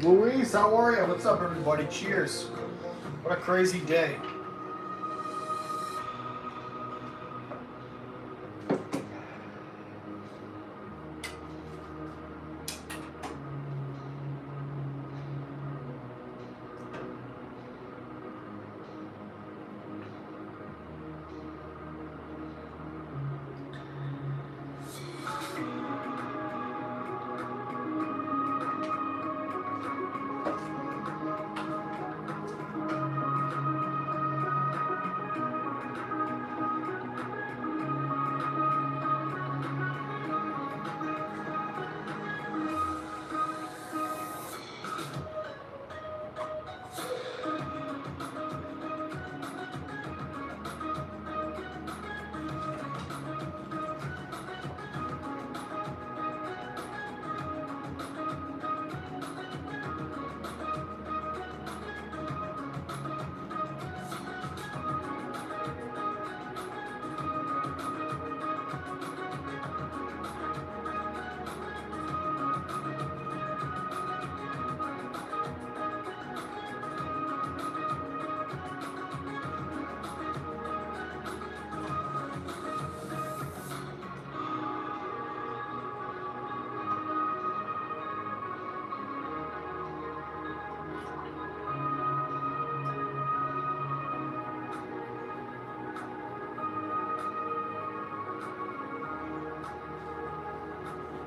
Louise, how are you? What's up, everybody? Cheers. What a crazy day.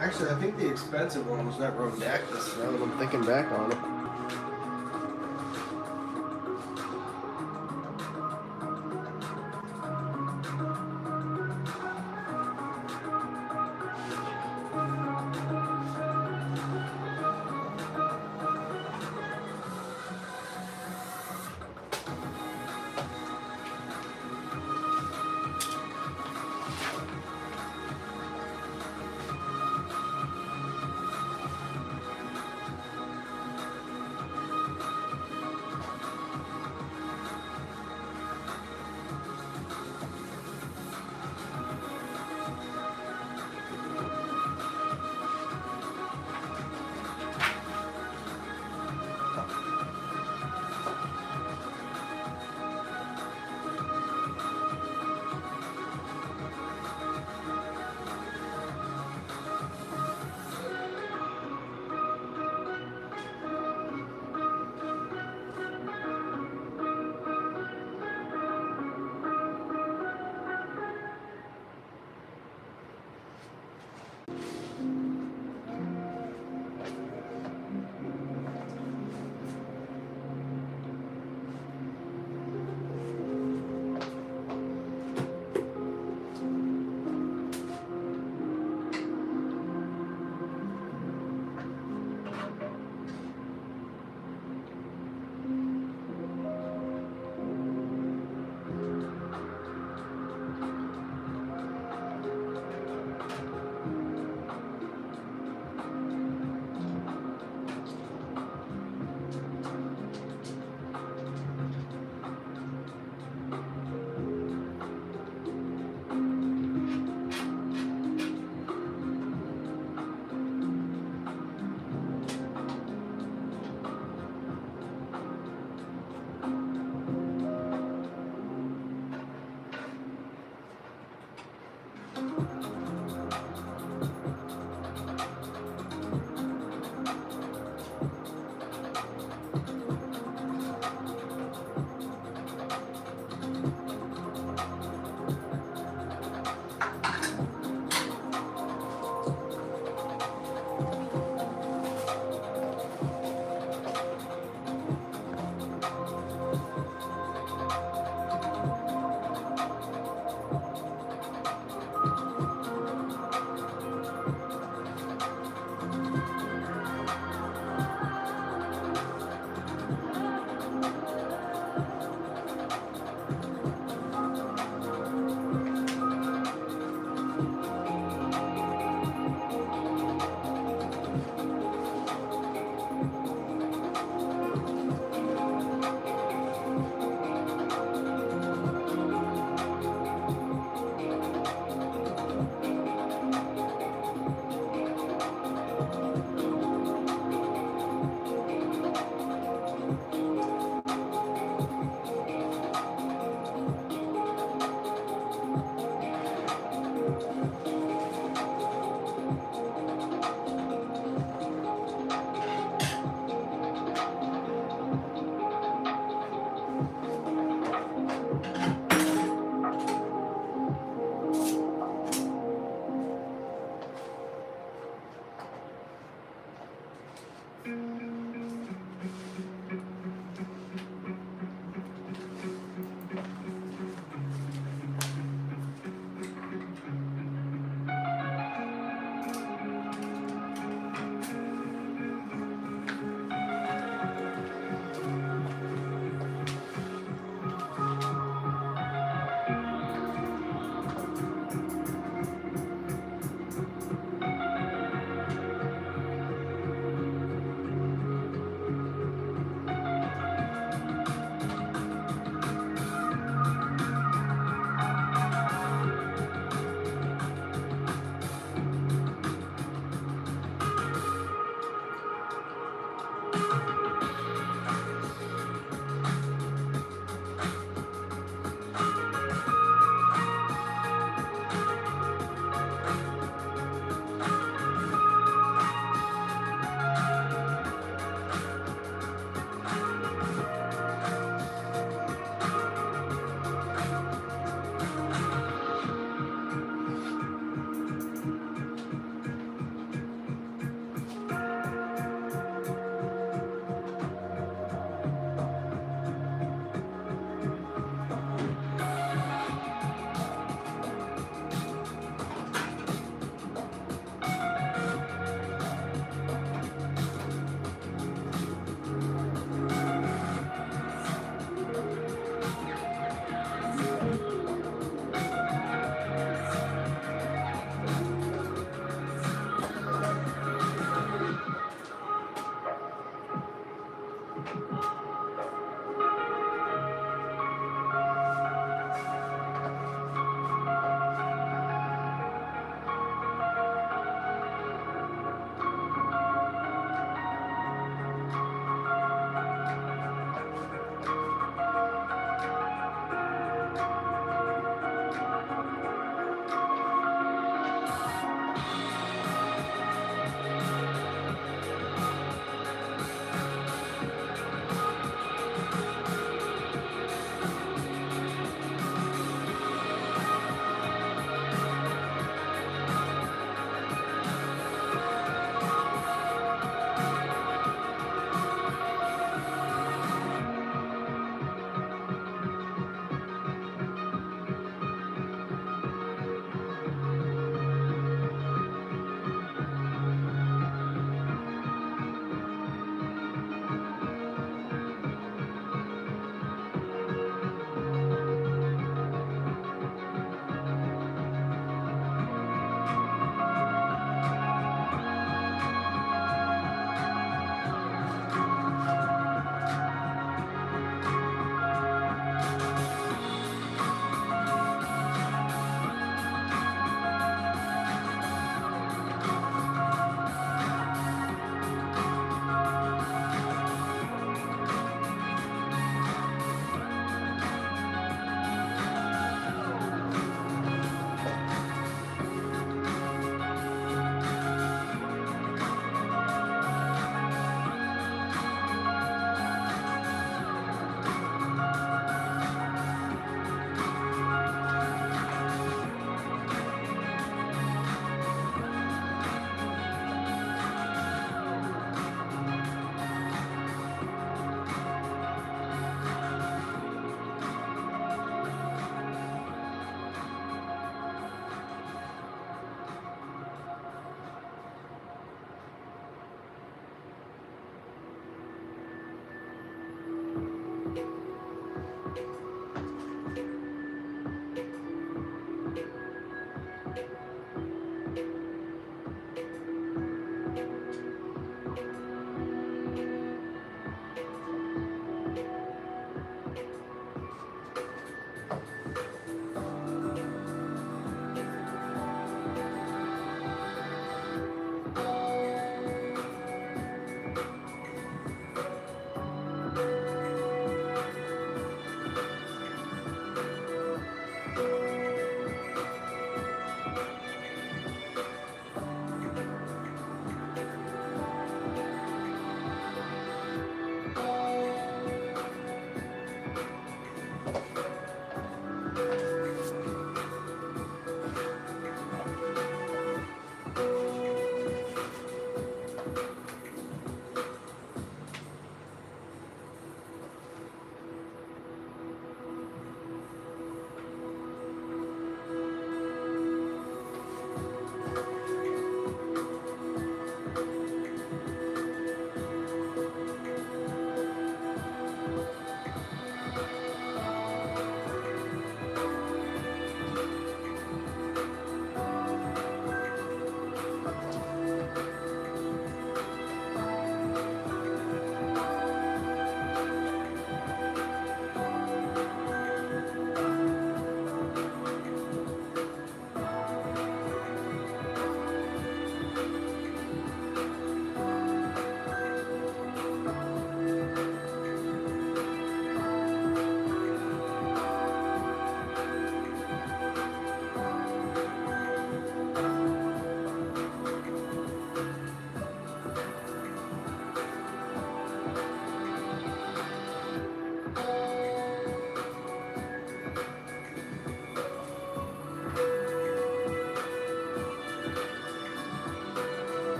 Actually, I think the expensive one was that Rhodactus, now that I'm thinking back on it.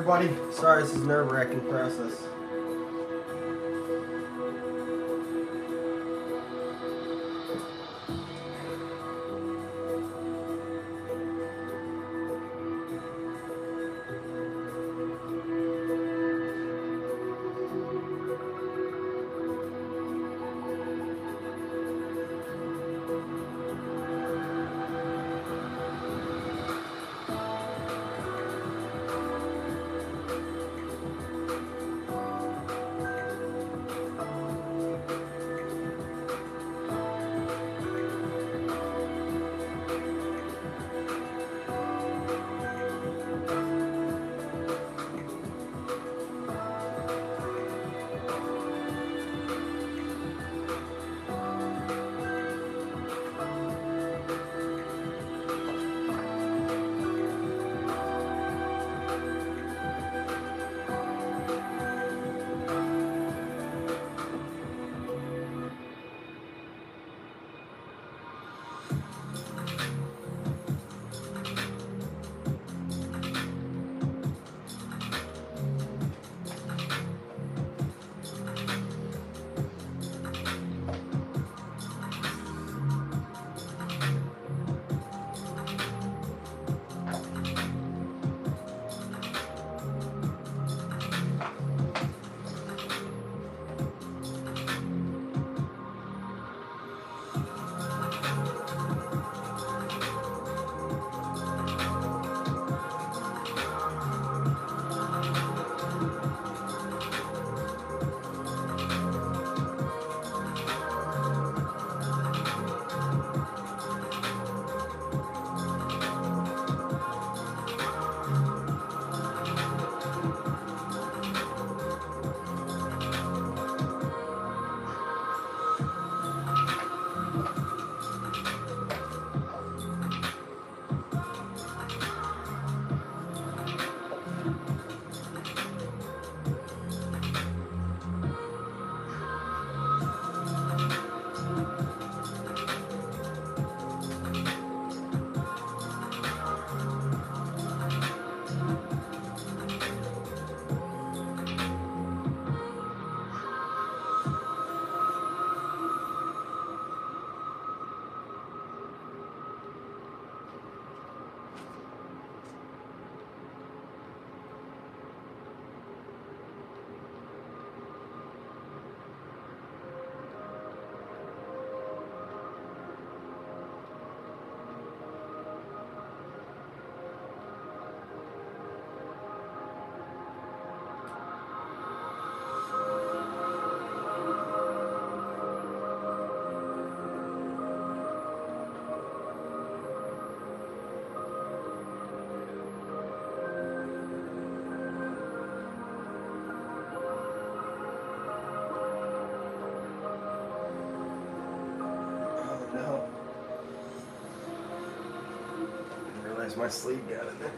everybody. Sorry, this is a nerve-wracking process. No. I didn't realize my sleeve got in there.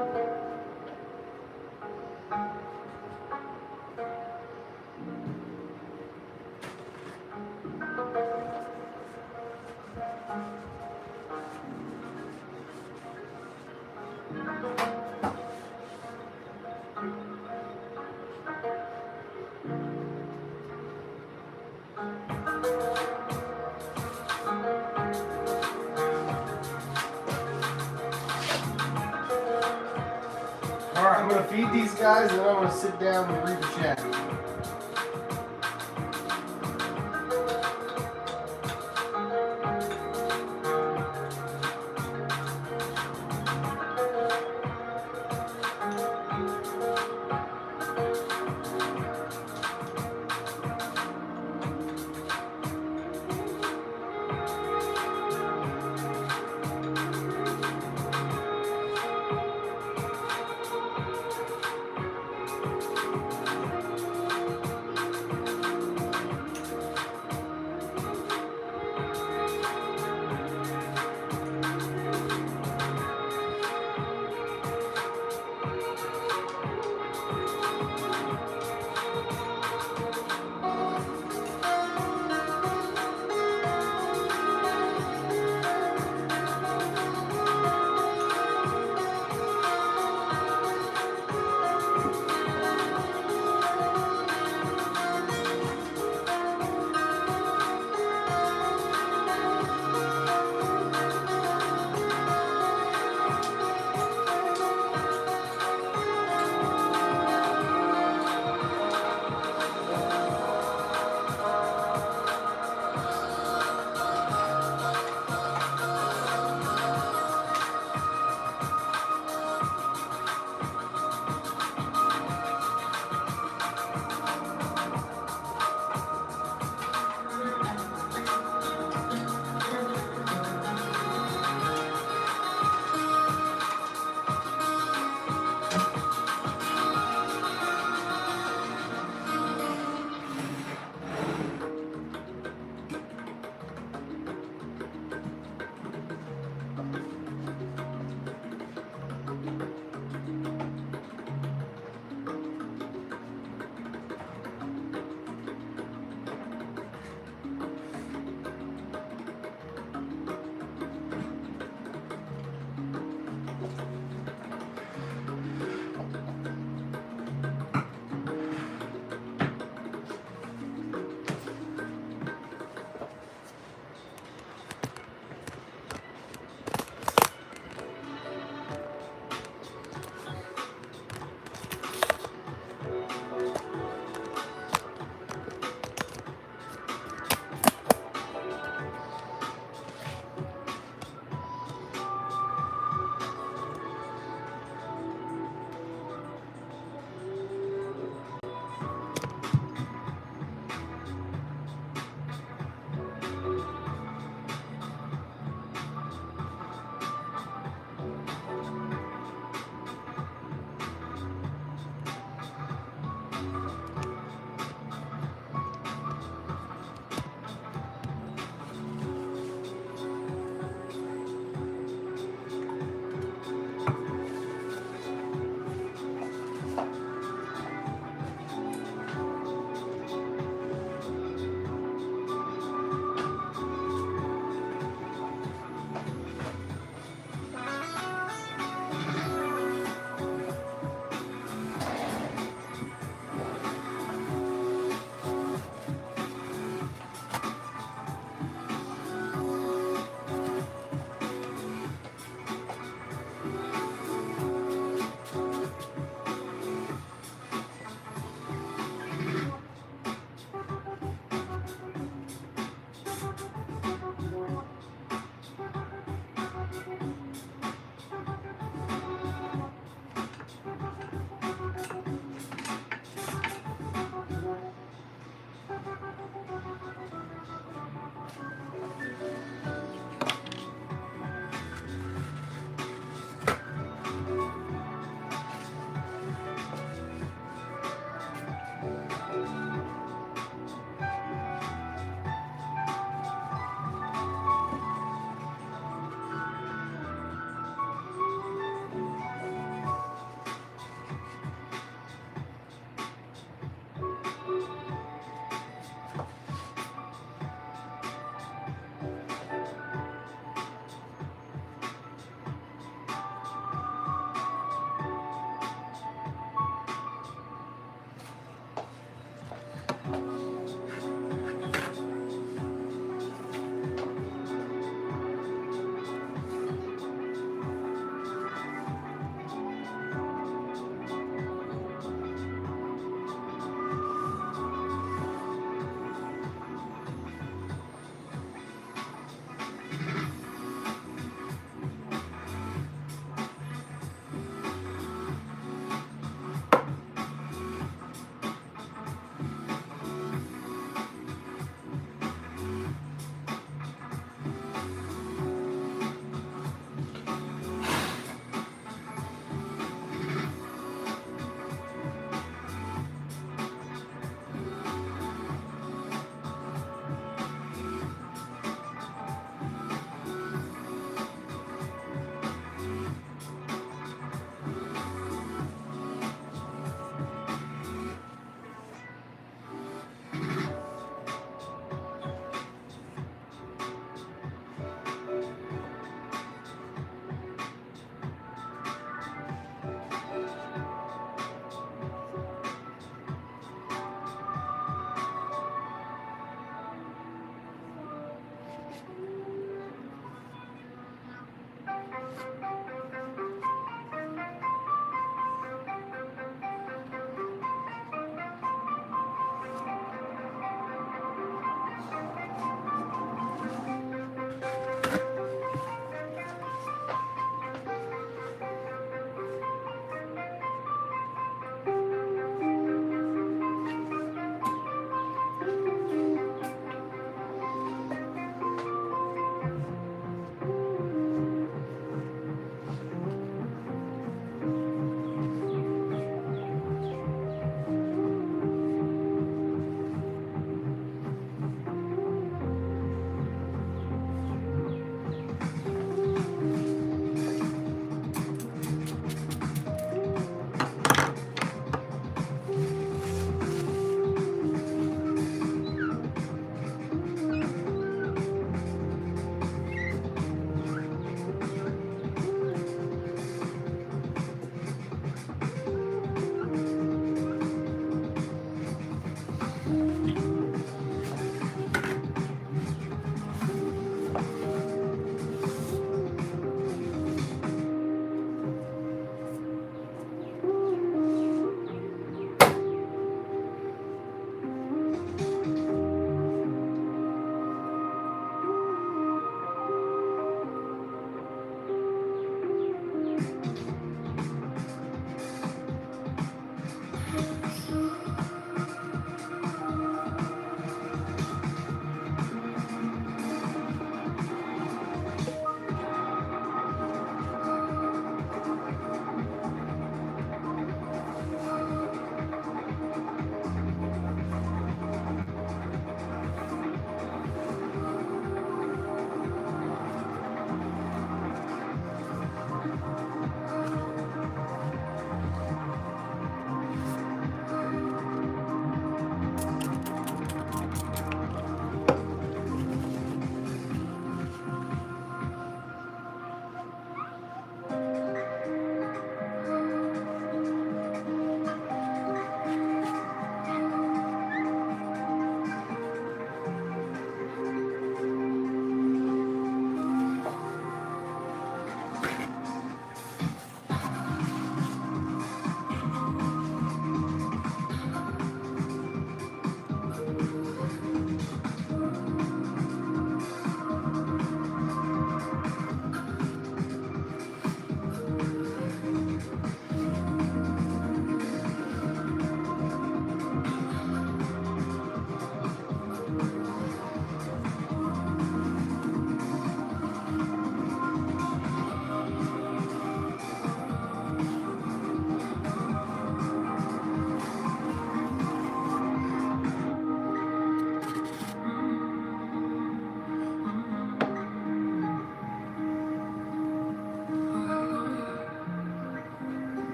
All right, I'm gonna feed these guys, and then I'm gonna sit down and read the chat.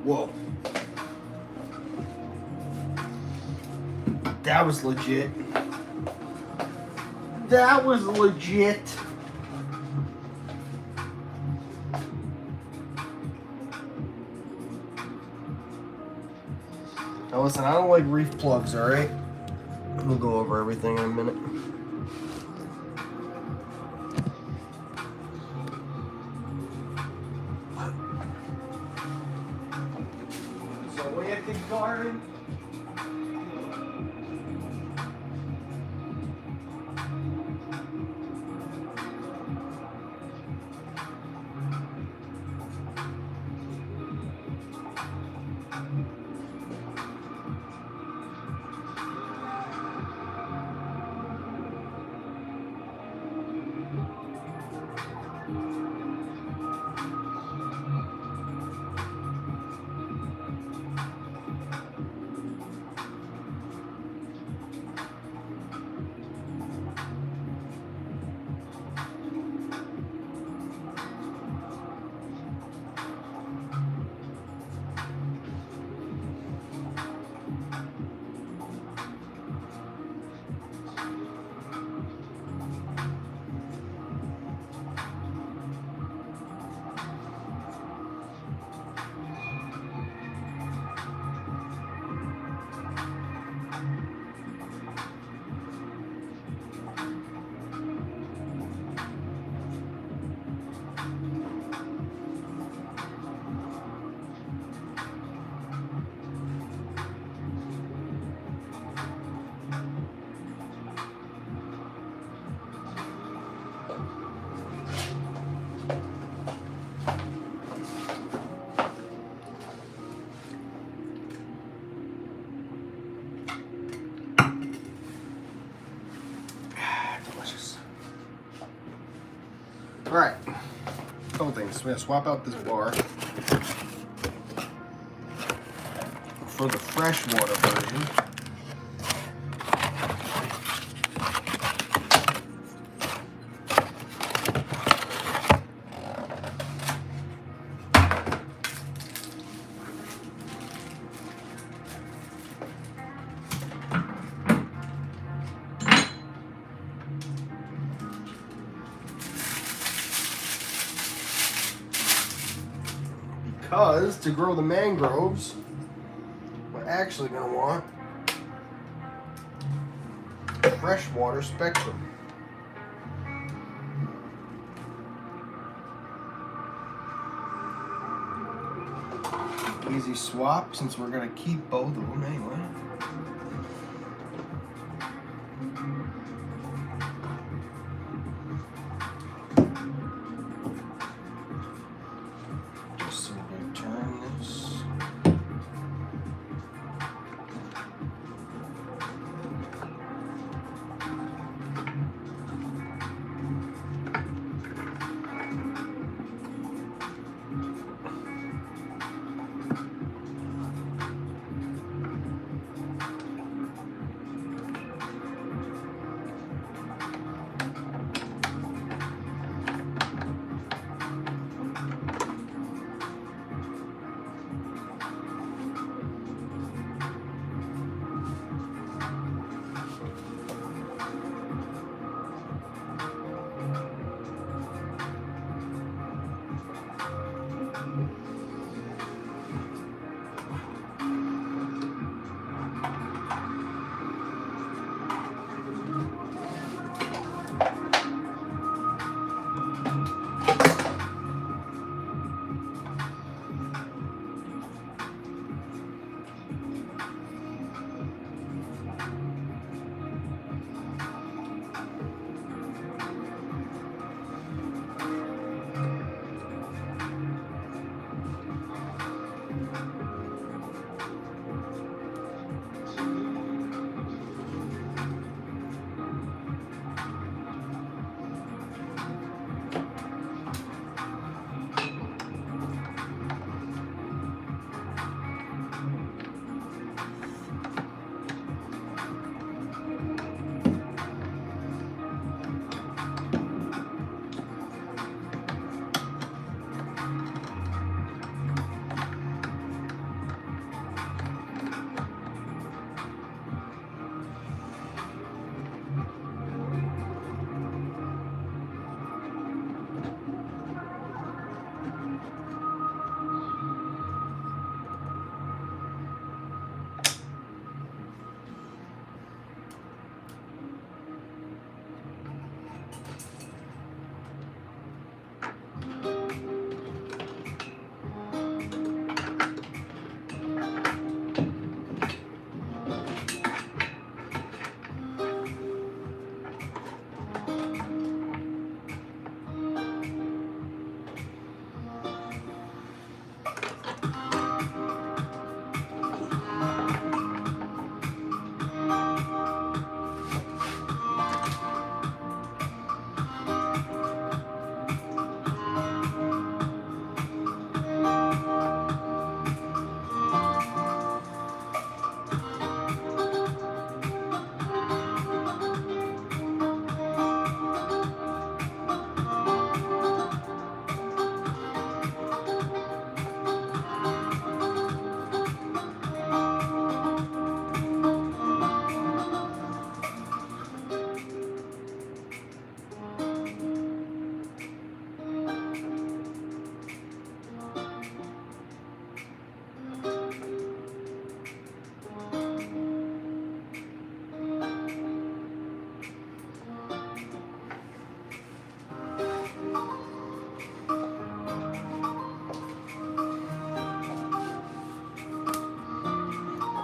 Whoa. That was legit. That was legit. Now listen, I don't like reef plugs, alright? We'll go over everything in a minute. So we at the garden. All right, couple things. We're gonna swap out this bar for the freshwater version. Because to grow the mangroves, we're actually going to want freshwater spectrum. Easy swap since we're going to keep both of them anyway. Just simply turn this.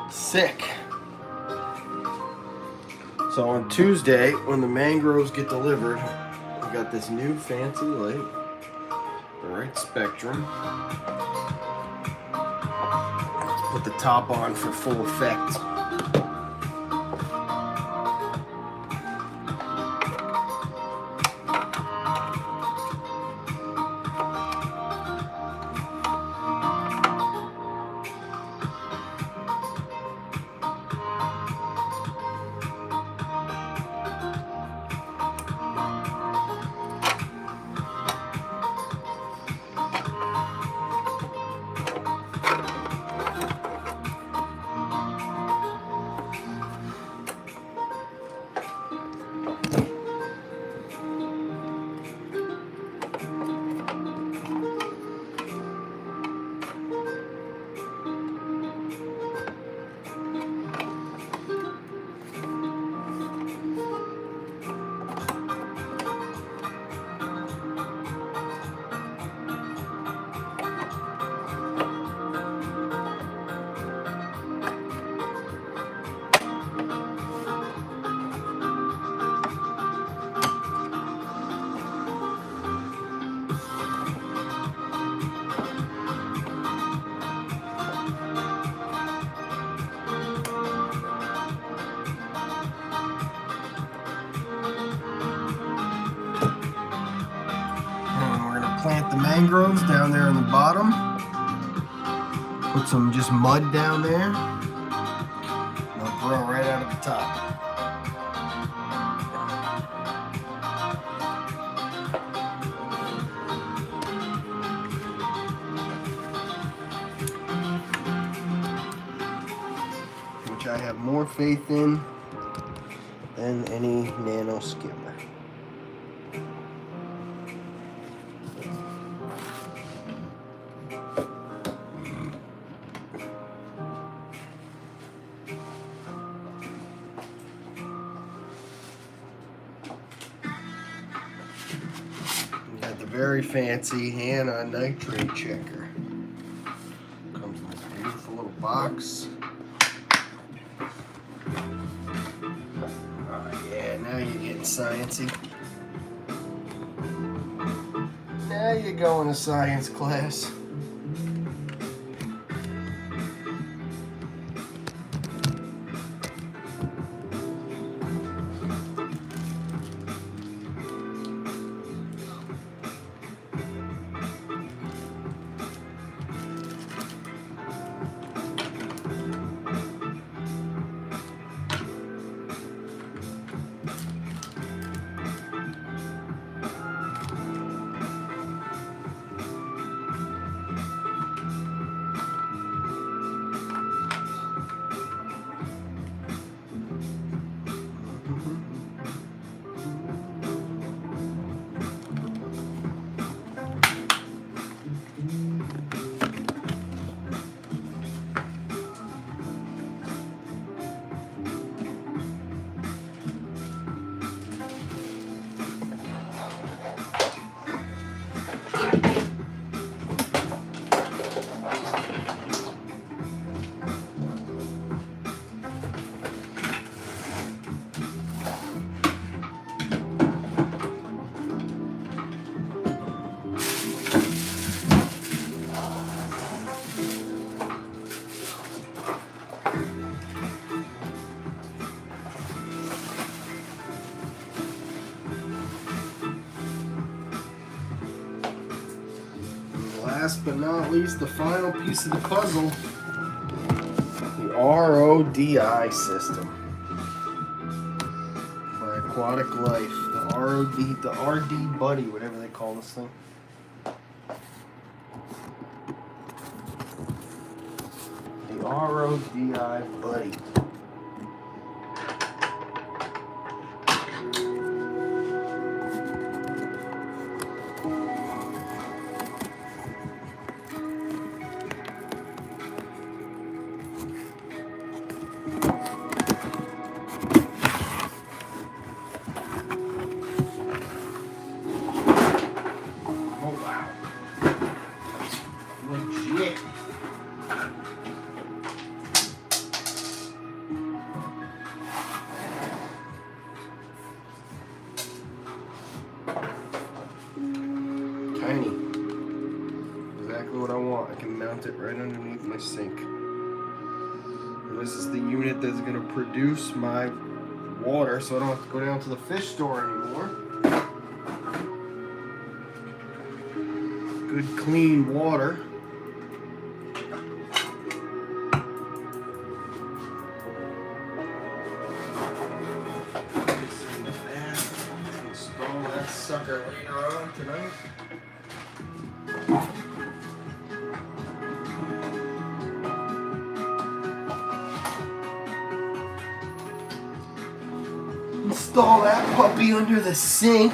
Sick. So on Tuesday, when the mangroves get delivered, we got this new fancy light, the right spectrum. Let's put the top on for full effect. mangroves down there in the bottom. Put some just mud down there. They'll grow right out of the top. Which I have more faith in than any nano skimmer. Got the very fancy Hannah nitrate checker. Comes in this beautiful little box. Yeah, now you're getting sciencey. Now you're going to science class. Last but not least, the final piece of the puzzle, the RODI system. My aquatic life, the RD Buddy, whatever they call this thing. The RODI Buddy. Legit. Tiny. Exactly what I want. I can mount it right underneath my sink. And this is the unit that's going to produce my water so I don't have to go down to the fish store anymore. Good clean water. Install that sucker later on tonight. Install that puppy under the sink.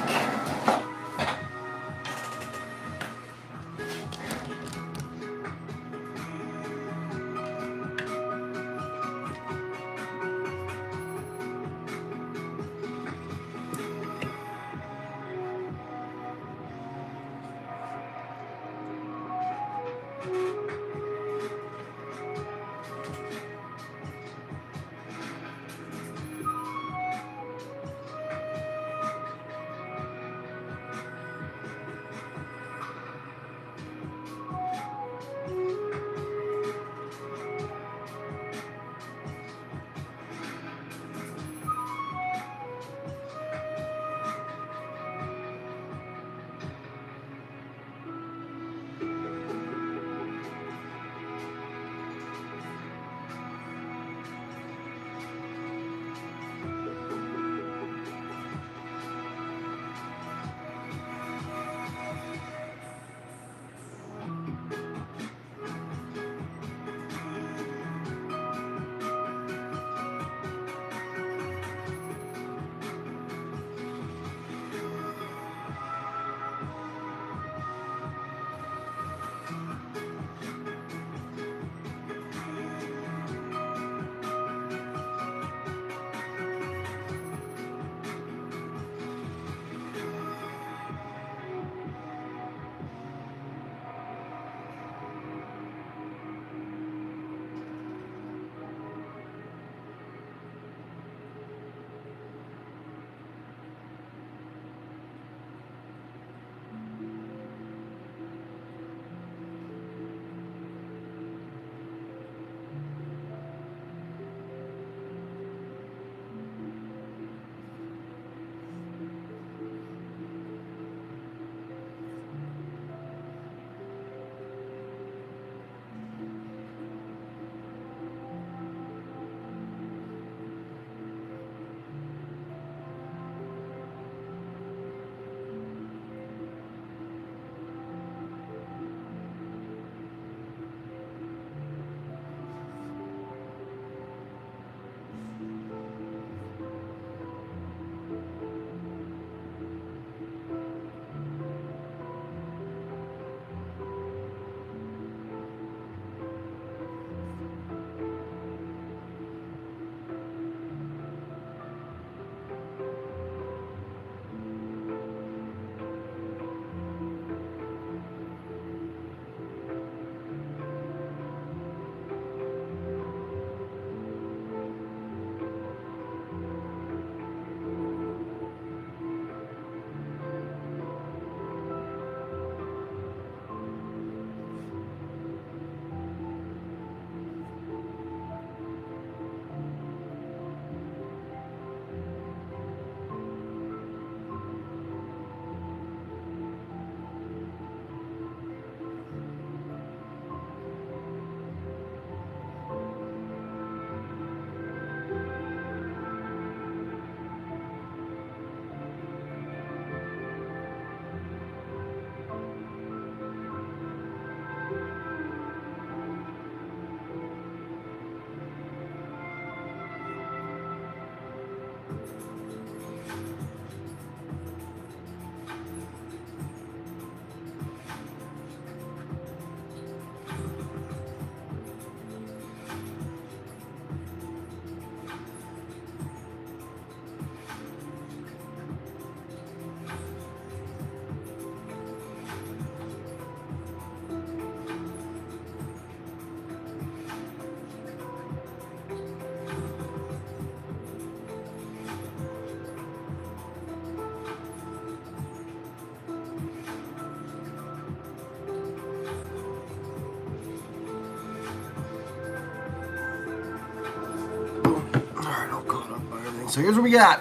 So here's what we got.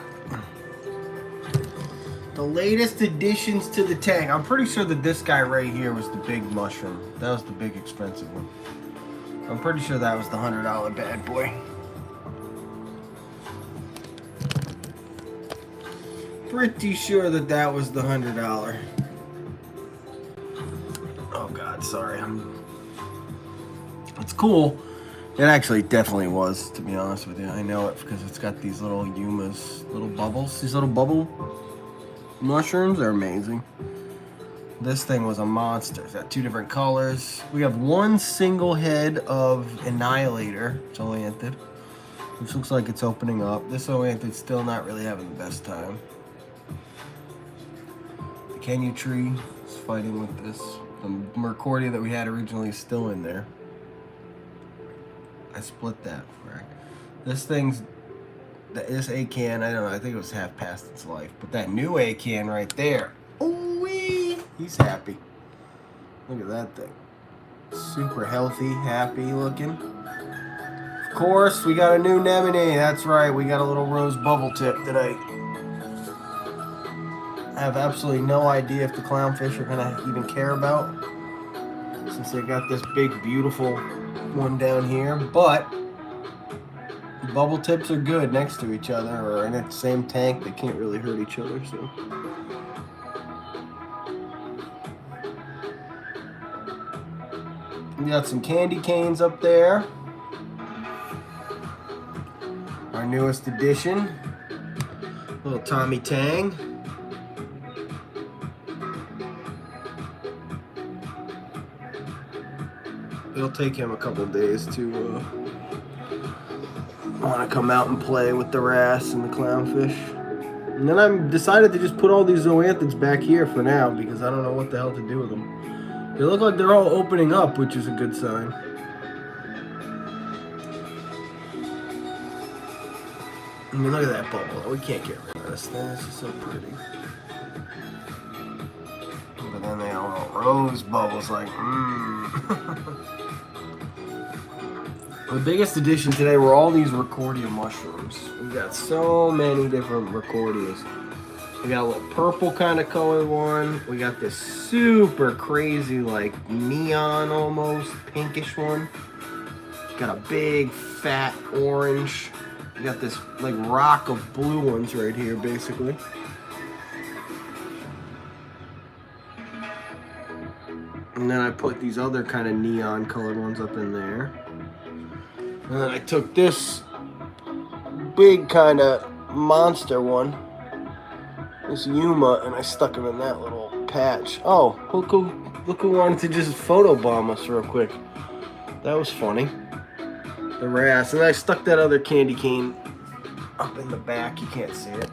The latest additions to the tank. I'm pretty sure that this guy right here was the big mushroom. That was the big expensive one. I'm pretty sure that was the $100 bad boy. Pretty sure that that was the $100. Oh God, sorry. It's cool. It actually definitely was, to be honest with you. I know it because it's got these little Yumas, little bubbles. These little bubble mushrooms are amazing. This thing was a monster. It's got 2 different colors. We have 1 single head of Annihilator, zoanthid, which looks like it's opening up. This zoanthid's still not really having the best time. The Kenya tree is fighting with this. The Mercordia that we had originally is still in there. I split that. Right? This thing's, this Acan, I don't know, I think it was half past its life. But that new Acan right there, ooh-wee, he's happy. Look at that thing. Super healthy, happy looking. Of course, we got a new Nemone. That's right, we got a little rose bubble tip today. I have absolutely no idea if the clownfish are gonna even care about, since they got this big, beautiful one down here, but bubble tips are good next to each other or in the same tank. They can't really hurt each other, so. We got some candy canes up there. Our newest addition, little Tommy Tang. It'll take him a couple days to want to come out and play with the wrasse and the clownfish. And then I decided to just put all these zoanthids back here for now because I don't know what the hell to do with them. They look like they're all opening up, which is a good sign. I mean, look at that bubble. We can't get rid of this thing. It's just so pretty. But then they all rose bubbles like, The biggest addition today were all these Recordia mushrooms. We got so many different Recordias. We got a little purple kind of color one. We got this super crazy, like neon almost pinkish one. Got a big fat orange. We got this like rock of blue ones right here, basically. And then I put these other kind of neon colored ones up in there. And then I took this big kind of monster one, this Yuma, and I stuck him in that little patch. Oh, look who wanted to just photobomb us real quick. That was funny. The wrasse. And I stuck that other candy cane up in the back. You can't see it.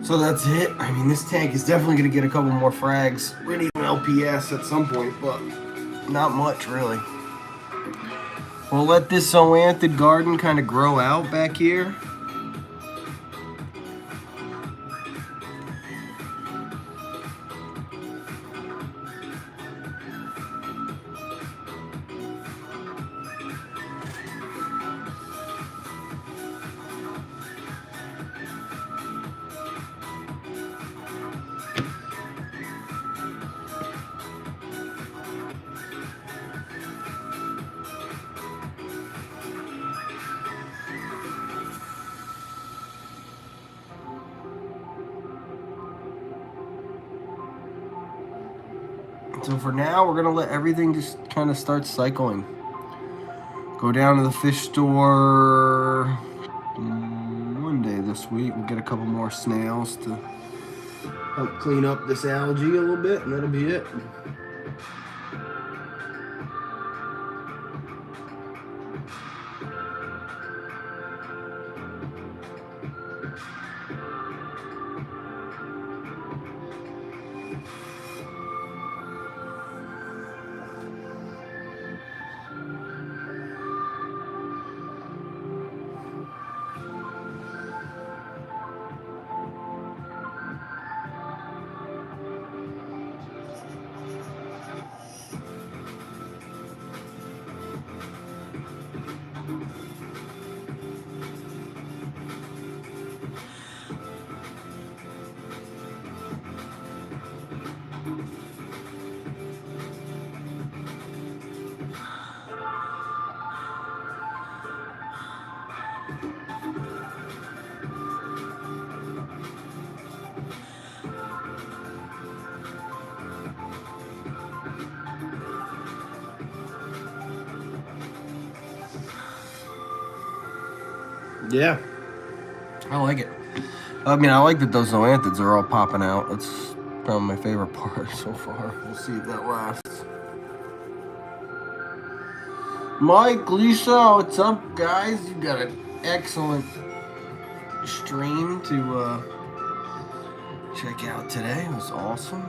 So that's it. I mean, this tank is definitely going to get a couple more frags. We're going to need an LPS at some point, but not much, really. We'll let this zoanthid garden kind of grow out back here. So for now, we're gonna let everything just kind of start cycling. Go down to the fish store one day this week. We'll get a couple more snails to help clean up this algae a little bit, and that'll be it. Yeah, I like it. I mean, I like that those zoanthids are all popping out. That's probably my favorite part so far. We'll see if that lasts. Mike, Lisa, what's up, guys? You got an excellent stream to check out today. It was awesome.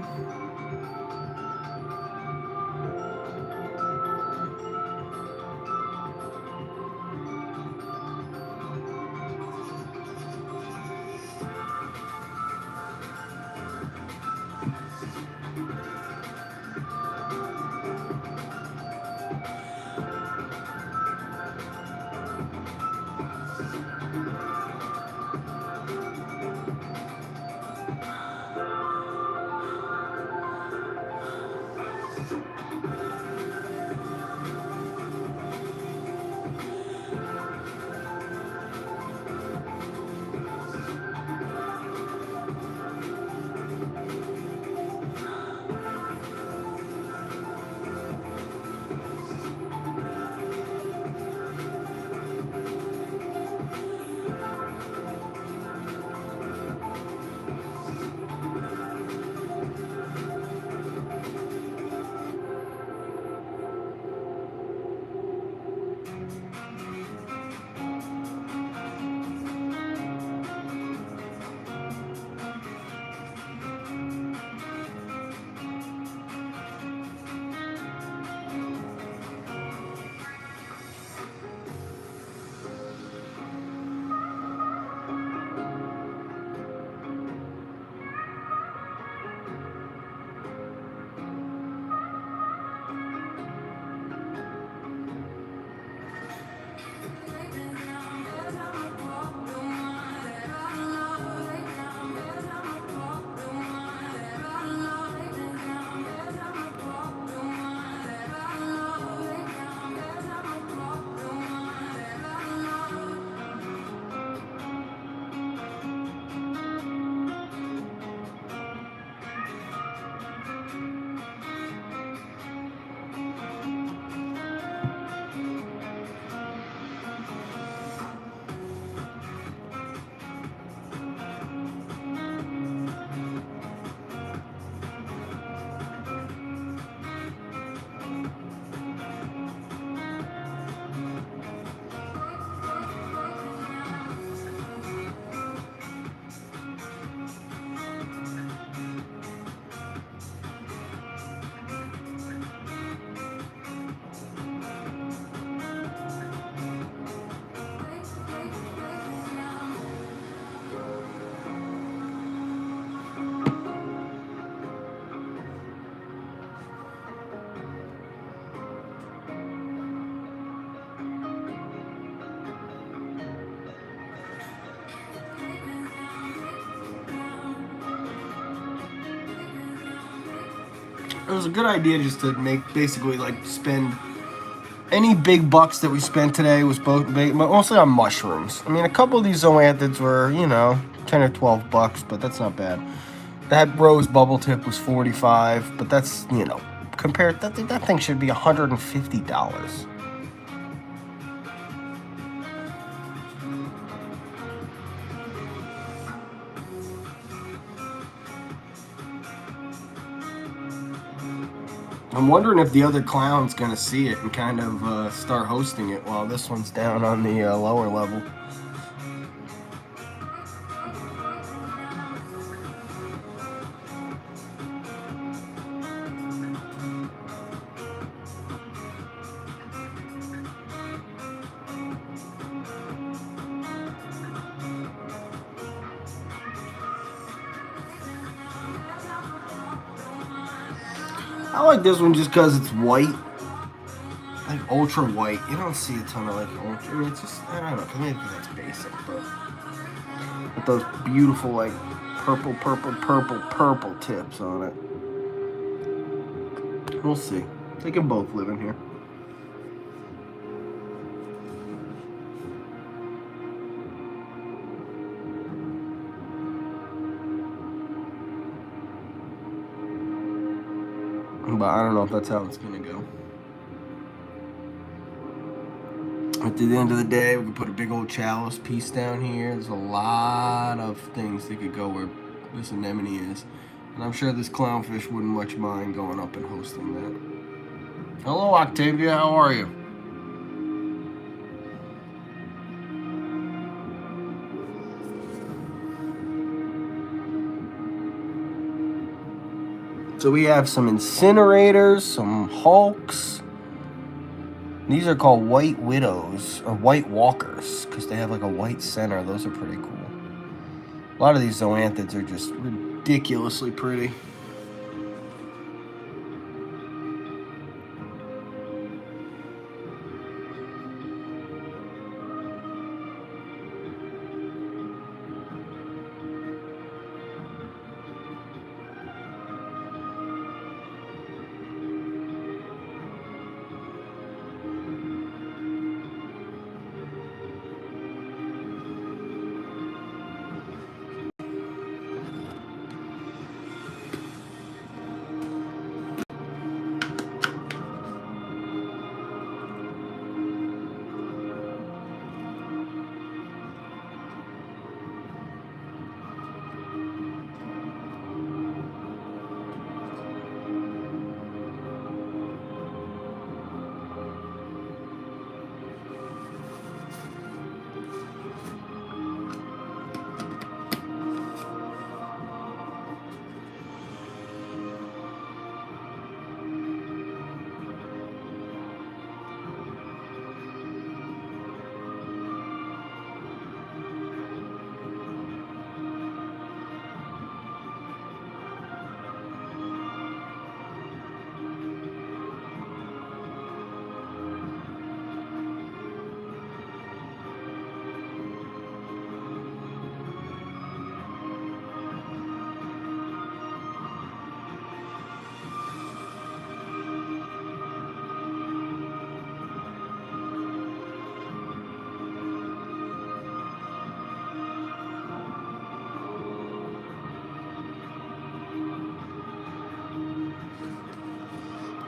It was a good idea just to make basically like spend any big bucks that we spent today was mostly on mushrooms. I mean, a couple of these zoanthids were, you know, 10 or 12 bucks, but that's not bad. That rose bubble tip was 45, but that's, you know, compared that thing should be $150. I'm wondering if the other clown's gonna see it and kind of start hosting it while this one's down on the lower level. I like this one just because it's white, like ultra white. You don't see a ton of like ultra. I mean, it's just, I don't know, maybe that's basic, but with those beautiful like purple tips on it. We'll see. They can both live in here. But I don't know if that's how it's gonna go. At the end of the day, we can put a big old chalice piece down here. There's a lot of things that could go where this anemone is. And I'm sure this clownfish wouldn't much mind going up and hosting that. Hello, Octavia. How are you? So we have some incinerators, some hulks. These are called white widows or white walkers because they have like a white center. Those are pretty cool. A lot of these zoanthids are just ridiculously pretty.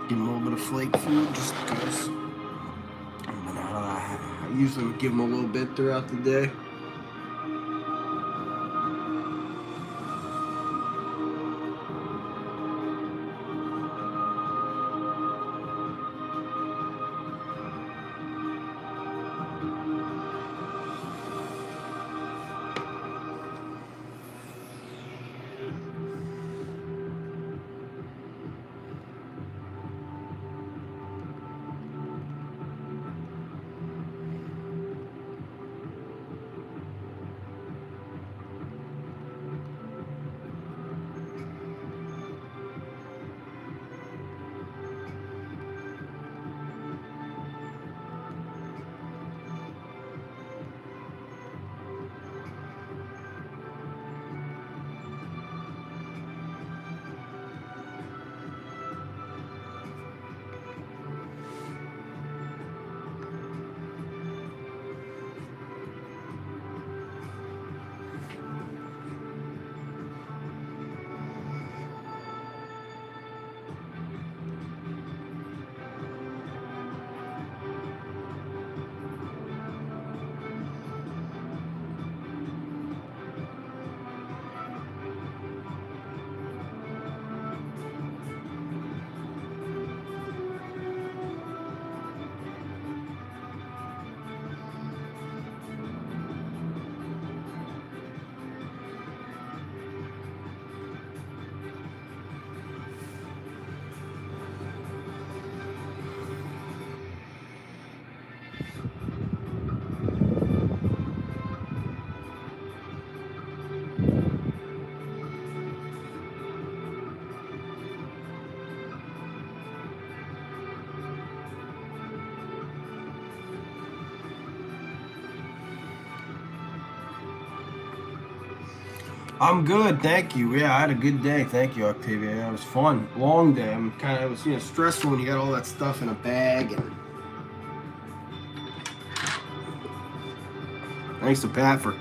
Give them a little bit of flake food just because I usually would give them a little bit throughout the day. I'm good, thank you. Yeah, I had a good day. Thank you, Octavia. Yeah, it was fun. Long day. It was stressful when you got all that stuff in a bag. And thanks to Pat for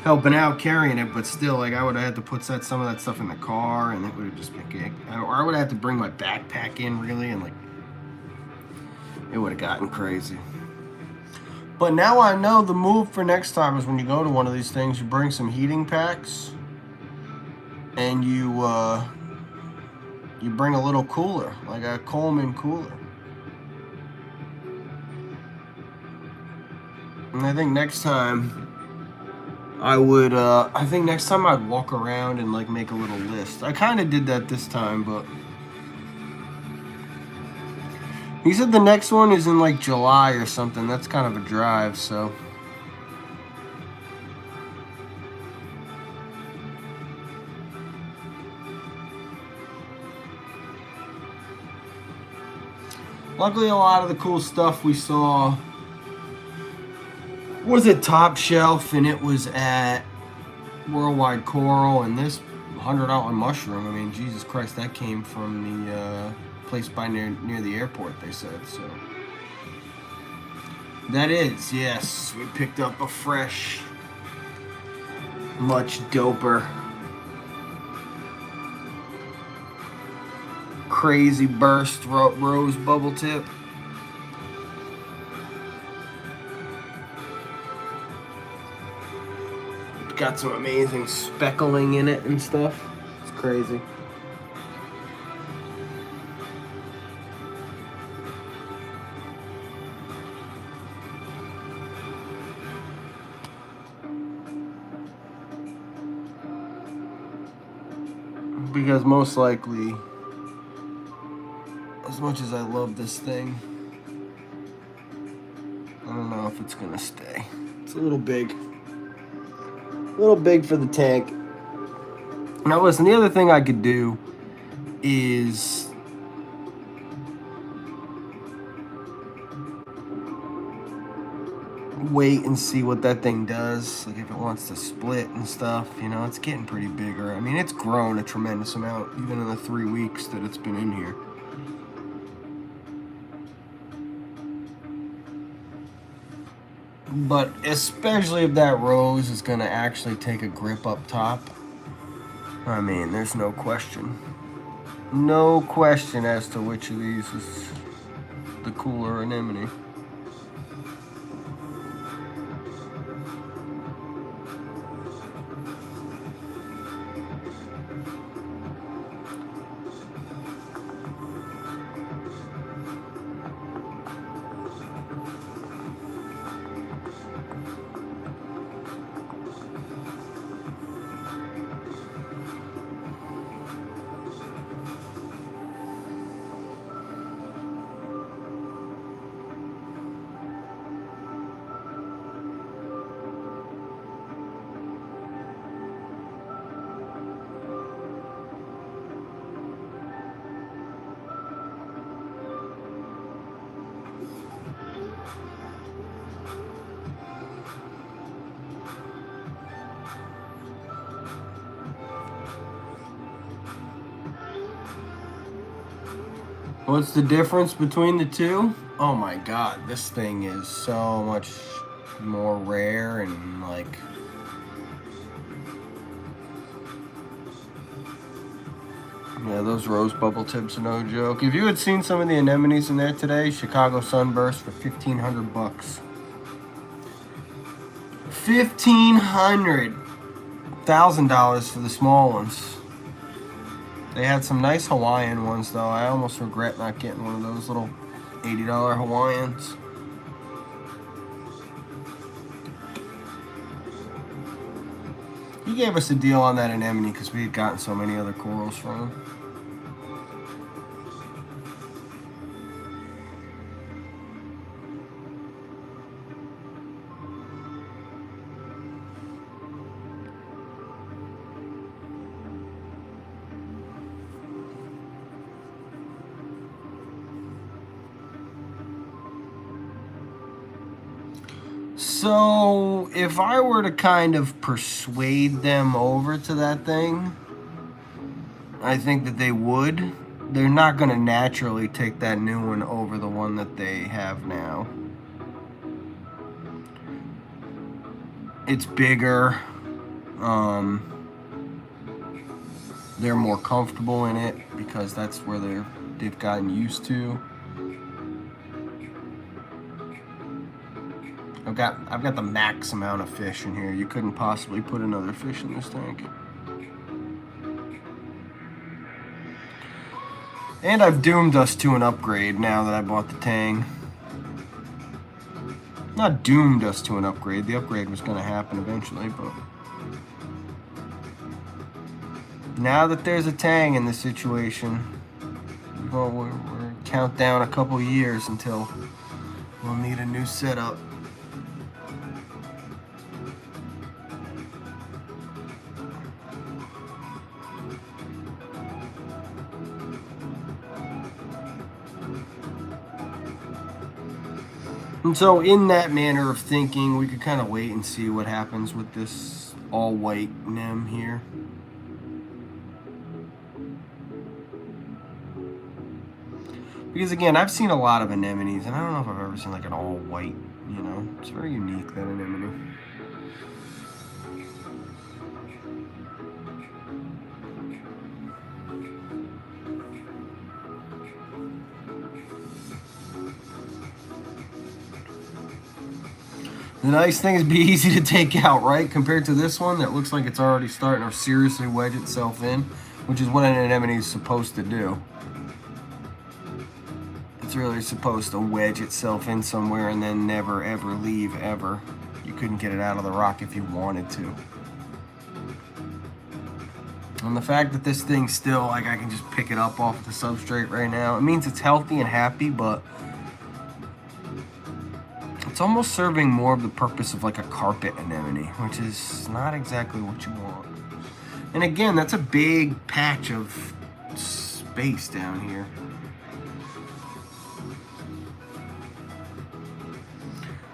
helping out carrying it, but still, like, I would have had to put some of that stuff in the car, and it would have just been, or I would have had to bring my backpack in, really, and like, it would have gotten crazy. But now I know the move for next time is when you go to one of these things, you bring some heating packs and you bring a little cooler, like a Coleman cooler. And I think next time I would, I'd walk around and like make a little list. I kind of did that this time, but he said the next one is in like July or something. That's kind of a drive, so. Luckily, a lot of the cool stuff we saw was at Top Shelf, and it was at Worldwide Coral, and this $100 mushroom, I mean, Jesus Christ, that came from the place by near the airport, they said, so. That is, yes, we picked up a fresh, much doper, Crazy Burst Rose Bubble Tip. Got some amazing speckling in it and stuff. It's crazy. Because most likely, as much as I love this thing, I don't know if it's gonna stay. It's a little big. A little big for the tank. Now listen, the other thing I could do is wait and see what that thing does, like if it wants to split and stuff, you know, it's getting pretty bigger. I mean, it's grown a tremendous amount even in the 3 weeks that it's been in here. But especially if that rose is going to actually take a grip up top, I mean, there's no question. No question as to which of these is the cooler anemone. What's the difference between the two? Oh my god, this thing is so much more rare and like... Yeah, those rose bubble tips are no joke. If you had seen some of the anemones in there today, Chicago Sunburst for $1,500 bucks. $1,500 for the small ones. They had some nice Hawaiian ones, though. I almost regret not getting one of those little $80 Hawaiians. He gave us a deal on that anemone because we had gotten so many other corals from him. So, if I were to kind of persuade them over to that thing, I think that they would. They're not going to naturally take that new one over the one that they have now. It's bigger. They're more comfortable in it because that's where they've gotten used to. I I've got the max amount of fish in here. You couldn't possibly put another fish in this tank. And I've doomed us to an upgrade now that I bought the Tang. Not doomed us to an upgrade. The upgrade was going to happen eventually, but now that there's a Tang in the situation, well, we're count down a couple years until we'll need a new setup. And so in that manner of thinking, we could kind of wait and see what happens with this all-white nem here. Because again, I've seen a lot of anemones, and I don't know if I've ever seen like an all-white, you know. It's very unique, that anemone. The nice thing is be easy to take out, right? Compared to this one that looks like it's already starting to seriously wedge itself in, which is what an anemone is supposed to do. It's really supposed to wedge itself in somewhere and then never ever leave ever. You couldn't get it out of the rock if you wanted to. And the fact that this thing's still, like, I can just pick it up off the substrate right now, it means it's healthy and happy, but it's almost serving more of the purpose of like a carpet anemone, which is not exactly what you want. And again, that's a big patch of space down here.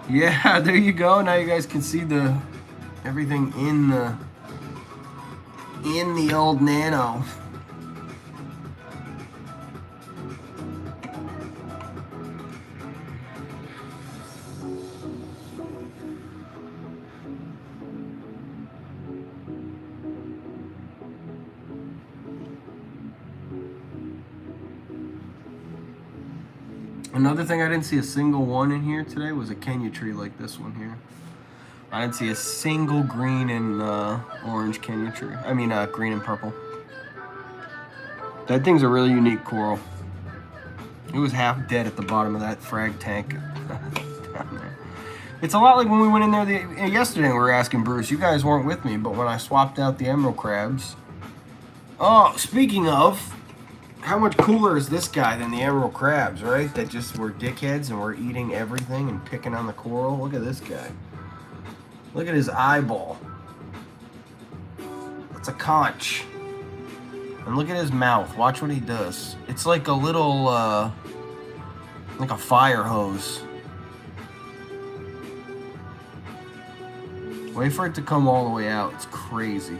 Yeah, there you go. Now you guys can see everything in the old Nano. Another thing I didn't see a single one in here today was a Kenya tree like this one here. I didn't see a single green and orange Kenya tree. I mean, green and purple. That thing's a really unique coral. It was half dead at the bottom of that frag tank down there. It's a lot like when we went in there yesterday and we were asking Bruce. You guys weren't with me, but when I swapped out the emerald crabs. Oh, speaking of, how much cooler is this guy than the emerald crabs, right? That just were dickheads and were eating everything and picking on the coral. Look at this guy. Look at his eyeball. That's a conch. And look at his mouth. Watch what he does. It's like a little, like a fire hose. Wait for it to come all the way out. It's crazy.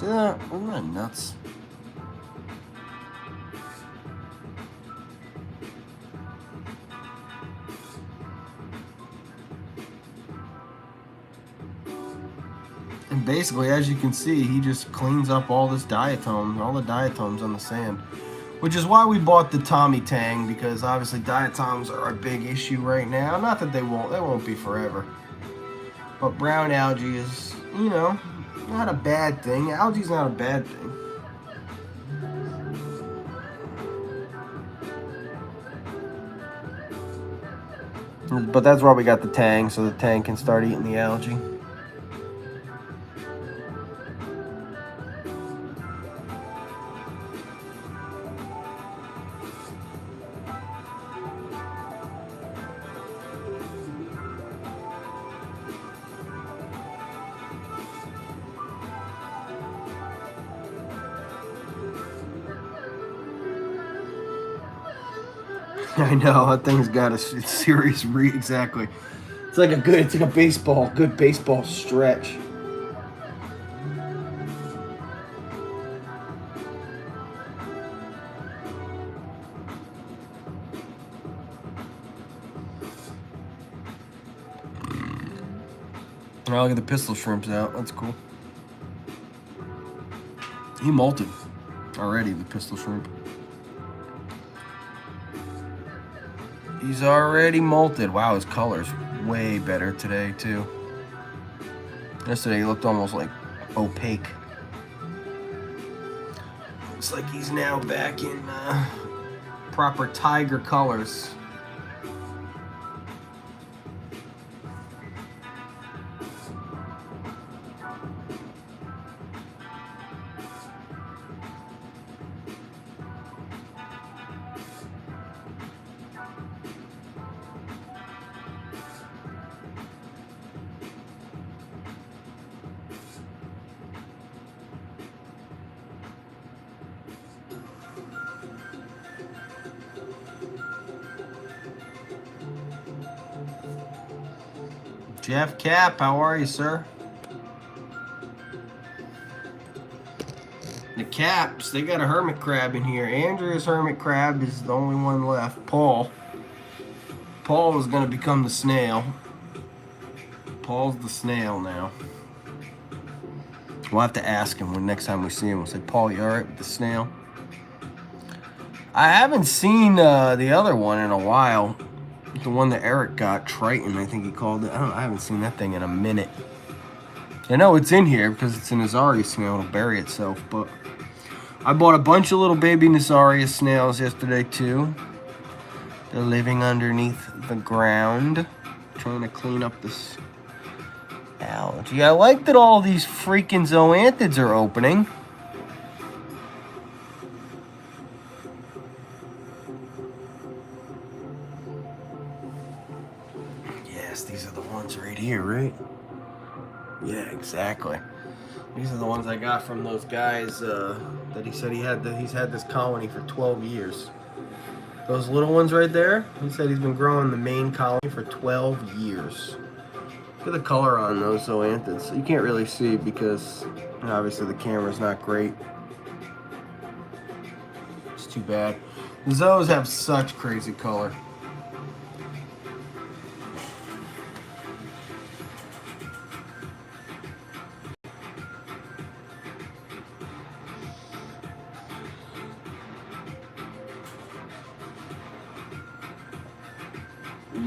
Isn't that nuts? And basically, as you can see, he just cleans up all this diatom, all the diatoms on the sand. Which is why we bought the Tommy Tang, because obviously diatoms are a big issue right now. Not that they won't be forever. But brown algae is, you know, not a bad thing. Algae's not a bad thing. But that's why we got the Tang, so the Tang can start eating the algae. I know, that thing's got a serious exactly. It's like a good baseball stretch. Oh, look at the pistol shrimps out. That's cool. He molted already, the pistol shrimp. He's already molted. Wow, his color's way better today, too. Yesterday, he looked almost like opaque. Looks like he's now back in proper tiger colors. Jeff Cap, how are you, sir? The Caps, they got a hermit crab in here. Andrea's hermit crab is the only one left. Paul is going to become the snail. Paul's the snail now. We'll have to ask him when next time we see him. We'll say, Paul, you all right with the snail? I haven't seen the other one in a while. The one that Eric got, Triton, I think he called it. I haven't seen that thing in a minute. I know it's in here because it's an Nazaria snail. It'll bury itself, but I bought a bunch of little baby Nazaria snails yesterday too. They're living underneath the ground, trying to clean up this algae. I like that all these freaking zoanthids are opening. These are the ones right here, right? Yeah, exactly. These are the ones I got from those guys that he said he's had this colony for 12 years. Those little ones right there, he said he's been growing the main colony for 12 years. Look at the color on those zoanthids. You can't really see because obviously the camera's not great. It's too bad. The zoos have such crazy color.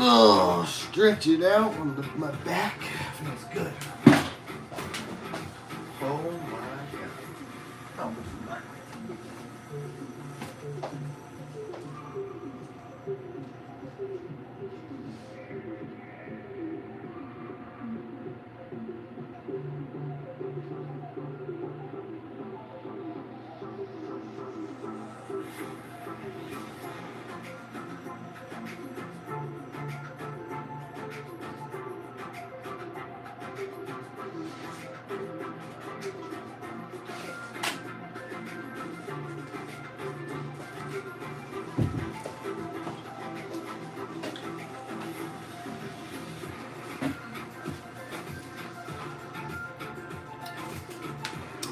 Oh, stretch it out on my back. Feels good. Oh my God. Oh my.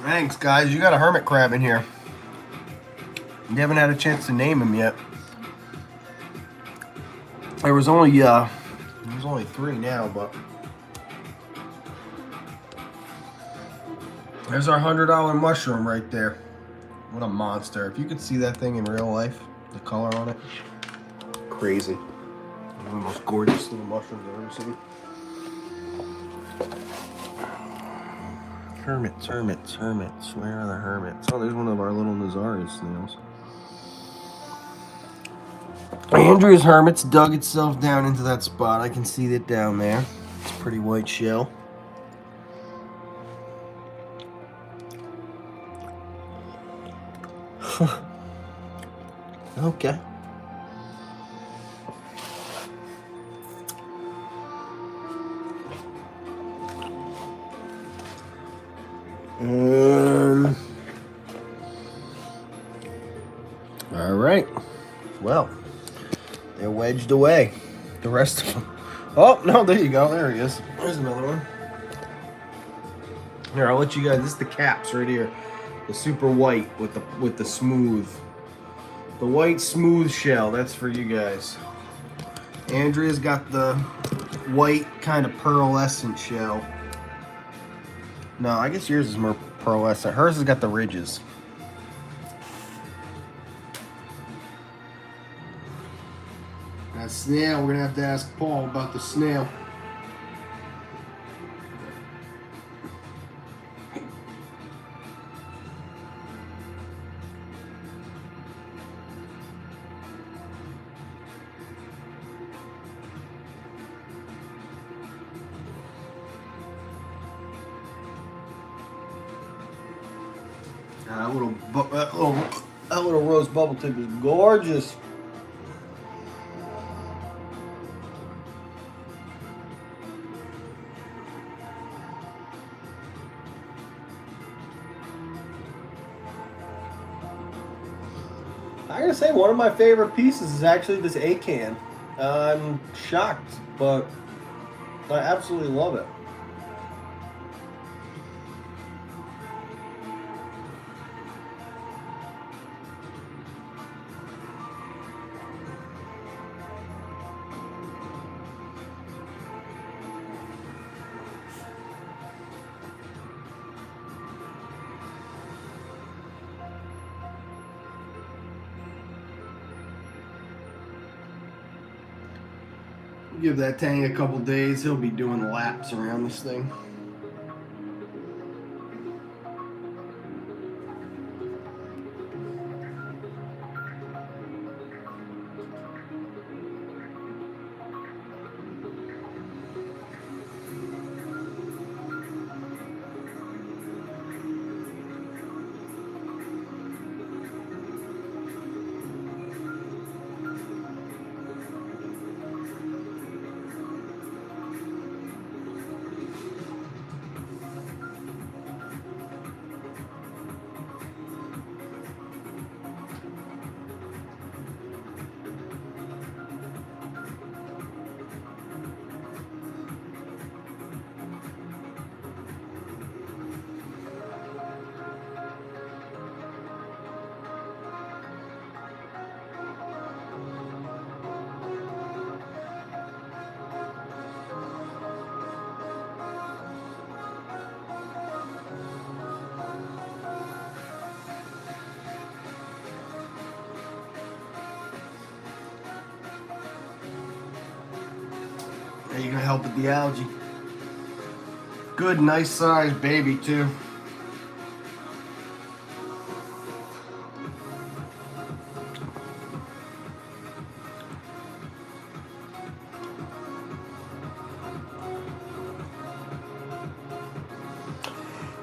Thanks, guys. You got a hermit crab in here. You haven't had a chance to name him yet. There was only 3 now, but there's our $100 mushroom right there. What a monster! If you could see that thing in real life, the color on it, crazy. One of the most gorgeous little mushrooms I've ever seen. Hermits, hermits, hermits. Where are the hermits? Oh, there's one of our little Nazaria snails. Andrea's hermits dug itself down into that spot. I can see it down there. It's a pretty white shell. Okay. All right. Well, they're wedged away. The rest of them. Oh, no, there you go. There he is. There's another one. Here, I'll let you guys. This is the caps right here. The super white with the smooth. The white smooth shell. That's for you guys. Andrea's got the white kind of pearlescent shell. No, I guess yours is more pearlescent. Hers has got the ridges. That snail, we're gonna have to ask Paul about the snail. That little rose bubble tip is gorgeous. I gotta say, one of my favorite pieces is actually this A-can. I'm shocked, but I absolutely love it. Give that tank a couple days, he'll be doing laps around this thing. Are you gonna help with the algae? Good, nice size baby too.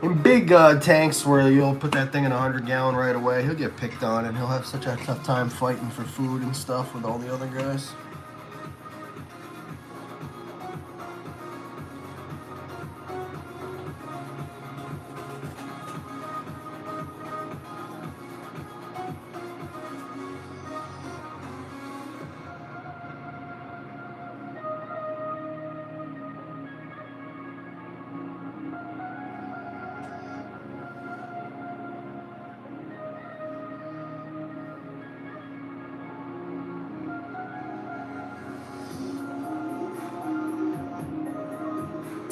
In big tanks where you'll put that thing in 100-gallon right away, he'll get picked on and he'll have such a tough time fighting for food and stuff with all the other guys.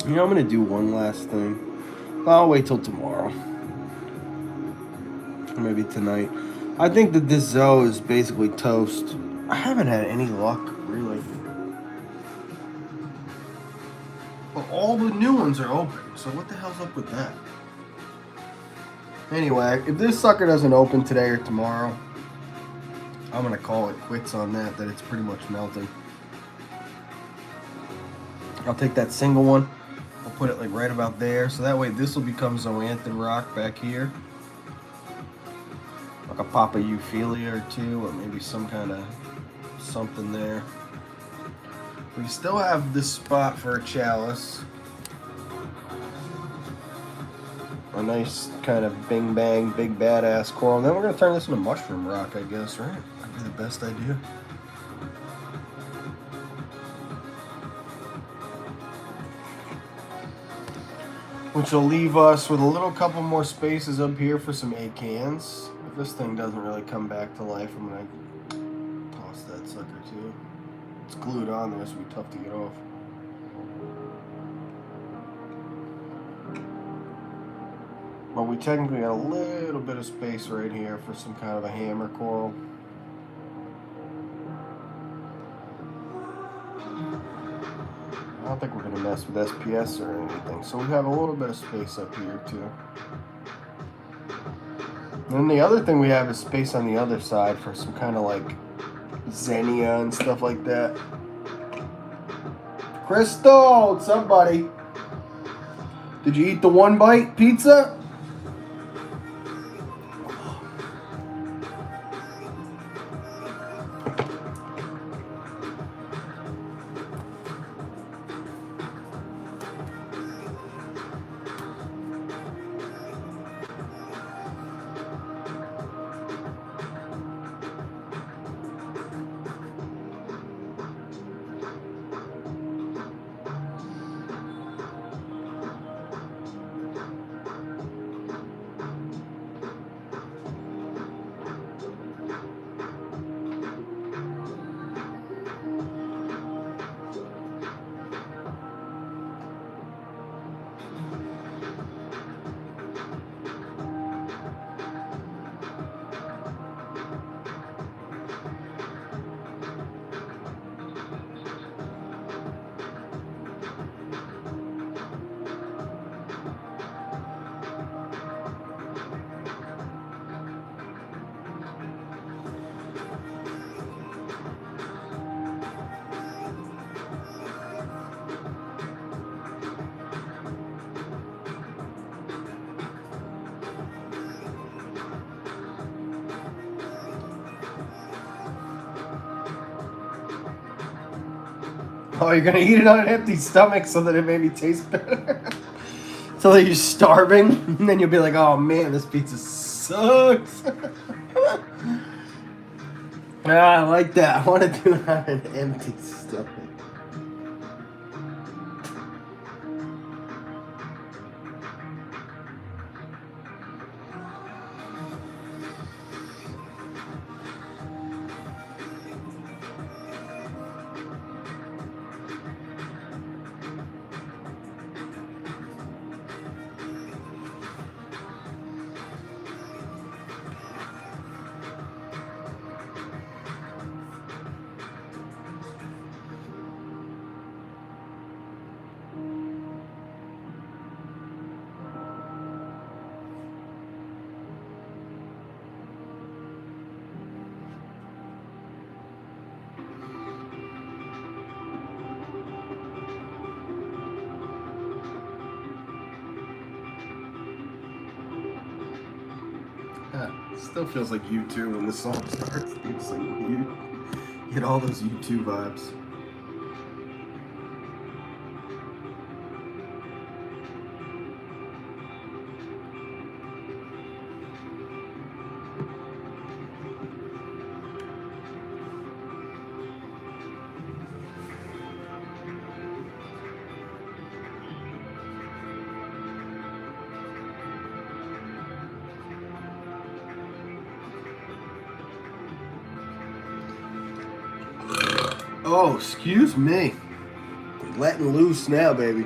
You know, I'm gonna do one last thing. I'll wait till tomorrow. Or maybe tonight. I think that this Zoe is basically toast. I haven't had any luck, really. But all the new ones are open, so what the hell's up with that? Anyway, if this sucker doesn't open today or tomorrow, I'm gonna call it quits on that it's pretty much melting. I'll take that single one. I'll put it like right about there, so that way this will become zoanthan rock back here. Like a Papa Euphilia or two, or maybe some kind of something there. We still have this spot for a chalice. A nice kind of bing bang, big badass coral. And then we're gonna turn this into mushroom rock, I guess, right? That'd be the best idea. Which will leave us with a little couple more spaces up here for some A-cans. If this thing doesn't really come back to life, I'm gonna toss that sucker too. It's glued on there, so it'll be tough to get off. But we technically got a little bit of space right here for some kind of a hammer coral. I don't think we're going to mess with SPS or anything. So we have a little bit of space up here too. And then the other thing we have is space on the other side for some kind of like Xenia and stuff like that. Crystal, what's up, buddy? Did you eat the one bite pizza? Oh, you're gonna eat it on an empty stomach so that it maybe tastes better. So that you're starving, and then you'll be like, oh man, this pizza sucks. I like that. I want to do it on an empty stomach. It still feels like U2 when the song starts. It's like you get all those U2 vibes. Oh, excuse me. Letting loose now, baby.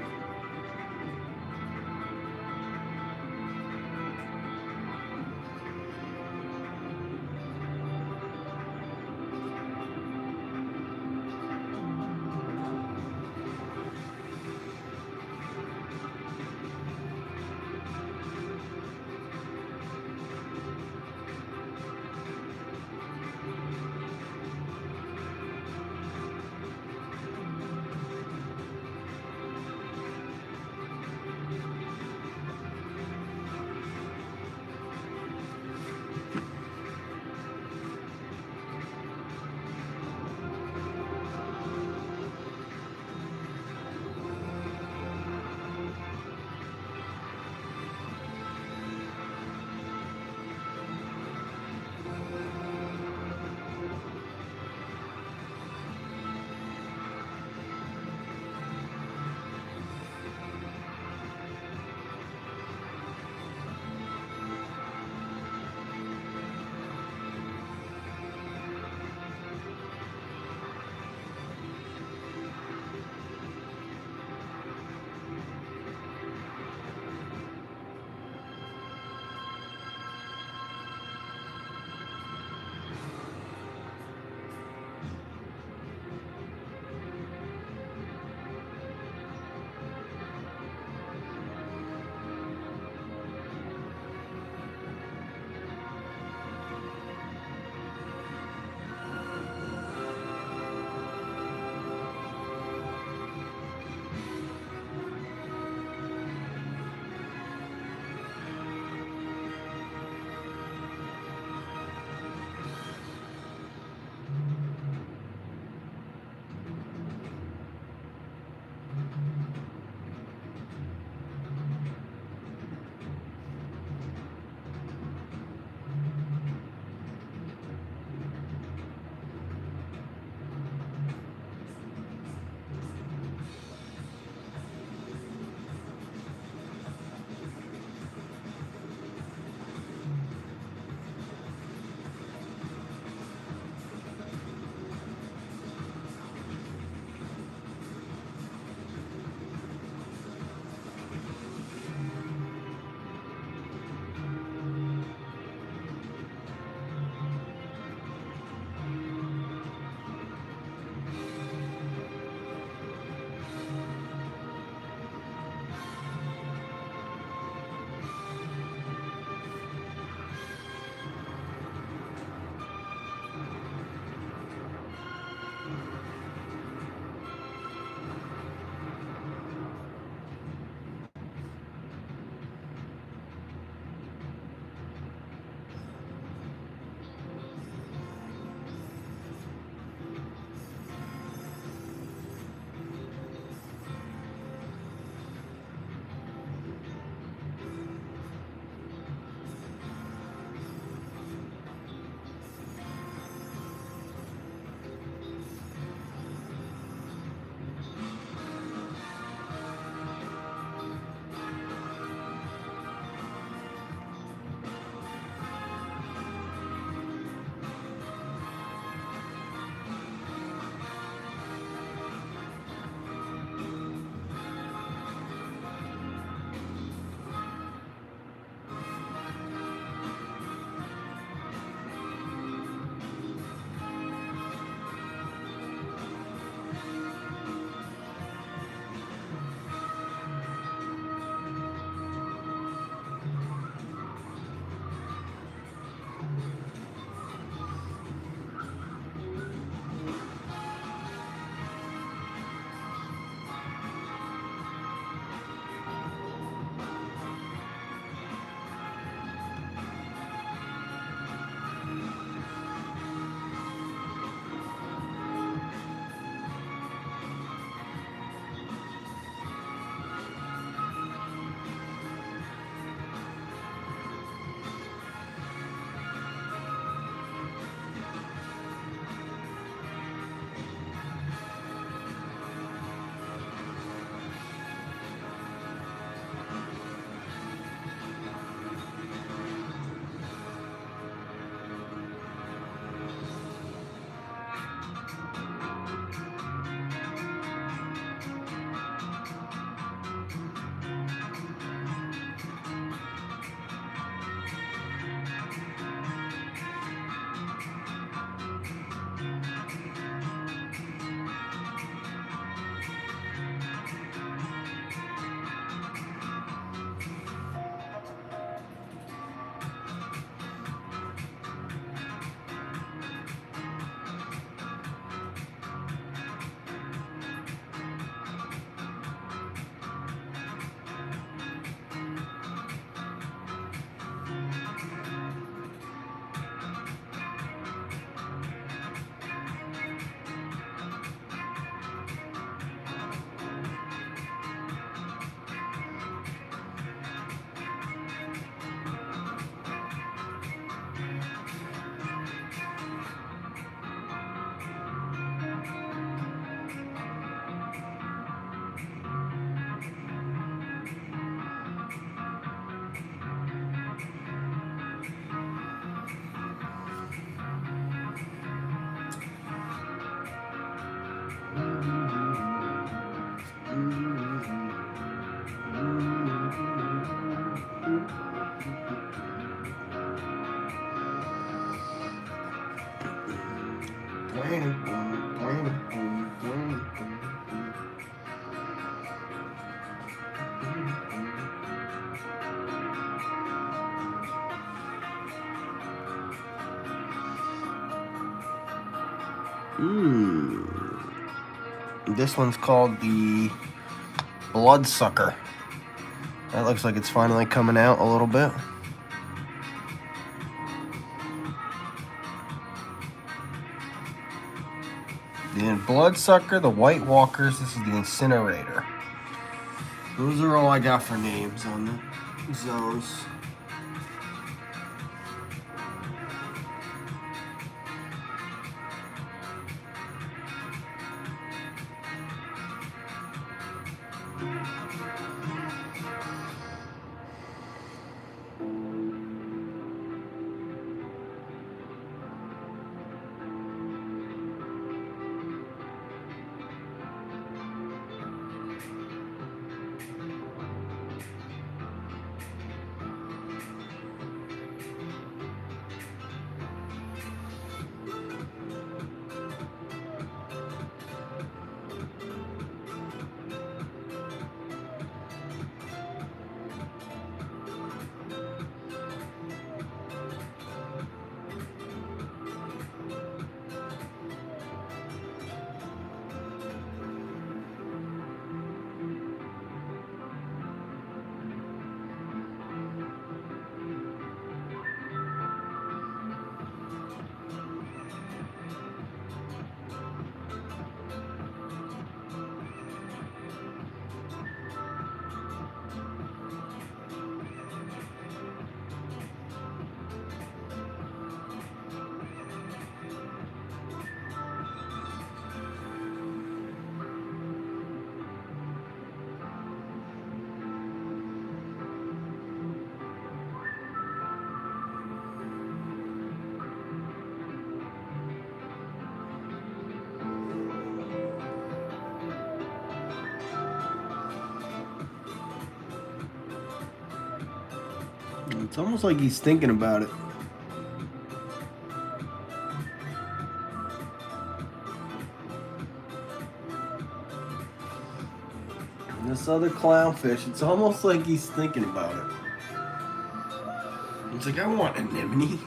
This one's called the Bloodsucker. That looks like it's finally coming out a little bit. The Bloodsucker, the White Walkers, this is the Incinerator. Those are all I got for names on the zones. It's almost like he's thinking about it. And this other clownfish, it's almost like he's thinking about it. It's like, I want anemone.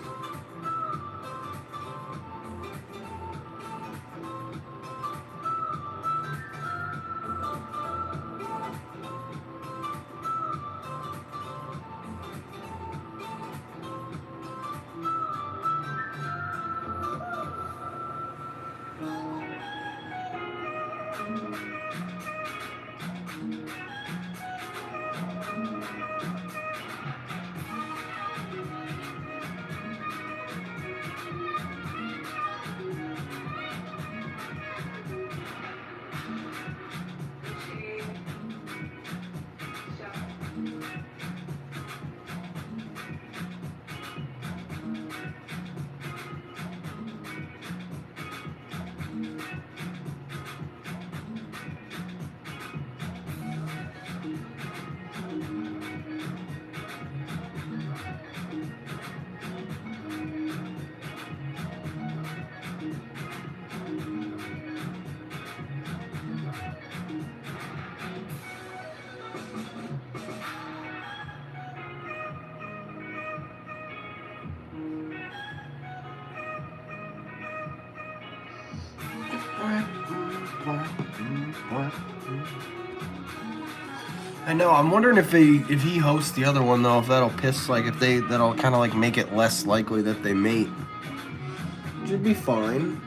I know. I'm wondering if he hosts the other one though, if that'll piss that'll kind of like make it less likely that they mate. Should be fine.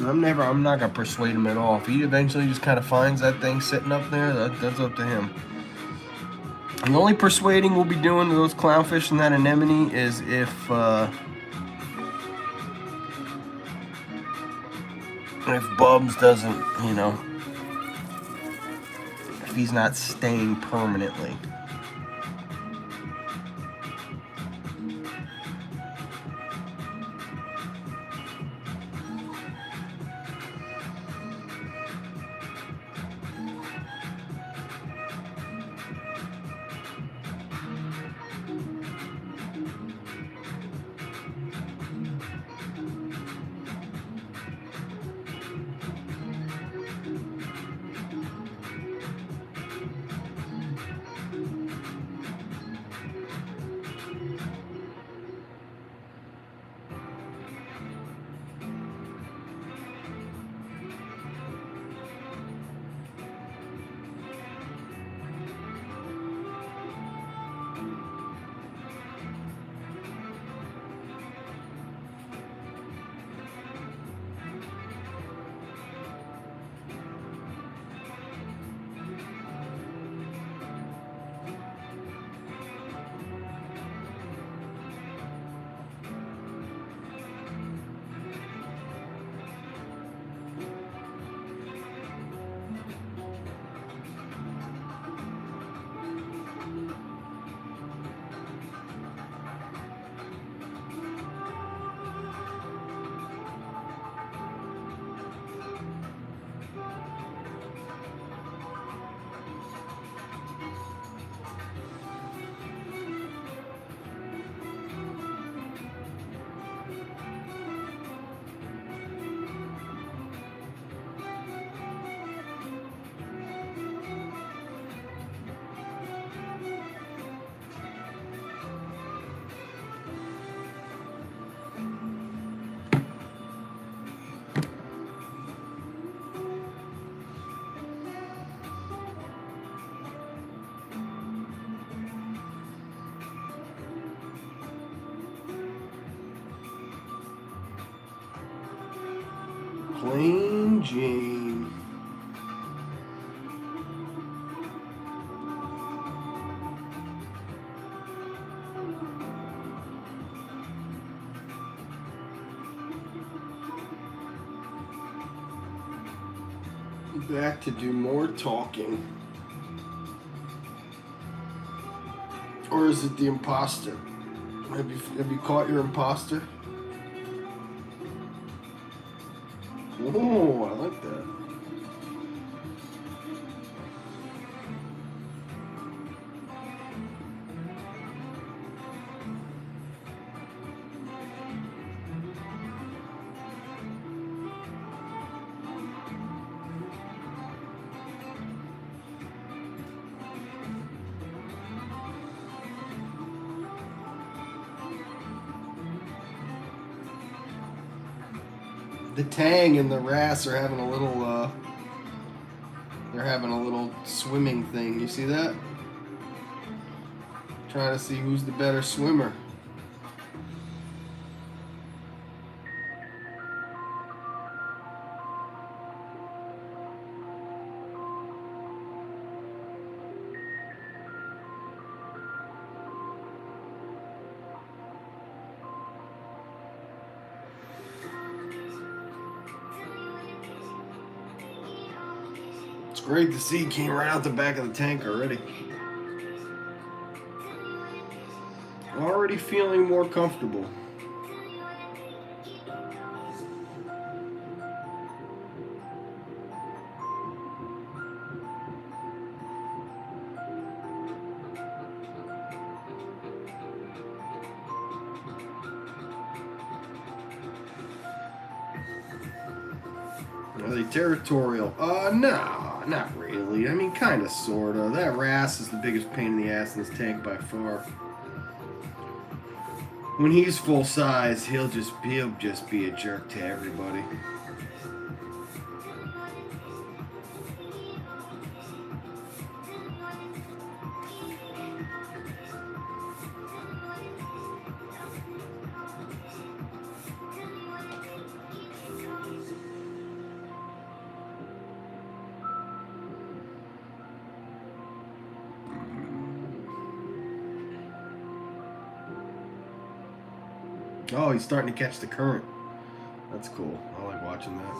I'm not gonna persuade him at all. If he eventually just kind of finds that thing sitting up there, that's up to him. The only persuading we'll be doing to those clownfish and that anemone is if Bubs doesn't, if he's not staying permanently. Plain Jane. Back to do more talking. Or is it the imposter? Have you caught your imposter? Oh, I like that. The Tang and the Wrasse are having a little, they're having a little swimming thing. You see that? Trying to see who's the better swimmer. It's great to see he came right out the back of the tank already. Already feeling more comfortable. Are they territorial? No, not really. I mean, kind of, sort of. That Wrasse is the biggest pain in the ass in this tank by far. When he's full size, he'll just be a jerk to everybody. Oh, he's starting to catch the current. That's cool. I like watching that.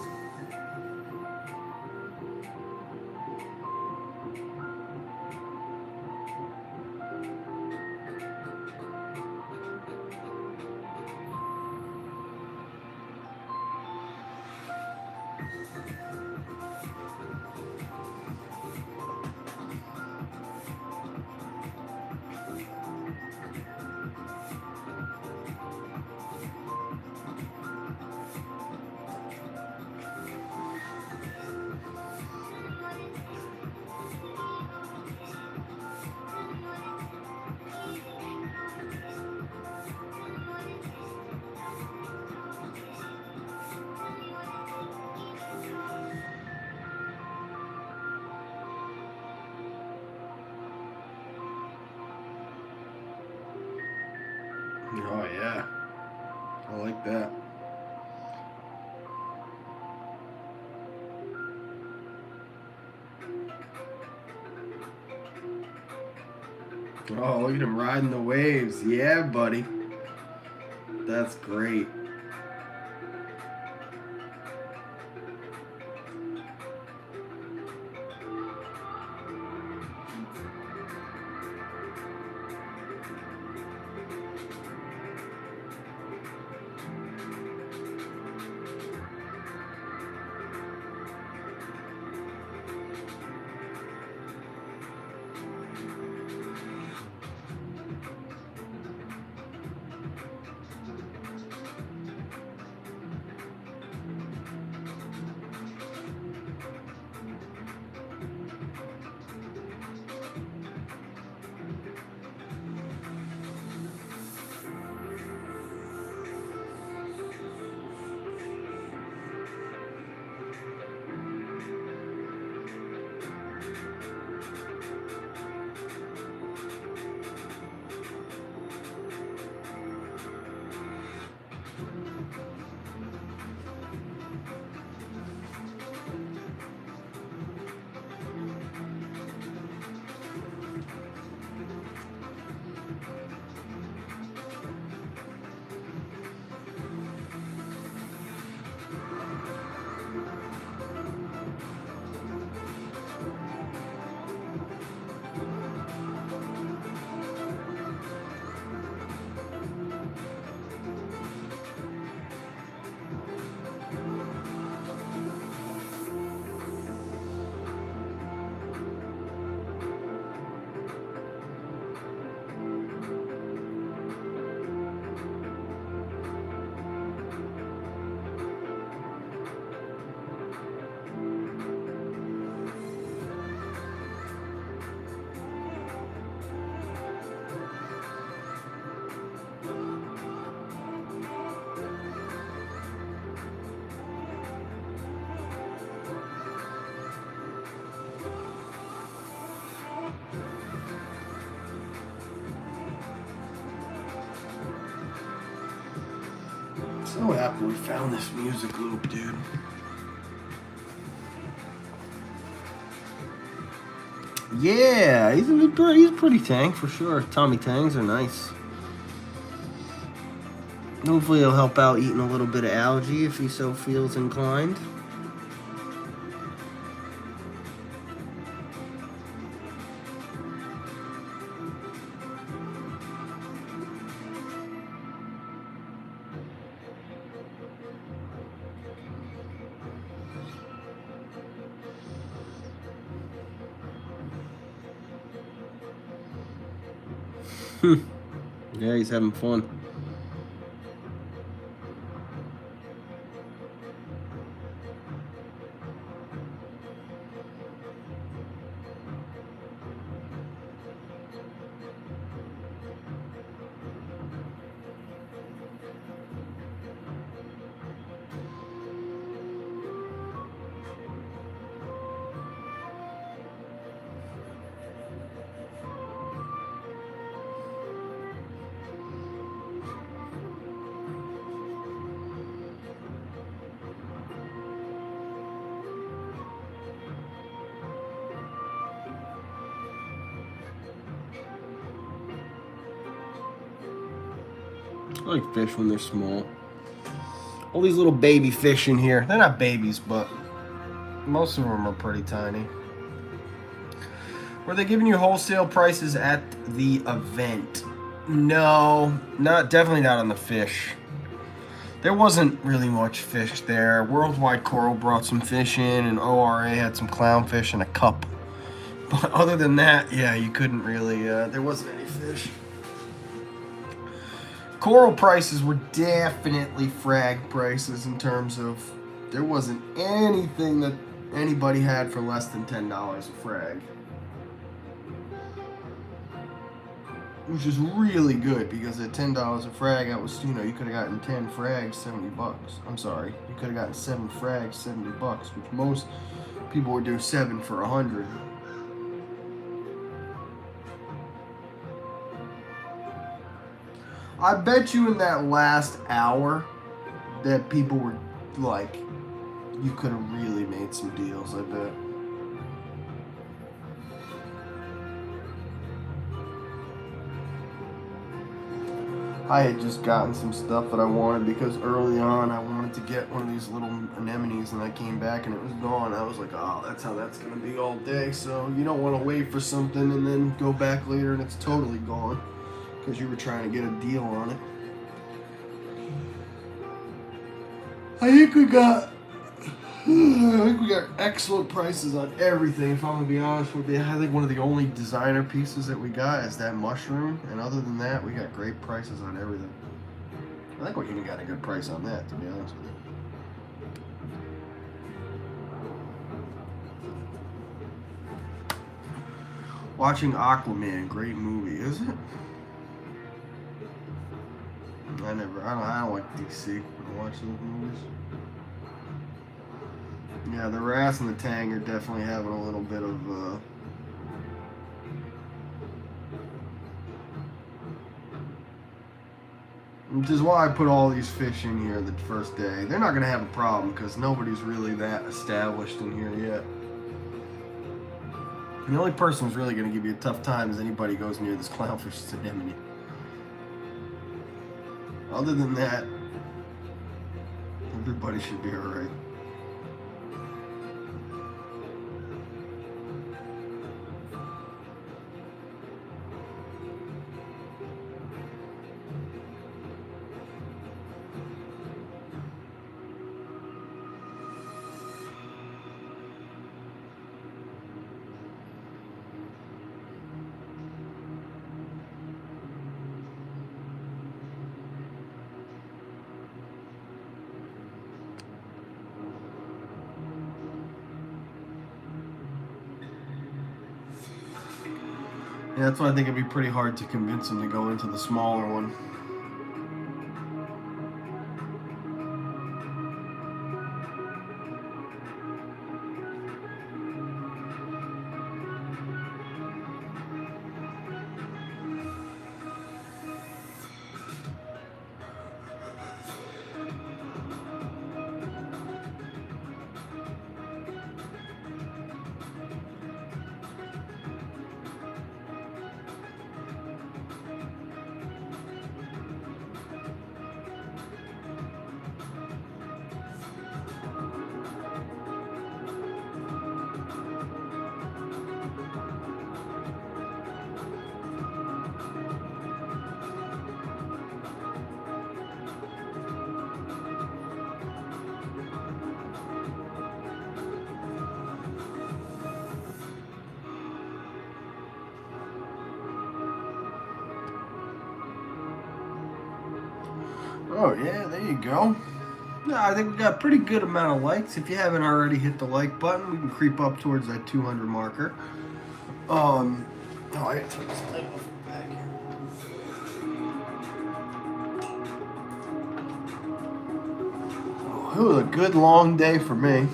Oh yeah, I like that. Oh, look at him riding the waves. Yeah, buddy. That's great. So happy we found this music loop, dude. Yeah, he's a pretty tank for sure. Tommy Tangs are nice. Hopefully he'll help out eating a little bit of algae if he so feels inclined. Yeah, he's having fun. I like fish when they're small. All these little baby fish in here. They're not babies, but most of them are pretty tiny. Were they giving you wholesale prices at the event? No, definitely not on the fish. There wasn't really much fish there. Worldwide Coral brought some fish in, and ORA had some clownfish and a cup. But other than that, yeah, you couldn't really, there wasn't any fish. Coral prices were definitely frag prices in terms of there wasn't anything that anybody had for less than $10 a frag. Which is really good because at $10 a frag, that was, you know, you could have gotten 10 frags, $70. I'm sorry, you could have gotten 7 frags, $70, which most people would do 7 for $100. I bet you in that last hour that people were like, you could have really made some deals, I bet. I had just gotten some stuff that I wanted because early on I wanted to get one of these little anemones and I came back and it was gone. I was like, oh, that's how that's going to be all day. So you don't want to wait for something and then go back later and it's totally gone because you were trying to get a deal on it. I think we got excellent prices on everything, if I'm going to be honest with you. I think one of the only designer pieces that we got is that mushroom, and other than that, we got great prices on everything. I think we even got a good price on that, to be honest with you. Watching Aquaman, great movie, is it? I don't like DC. I watch those movies. Yeah, the Wrath and the Tang are definitely having a little bit of which is why I put all these fish in here the first day. They're not going to have a problem because nobody's really that established in here yet. The only person who's really going to give you a tough time is anybody who goes near this clownfish anemone. Other than that, everybody should be alright. Yeah, that's why I think it'd be pretty hard to convince him to go into the smaller one. Oh yeah, there you go. No, I think we got a pretty good amount of likes. If you haven't already hit the like button, we can creep up towards that 200 marker. Oh, I gotta turn this light off back here. Oh, it was a good long day for me.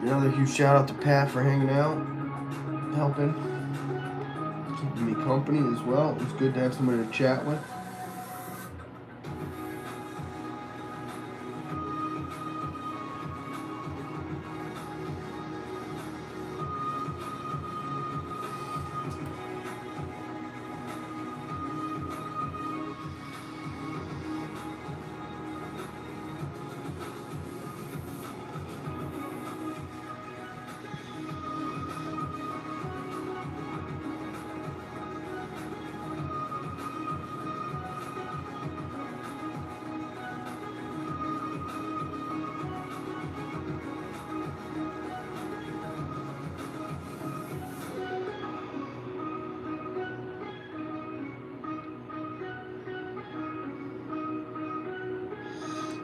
Another huge shout out to Pat for hanging out, helping, keeping me company as well. It was good to have somebody to chat with.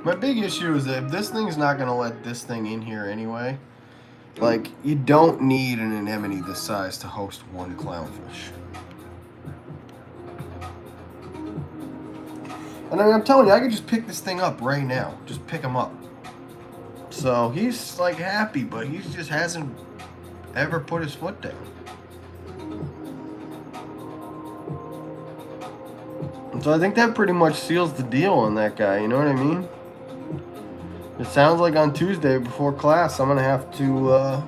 My big issue is that if this thing's not going to let this thing in here anyway, like, you don't need an anemone this size to host one clownfish. And I mean, I'm telling you, I could just pick this thing up right now. Just pick him up. So he's like happy, but he just hasn't ever put his foot down. And so I think that pretty much seals the deal on that guy, you know what I mean? It sounds like on Tuesday before class, I'm gonna have to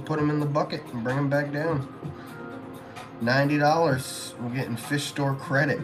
put him in the bucket and bring him back down. $90. We're getting fish store credit.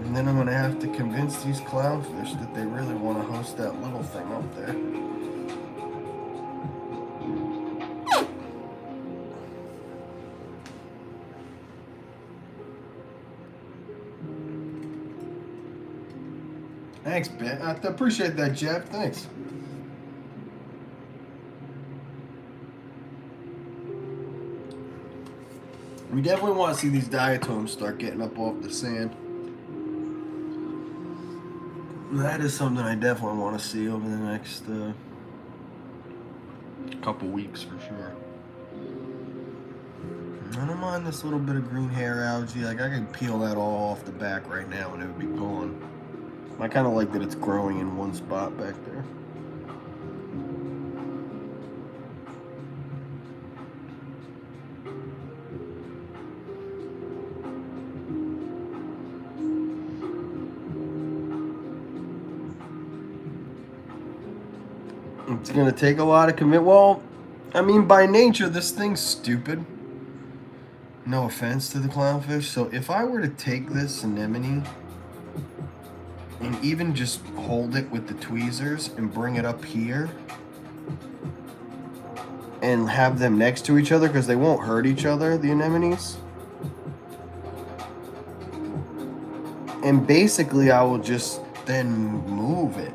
And then I'm gonna have to convince these clownfish that they really want to host that little thing up there. Thanks, Ben. I appreciate that, Jeff. Thanks. We definitely want to see these diatoms start getting up off the sand. That is something I definitely want to see over the next couple weeks for sure. I don't mind this little bit of green hair algae. Like, I could peel that all off the back right now and it would be gone. I kind of like that it's growing in one spot back there. It's gonna take a lot of commit. Well, I mean, by nature, this thing's stupid. No offense to the clownfish. So if I were to take this anemone and even just hold it with the tweezers and bring it up here and have them next to each other, because they won't hurt each other, the anemones. And basically, I will just then move it.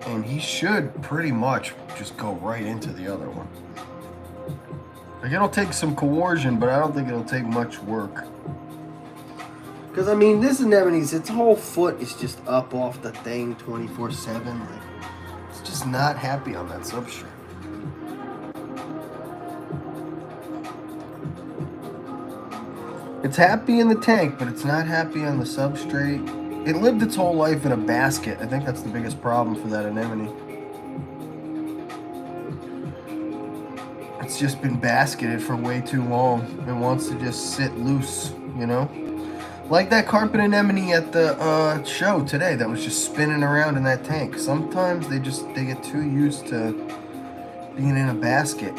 And he should pretty much just go right into the other one. Like, it'll take some coercion, but I don't think it'll take much work. Because, I mean, this anemone's, its whole foot is just up off the thing 24/7. Like, it's just not happy on that substrate. It's happy in the tank, but it's not happy on the substrate. It lived its whole life in a basket. I think that's the biggest problem for that anemone. It's just been basketed for way too long. It wants to just sit loose, you know? Like that carpet anemone at the show today that was just spinning around in that tank. Sometimes they get too used to being in a basket.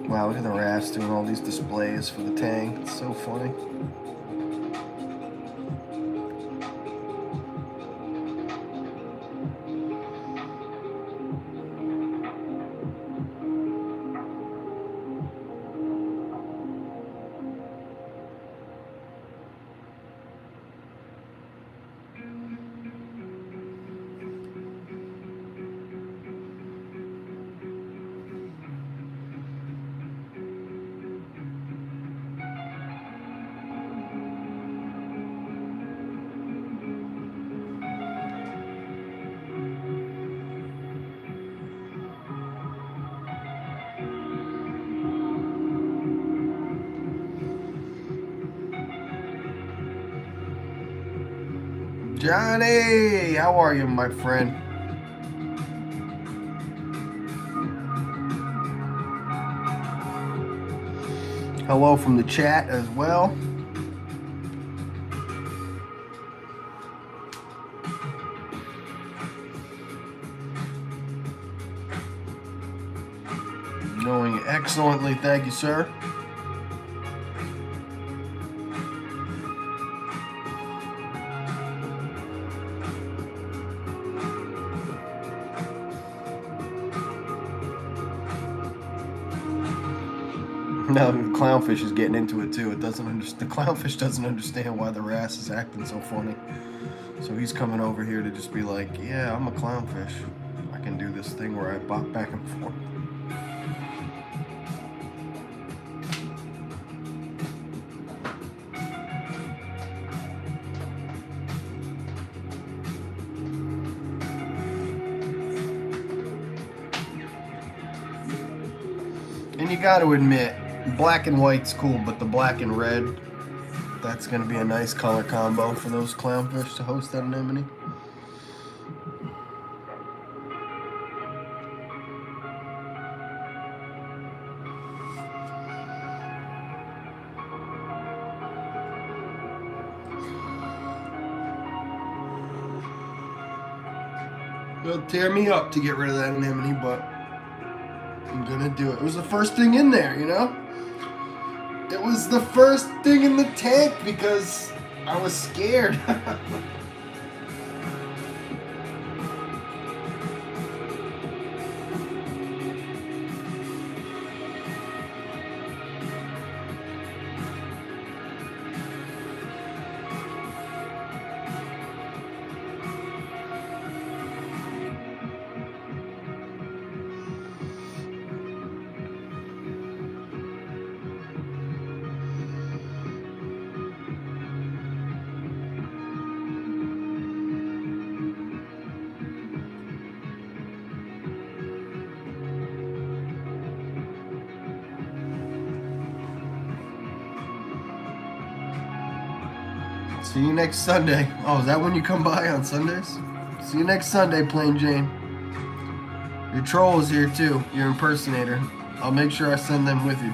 Wow, look at the rafts doing all these displays for the tank. It's so funny. Johnny, how are you, my friend? Hello from the chat as well. Doing excellently, thank you, sir. Now the clownfish is getting into it too. It doesn't understand. The clownfish doesn't understand why the wrasse is acting so funny. So he's coming over here to just be like, "Yeah, I'm a clownfish. I can do this thing where I bop back and forth." And you got to admit, black and white's cool, but the black and red, that's going to be a nice color combo for those clownfish to host that anemone. It'll tear me up to get rid of that anemone, but I'm gonna do it. It was the first thing in there, you know? It was the first thing in the tank because I was scared. See you next Sunday. Oh, is that when you come by on Sundays? See you next Sunday, Plain Jane. Your troll is here too, your impersonator. I'll make sure I send them with you.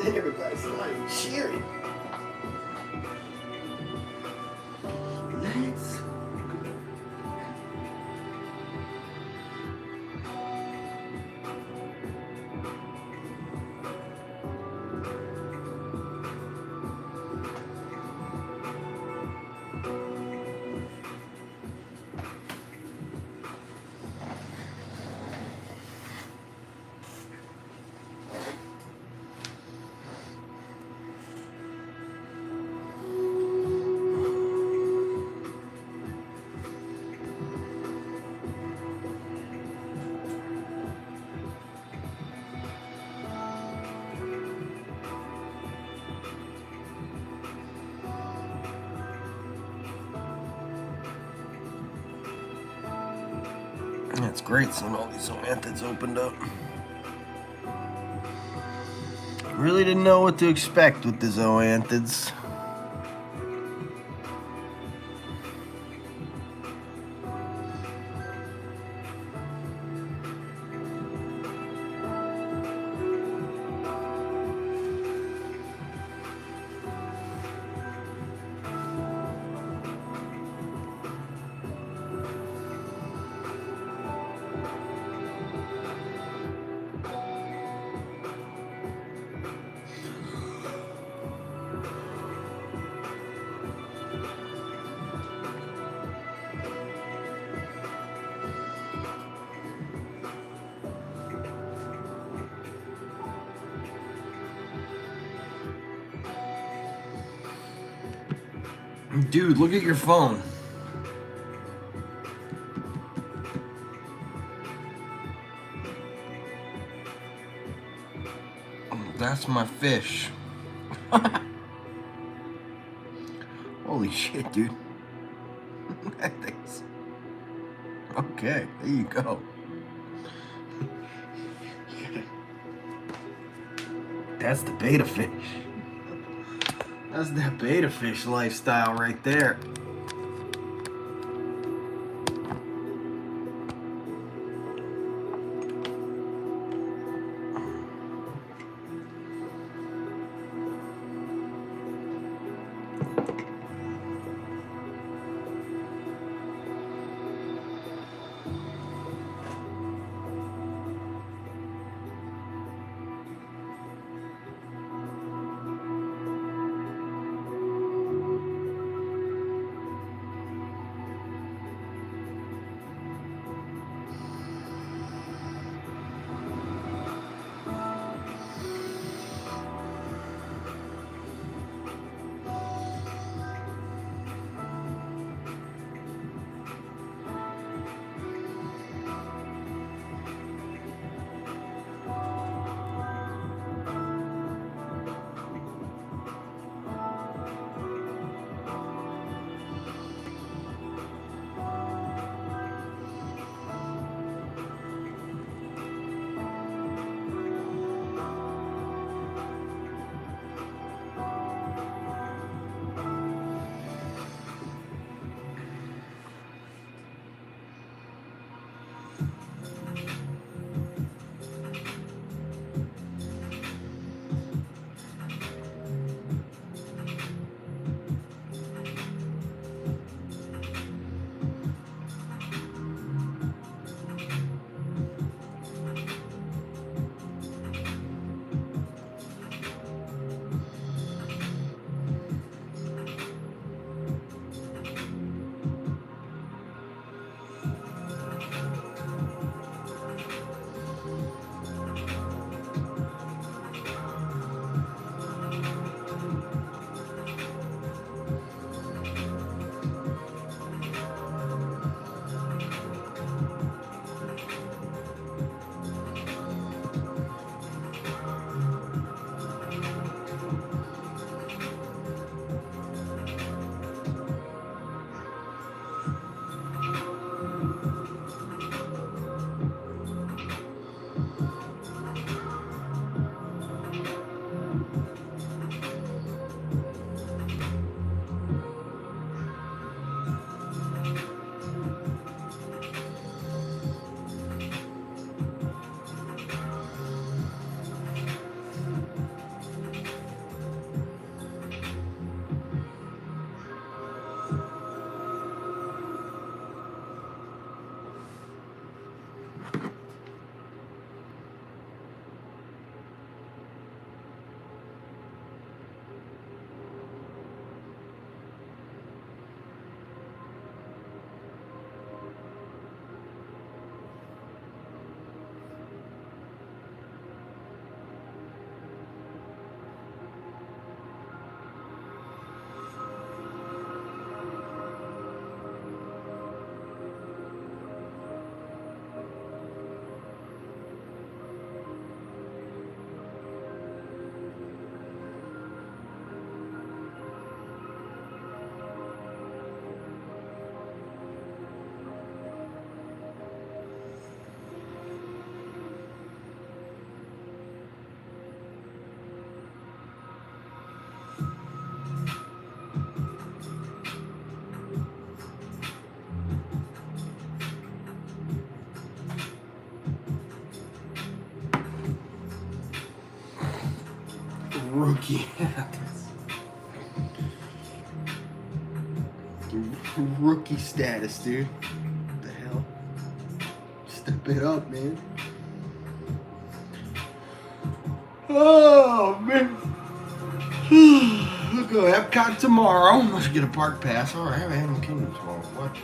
Everybody's like cheering. Let's go. Yeah, it's great seeing all these zoanthids opened up. Really didn't know what to expect with the zoanthids. Dude, look at your phone. That's my fish. Holy shit, dude. That thing's... Okay, there you go. That's the beta fish. That's that beta fish lifestyle right there. rookie. Rookie status, dude. What the hell? Step it up, man. Oh, man. We'll go Epcot tomorrow. Let's get a park pass. All right, I have Animal Kingdom tomorrow. What?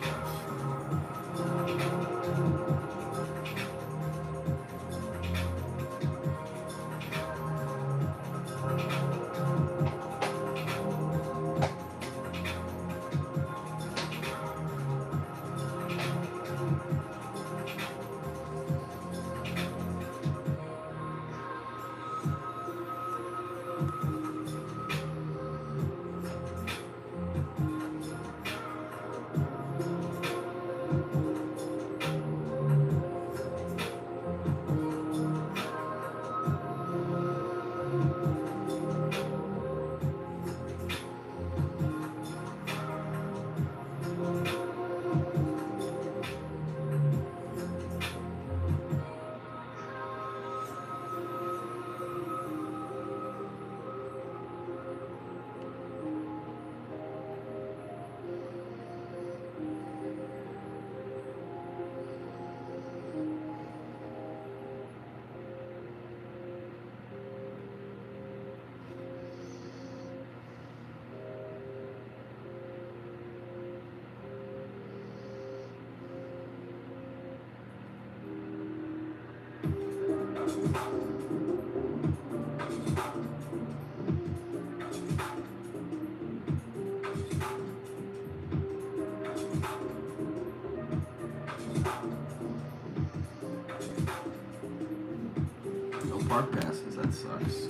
No park passes, that sucks.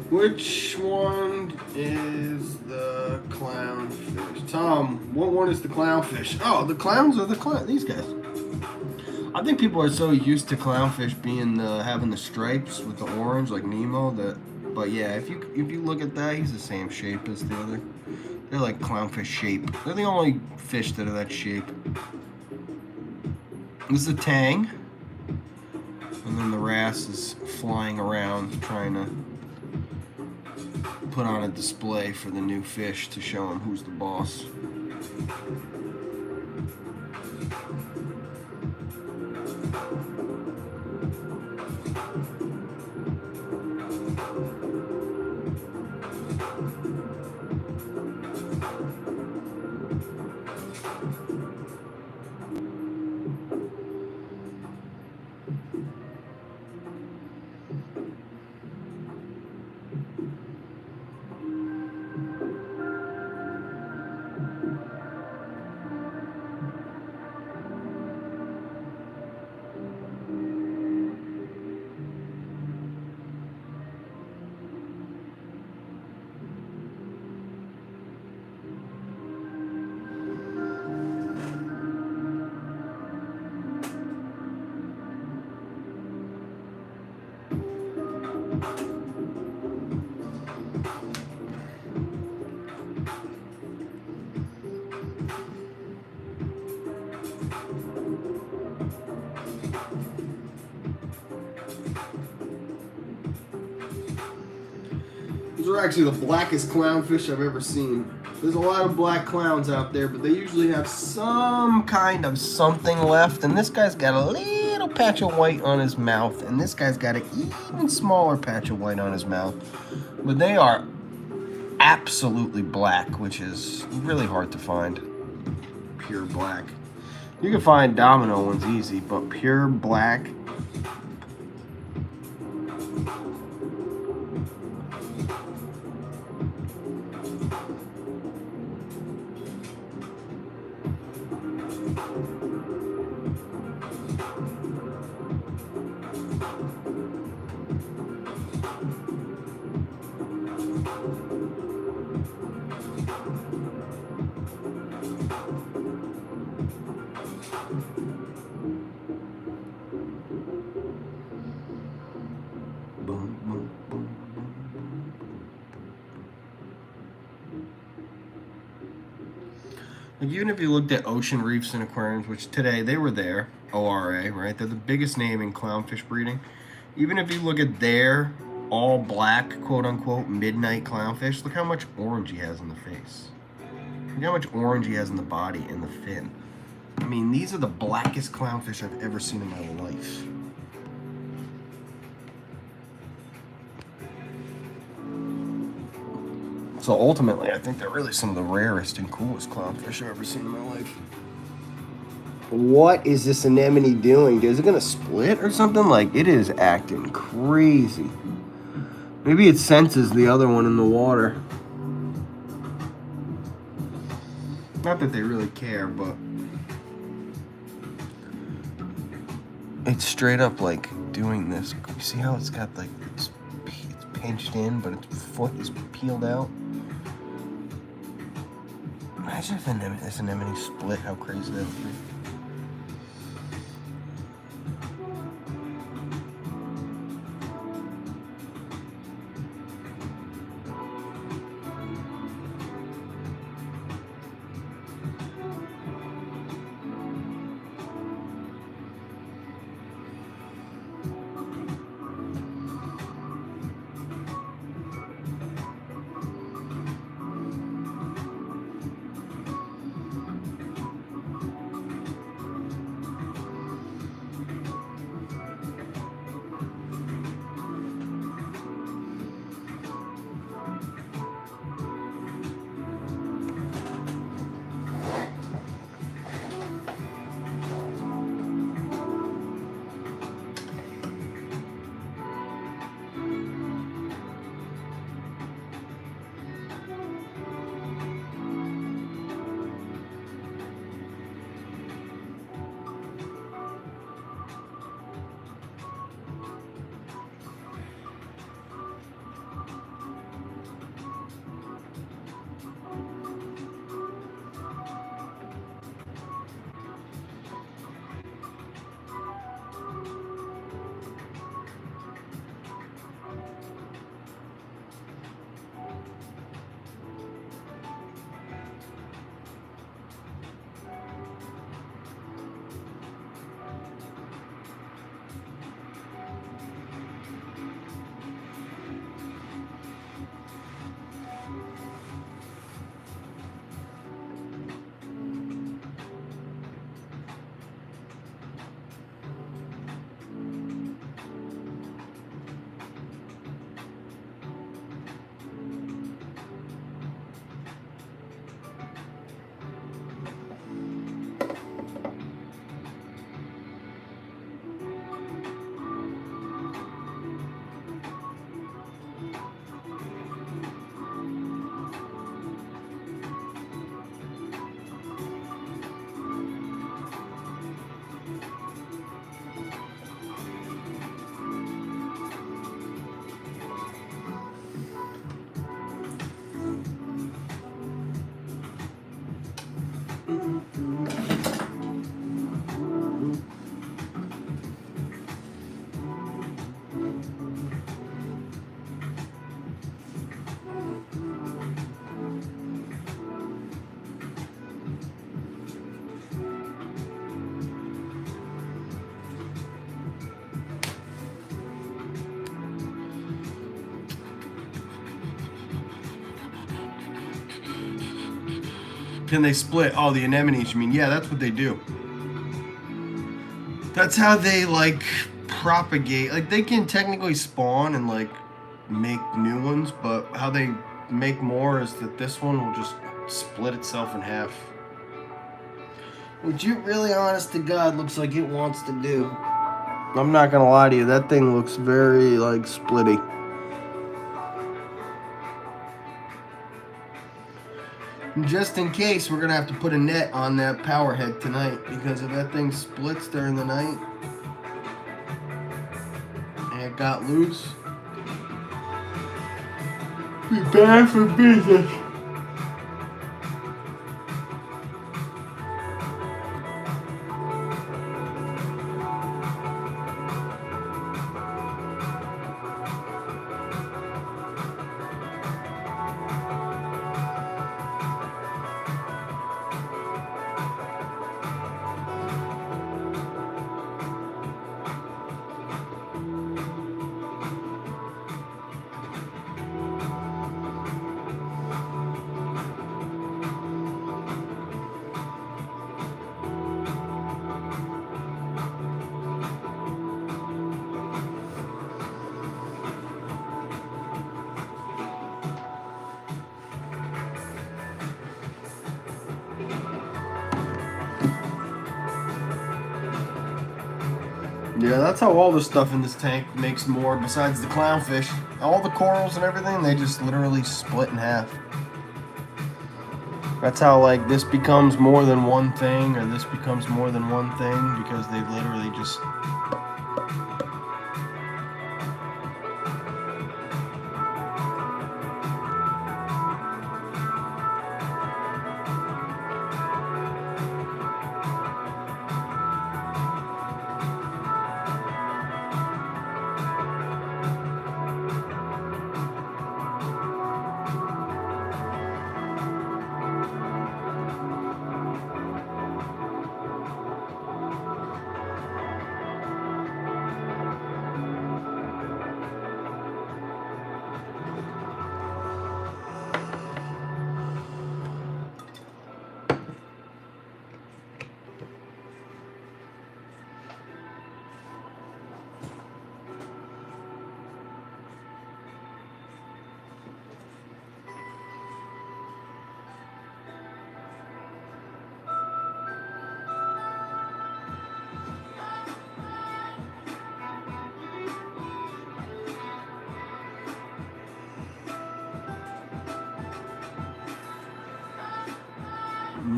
Which one is the clownfish? Tom, what one is the clownfish? Oh, the clowns are these guys. I think people are so used to clownfish being having the stripes with the orange like Nemo but yeah, if you look at that, he's the same shape as the other. They're like clownfish shape. They're the only fish that are that shape. This is a tang. And then the wrasse is flying around trying to put on a display for the new fish to show him who's the boss. Those are actually the blackest clownfish I've ever seen. There's a lot of black clowns out there, but they usually have some kind of something left. And this guy's got a little patch of white on his mouth. And this guy's got an even smaller patch of white on his mouth. But they are absolutely black, which is really hard to find. Pure black. You can find domino ones easy, but pure black. Like even if you looked at ocean reefs and aquariums, which today they were there, ORA, right? They're the biggest name in clownfish breeding. Even if you look at their all black, quote unquote, midnight clownfish. Look how much orange he has in the face. Look how much orange he has in the body and the fin. I mean, these are the blackest clownfish I've ever seen in my life. So ultimately, I think they're really some of the rarest and coolest clownfish I've ever seen in my life. What is this anemone doing? Is it gonna split or something? Like, it is acting crazy. Maybe it senses the other one in the water. Not that they really care, but it's straight up like doing this. You see how it's got like, it's pinched in, but its foot is peeled out? Imagine if this anemone split, how crazy that would be. Can they split? Oh, the anemones, you mean? Yeah, that's what they do. That's how they, like, propagate. Like, they can technically spawn and, like, make new ones, but how they make more is that this one will just split itself in half. Which, it really, honest to God, looks like it wants to do. I'm not gonna lie to you, that thing looks very, like, splitty. Just in case, we're gonna have to put a net on that power head tonight, because if that thing splits during the night and it got loose, be bad for business. Yeah, that's how all the stuff in this tank makes more besides the clownfish. All the corals and everything, they just literally split in half. That's how like this becomes more than one thing or this becomes more than one thing because they literally just...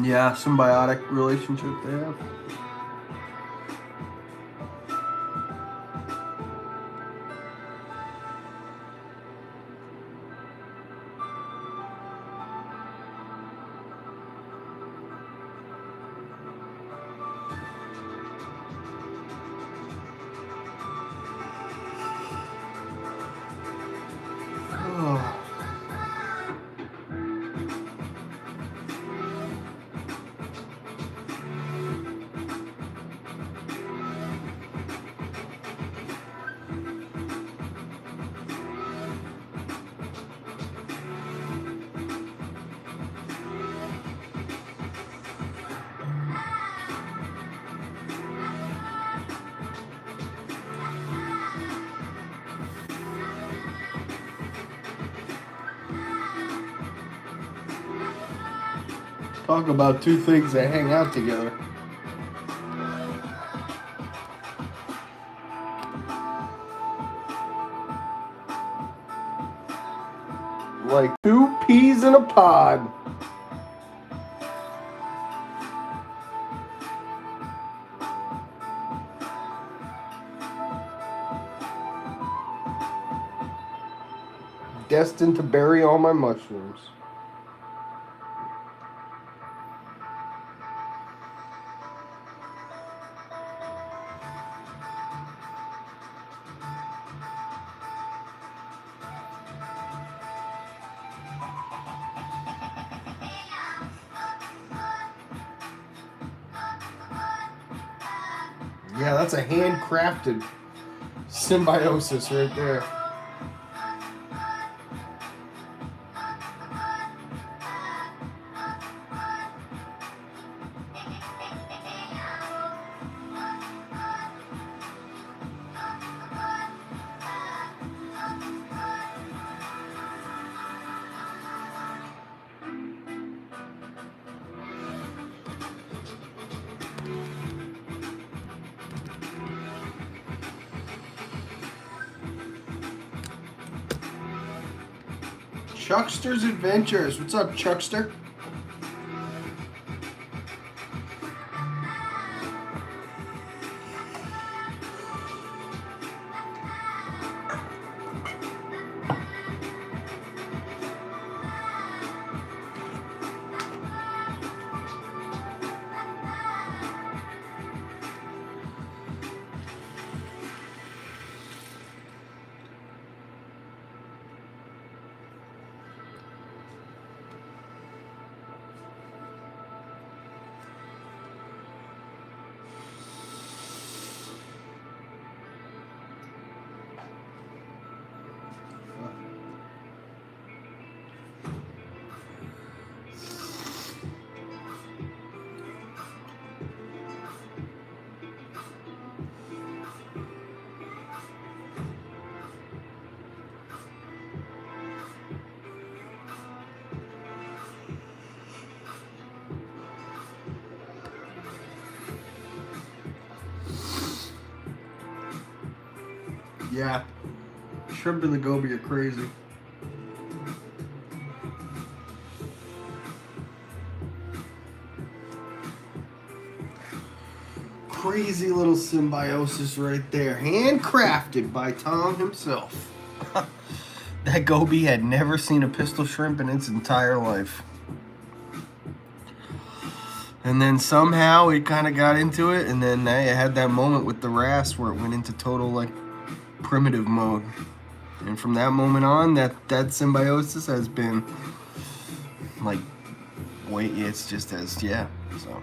Yeah, symbiotic relationship they have. Talk about two things that hang out together. Like two peas in a pod. Destined to bury all my mushrooms. Yeah, that's a handcrafted symbiosis right there. Chuckster's Adventures. What's up, Chuckster? Yeah. Shrimp and the goby are crazy. Crazy little symbiosis right there. Handcrafted by Tom himself. That goby had never seen a pistol shrimp in its entire life. And then somehow it kind of got into it, and then it had that moment with the wrasse where it went into total like primitive mode. And from that moment on, that symbiosis has been like, wait, it's just as, yeah, so.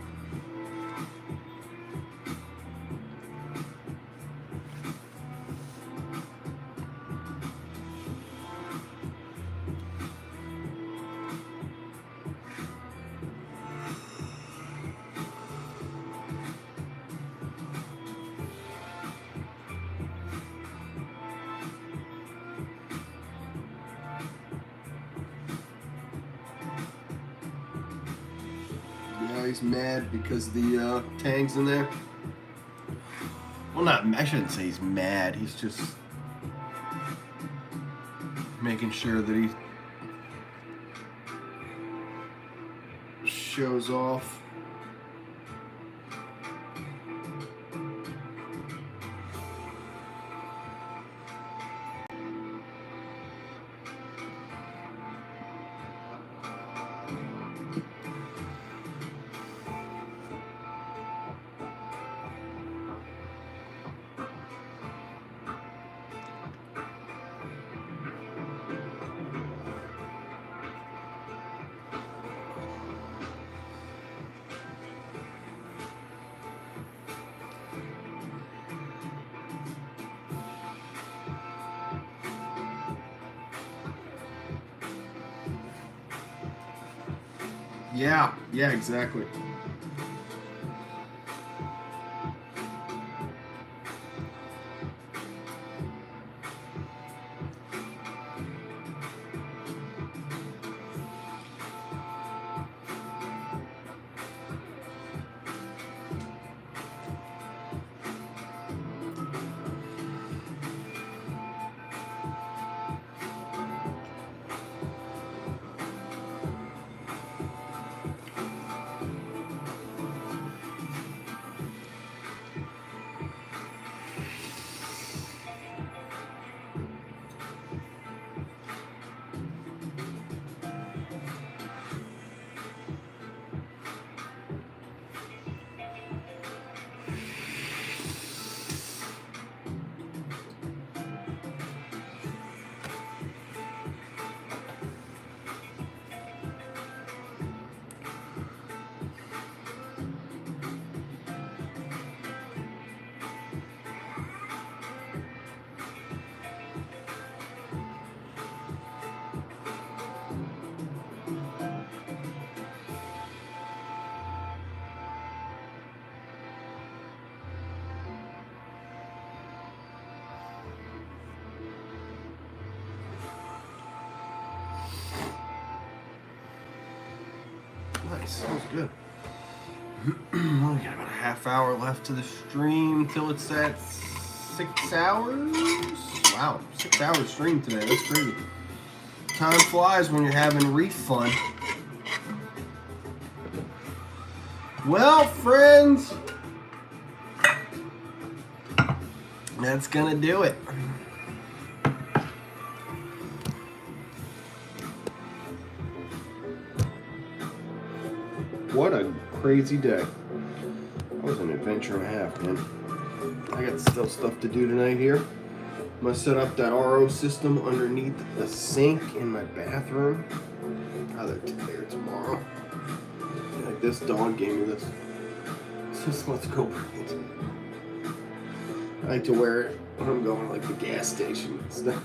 Yeah, he's mad because the tang's in there. Well, I shouldn't say he's mad. He's just making sure that he shows off. Yeah, exactly. Nice, smells good. We got about a half hour left to the stream till it's at 6 hours. Wow, 6 hours stream today. That's crazy. Time flies when you're having reef fun. Well, friends, that's gonna do it. What a crazy day. That was an adventure and a half, man. I got still stuff to do tonight here. I'm gonna set up that RO system underneath the sink in my bathroom. Either today or tomorrow. Like this dog gave me this. Just let's go right. I like to wear it when I'm going like the gas station and stuff.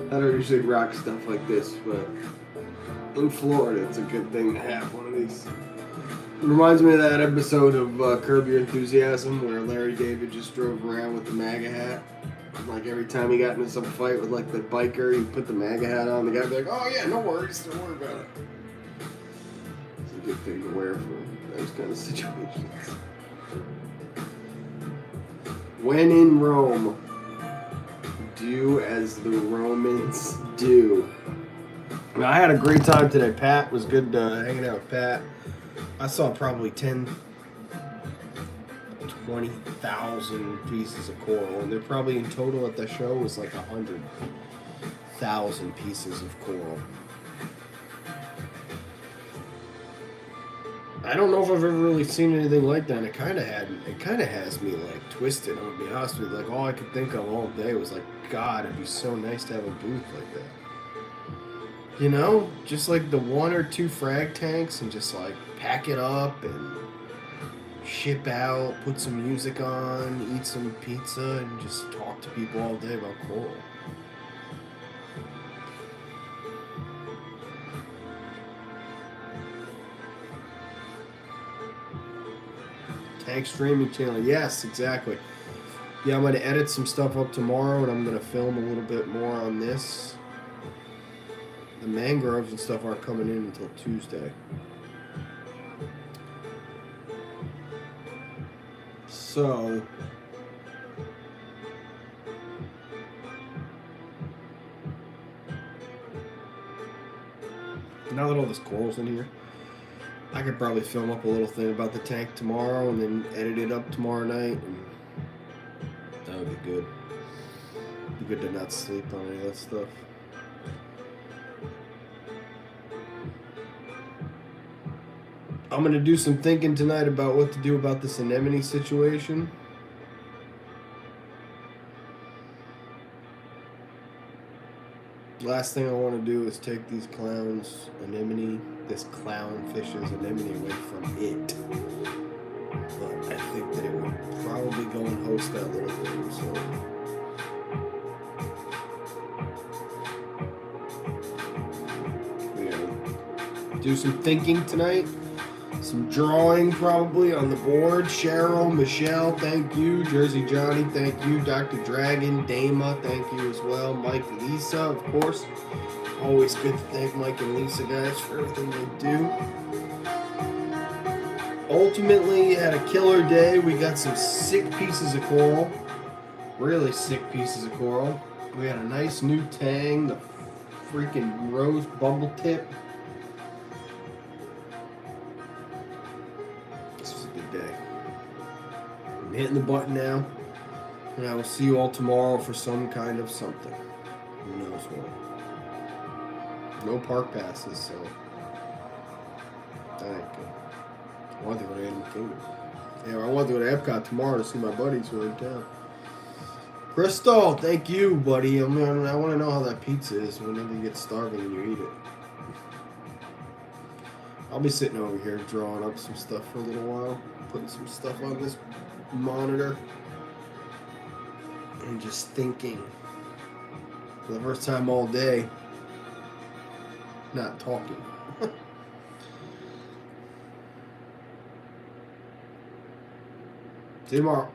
I don't usually rock stuff like this, but in Florida, it's a good thing to have one of these. It reminds me of that episode of Curb Your Enthusiasm where Larry David just drove around with the MAGA hat. Like every time he got into some fight with like the biker, he'd put the MAGA hat on. The guy would be like, "Oh yeah, no worries, don't worry about it." It's a good thing to wear for those kind of situations. When in Rome, do as the Romans do. I had a great time today. Pat was good hanging out with Pat. I saw probably 20,000 pieces of coral, and they're probably in total at the show was like 100,000 pieces of coral. I don't know if I've ever really seen anything like that. And it kind of has me like twisted. I'm gonna be honest with you. Like all I could think of all day was like, God, it'd be so nice to have a booth like that. You know, just like the 1 or 2 frag tanks, and just like pack it up and ship out, put some music on, eat some pizza, and just talk to people all day about coral. Tank streaming channel. Yes, exactly. Yeah, I'm going to edit some stuff up tomorrow, and I'm going to film a little bit more on this. The mangroves and stuff aren't coming in until Tuesday. So, now that all this coral's in here, I could probably film up a little thing about the tank tomorrow and then edit it up tomorrow night, and that would be good. Be good to not sleep on any of that stuff. I'm going to do some thinking tonight about what to do about this anemone situation. Last thing I want to do is take these clowns' anemone, this clownfish's anemone away from it. But I think that it would probably go and host that little thing, so. Yeah. Do some thinking tonight. Some drawing probably on the board. Cheryl, Michelle, thank you. Jersey Johnny, thank you. Dr. Dragon, Dama, thank you as well. Mike, Lisa, of course. Always good to thank Mike and Lisa, guys, for everything they do. Ultimately, had a killer day. We got some sick pieces of coral. Really sick pieces of coral. We had a nice new tang, the freaking rose bubble tip. Day. I'm hitting the button now, and I will see you all tomorrow for some kind of something. Who knows what? No park passes, so that ain't good. I want to go to Animal Kingdom. Yeah, I want to go to Epcot tomorrow to see my buddies who are in town. Crystal, thank you, buddy. I want to know how that pizza is whenever you get starving and you eat it. I'll be sitting over here drawing up some stuff for a little while, putting some stuff on this monitor, and just thinking. For the first time all day, not talking. See you tomorrow.